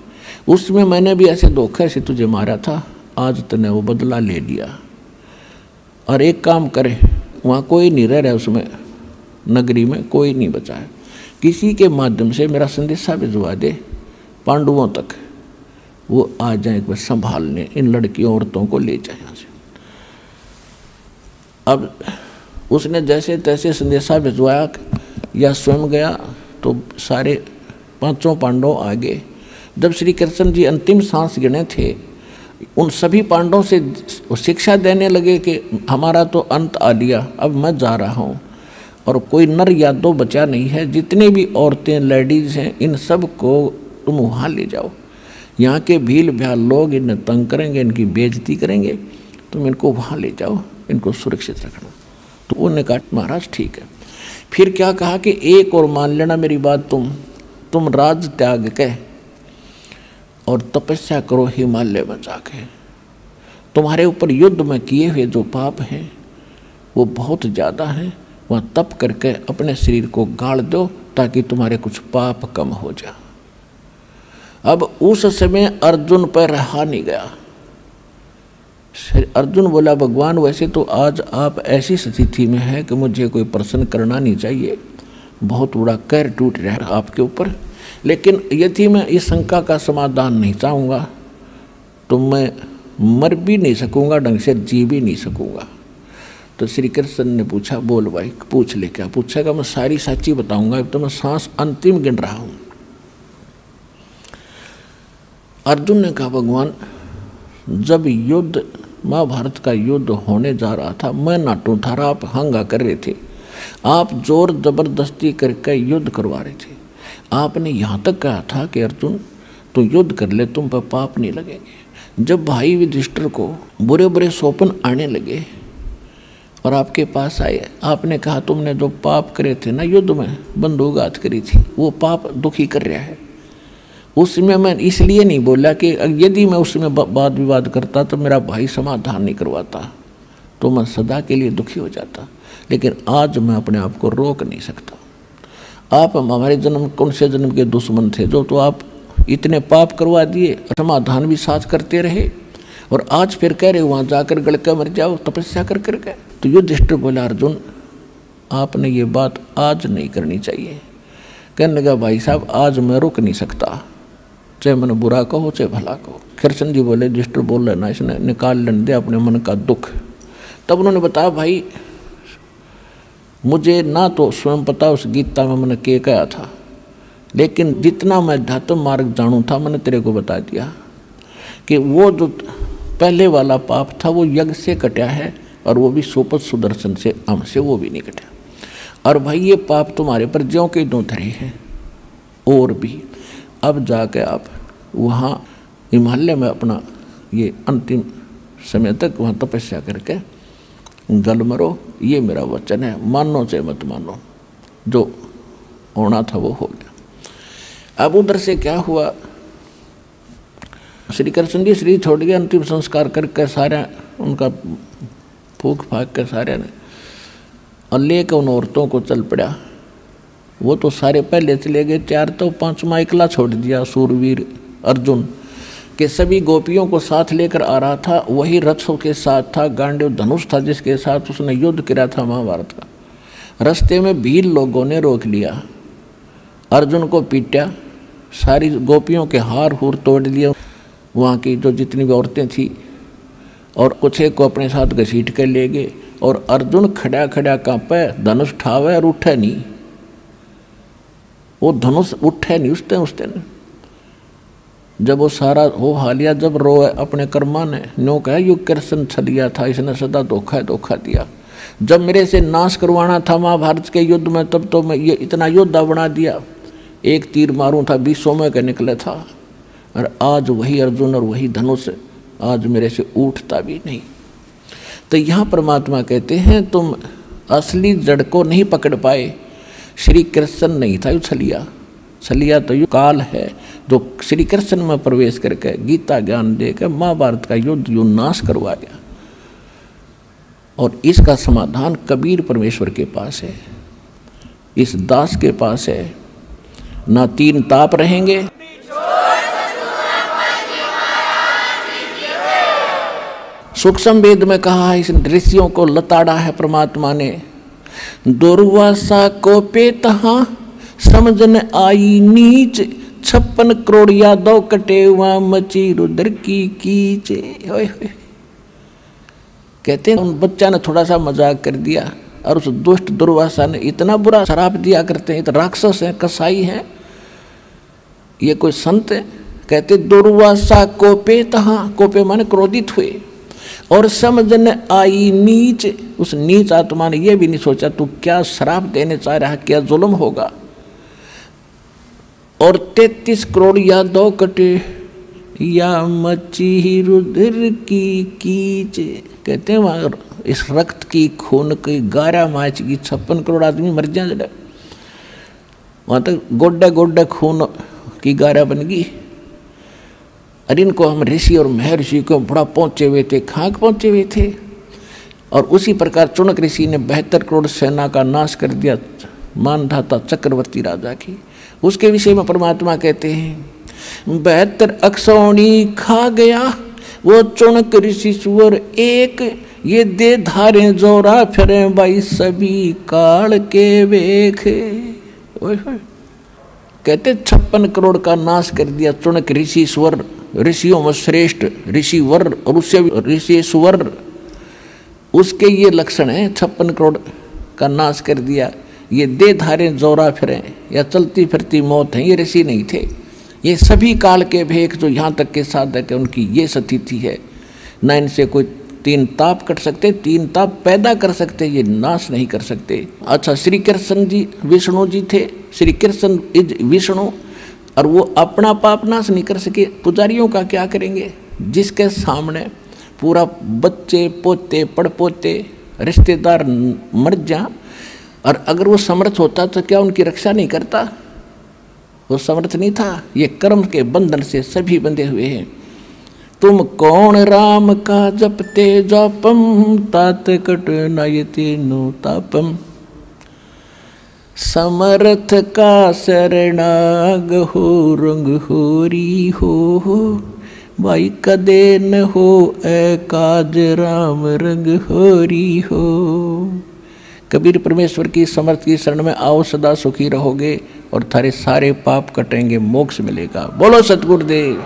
उसमें मैंने भी ऐसे धोखे से तुझे मारा था, आज तूने वो बदला ले लिया। और एक काम करे, वहाँ कोई नहीं रह रहा, उसमें नगरी में कोई नहीं बचा है, किसी के माध्यम से मेरा संदेशा भिजवा दे पांडवों तक, वो आ जाए एक बार संभालने, इन लड़कियों औरतों को ले जाए यहाँ से। अब उसने जैसे तैसे संदेशा भिजवाया या स्वयं गया, तो सारे 5 पांडव आ गए। जब श्री कृष्ण जी अंतिम सांस गिने थे, उन सभी पांडवों से शिक्षा देने लगे कि हमारा तो अंत आ लिया, अब मैं जा रहा हूँ, और कोई नर यादव बचा नहीं है, जितने भी औरतें लेडीज़ हैं इन सब को तुम वहाँ ले जाओ, यहाँ के भील भ्याल लोग इन्हें तंग करेंगे, इनकी बेइज्जती करेंगे, तुम इनको वहाँ ले जाओ, इनको सुरक्षित रखना। तो उन्होंने कहा महाराज ठीक है। फिर क्या कहा कि एक और मान लेना मेरी बात, तुम राज त्याग के और तपस्या करो हिमालय में जाके, तुम्हारे ऊपर युद्ध में किए हुए जो पाप हैं वो बहुत ज़्यादा हैं, वहाँ तप करके अपने शरीर को गाड़ दो ताकि तुम्हारे कुछ पाप कम हो जाए। अब उस समय अर्जुन पर रहा नहीं गया। अर्जुन बोला, भगवान वैसे तो आज आप ऐसी स्थिति में हैं कि मुझे कोई प्रश्न करना नहीं चाहिए, बहुत बड़ा कहर टूट रहा है आपके ऊपर, लेकिन यदि मैं इस शंका का समाधान नहीं चाहूँगा तो मैं मर भी नहीं सकूँगा, ढंग से जी भी नहीं सकूँगा। तो श्री कृष्ण ने पूछा, बोल भाई पूछ ले, क्या पूछेगा? मैं सारी सच्ची बताऊँगा, अब तो मैं सांस अंतिम गिन रहा हूँ। अर्जुन ने कहा, भगवान जब युद्ध महाभारत का युद्ध होने जा रहा था, मैं नाटू था, आप हंगा कर रहे थे, आप जोर जबरदस्ती करके युद्ध करवा रहे थे, आपने यहाँ तक कहा था कि अर्जुन तू युद्ध कर ले, तुम पर पाप नहीं लगेंगे। जब भाई युधिष्ठिर को बुरे बुरे स्वप्न आने लगे और आपके पास आए, आपने कहा तुमने जो पाप करे थे ना युद्ध में, बंदूकघात करी थी, वो पाप दुखी कर रहा है। उसमें मैं इसलिए नहीं बोला कि यदि मैं उसमें वाद विवाद करता तो मेरा भाई समाधान नहीं करवाता तो मैं सदा के लिए दुखी हो जाता, लेकिन आज मैं अपने आप को रोक नहीं सकता। आप हमारे जन्म कौन से जन्म के दुश्मन थे जो तो आप इतने पाप करवा दिए, समाधान भी साथ करते रहे, और आज फिर कह रहे वहाँ जाकर गड़का मर जाओ तपस्या कर करके। तो युधिष्ठिर बोला कृष्ण आपने ये बात आज नहीं करनी चाहिए। कहने लगा भाई साहब आज मैं रुक नहीं सकता, चाहे मन बुरा कहो चाहे भला कहो। कृष्ण जी बोले युधिष्ठिर बोल लेना, इसने निकाल लेने दे अपने मन का दुख। तब उन्होंने बताया भाई मुझे ना तो स्वयं पता उस गीता में मैंने क्या कहा था, लेकिन जितना मैं अध्यात्म मार्ग जानू था मैंने तेरे को बता दिया कि वो जो पहले वाला पाप था वो यज्ञ से कटा है, और वो भी सोपत सुदर्शन से हमसे वो भी नहीं कटा। और भाई ये पाप तुम्हारे पर ज्यों के त्यों धरे हैं और भी। अब जाके आप वहाँ हिमालय में अपना ये अंतिम समय तक वहाँ तपस्या करके गल मरो, ये मेरा वचन है, मानो चाहे मत मानो, जो होना था वो हो गया। अब उधर से क्या हुआ, श्री कृष्ण जी शरीर छोड़ गए, अंतिम संस्कार करके सारे उनका फूक फाक के सारे ने, और लेकर उन औरतों को चल पड़ा। वो तो सारे पहले चले गए, 4 तो 5वां एकला छोड़ दिया सूरवीर अर्जुन के सभी गोपियों को साथ लेकर आ रहा था। वही रथों के साथ था, गांडीव धनुष था जिसके साथ उसने युद्ध किया था महाभारत का। रास्ते में भीड़ लोगों ने रोक लिया, अर्जुन को पीटा, सारी गोपियों के हार हूर तोड़ दिए, वहाँ की जो जितनी भी औरतें थी, और कुछ एक को अपने साथ घसीट कर ले गए। और अर्जुन खड़ा खड़ा कांपे, धनुष ठावे और उठे नहीं, वो धनुष उठे नहीं उस दिन। जब वो सारा हो हालिया, जब रोए अपने कर्मा ने, नो कहा यु कृष्ण छलिया था, इसने सदा धोखा दिया। जब मेरे से नाश करवाना था महाभारत के युद्ध में, तब तो मैं ये इतना योद्धा बना दिया, एक तीर मारूं था 20 में का निकला था, और आज वही अर्जुन और वही धनुष आज मेरे से उठता भी नहीं। तो यहाँ परमात्मा कहते हैं तुम असली जड़ को नहीं पकड़ पाए। श्री कृष्ण नहीं था, छलिया तो यू काल है जो श्री कृष्ण में प्रवेश करके गीता ज्ञान देकर महाभारत का युद्ध यू नाश करवा गया। और इसका समाधान कबीर परमेश्वर के पास है, इस दास के पास है। ना 3 ताप रहेंगे, सूक्ष्म वेद में कहा, इस ऋषियों को लताड़ा है परमात्मा ने। दुर्वासा को पे तहा समझन आई नीच, 56 करोड़ यादव कटे हुआ मची रुद्र की कीचे। कहते हैं उन बच्चा ने थोड़ा सा मजाक कर दिया, और उस दुष्ट दुर्वासा ने इतना बुरा शराप दिया करते हैं, तो राक्षस हैं, कसाई हैं, ये कोई संत है। कहते दुर्वासा कोपे तहा, कोपे माने क्रोधित हुए, और समझन आई नीच, उस नीच आत्मा ने यह भी नहीं सोचा तू क्या श्राप देने चाह रहा है, क्या जुल्म होगा। और 33 करोड़ यादव कटे या मची रुद्र की कीच। कहते हैं वहाँ इस रक्त की खून की गारा माच की 56 करोड़ आदमी मर जाए, जरा वहाँ तक गोड्डा खून की गारा बन गई। अरे इनको हम ऋषि और महर्षि को बड़ा पहुँचे हुए थे, खाक पहुँचे हुए थे। और उसी प्रकार चुनक ऋषि ने 72 करोड़ सेना का नाश कर दिया, मानधाता चक्रवर्ती राजा की। उसके विषय में परमात्मा कहते हैं 72 अक्षौणी खा गया वो चुनक ऋषि सुअर एक, ये दे धारे जोरा फिरे भाई सभी काल के वेखे। कहते 56 करोड़ का नाश कर दिया चुनक ऋषि स्वर, ऋषियों में श्रेष्ठ ऋषि वर, और उससे ऋषि स्वर, उसके ये लक्षण है। 56 करोड़ का नाश कर दिया, ये दे धारे जोरा फिरे या चलती फिरती मौत है, ये ऋषि नहीं थे, ये सभी काल के भेख जो यहाँ तक के साधक है उनकी ये स्थिति है। न इनसे कोई तीन ताप कट सकते, तीन ताप पैदा कर सकते, ये नाश नहीं कर सकते। अच्छा, श्री कृष्ण जी विष्णु जी थे, श्री कृष्ण इज विष्णु, और वो अपना पाप नाश नहीं कर सके, पुजारियों का क्या करेंगे? जिसके सामने पूरा बच्चे पोते पड़पोते रिश्तेदार मर जा, और अगर वो समर्थ होता तो क्या उनकी रक्षा नहीं करता? वो समर्थ नहीं था। ये कर्म के बंधन से सभी बंधे हुए हैं। तुम कौन राम का जपते जापम, तात कट नयति नो तापम। समर्थ का शरणाग हो, रंग होरी हो, भाई कदे न हो ए काज राम रंग होरी हो। कबीर परमेश्वर की समर्थ की शरण में आओ, सदा सुखी रहोगे और थारे सारे पाप कटेंगे, मोक्ष मिलेगा। बोलो सतगुरुदेव।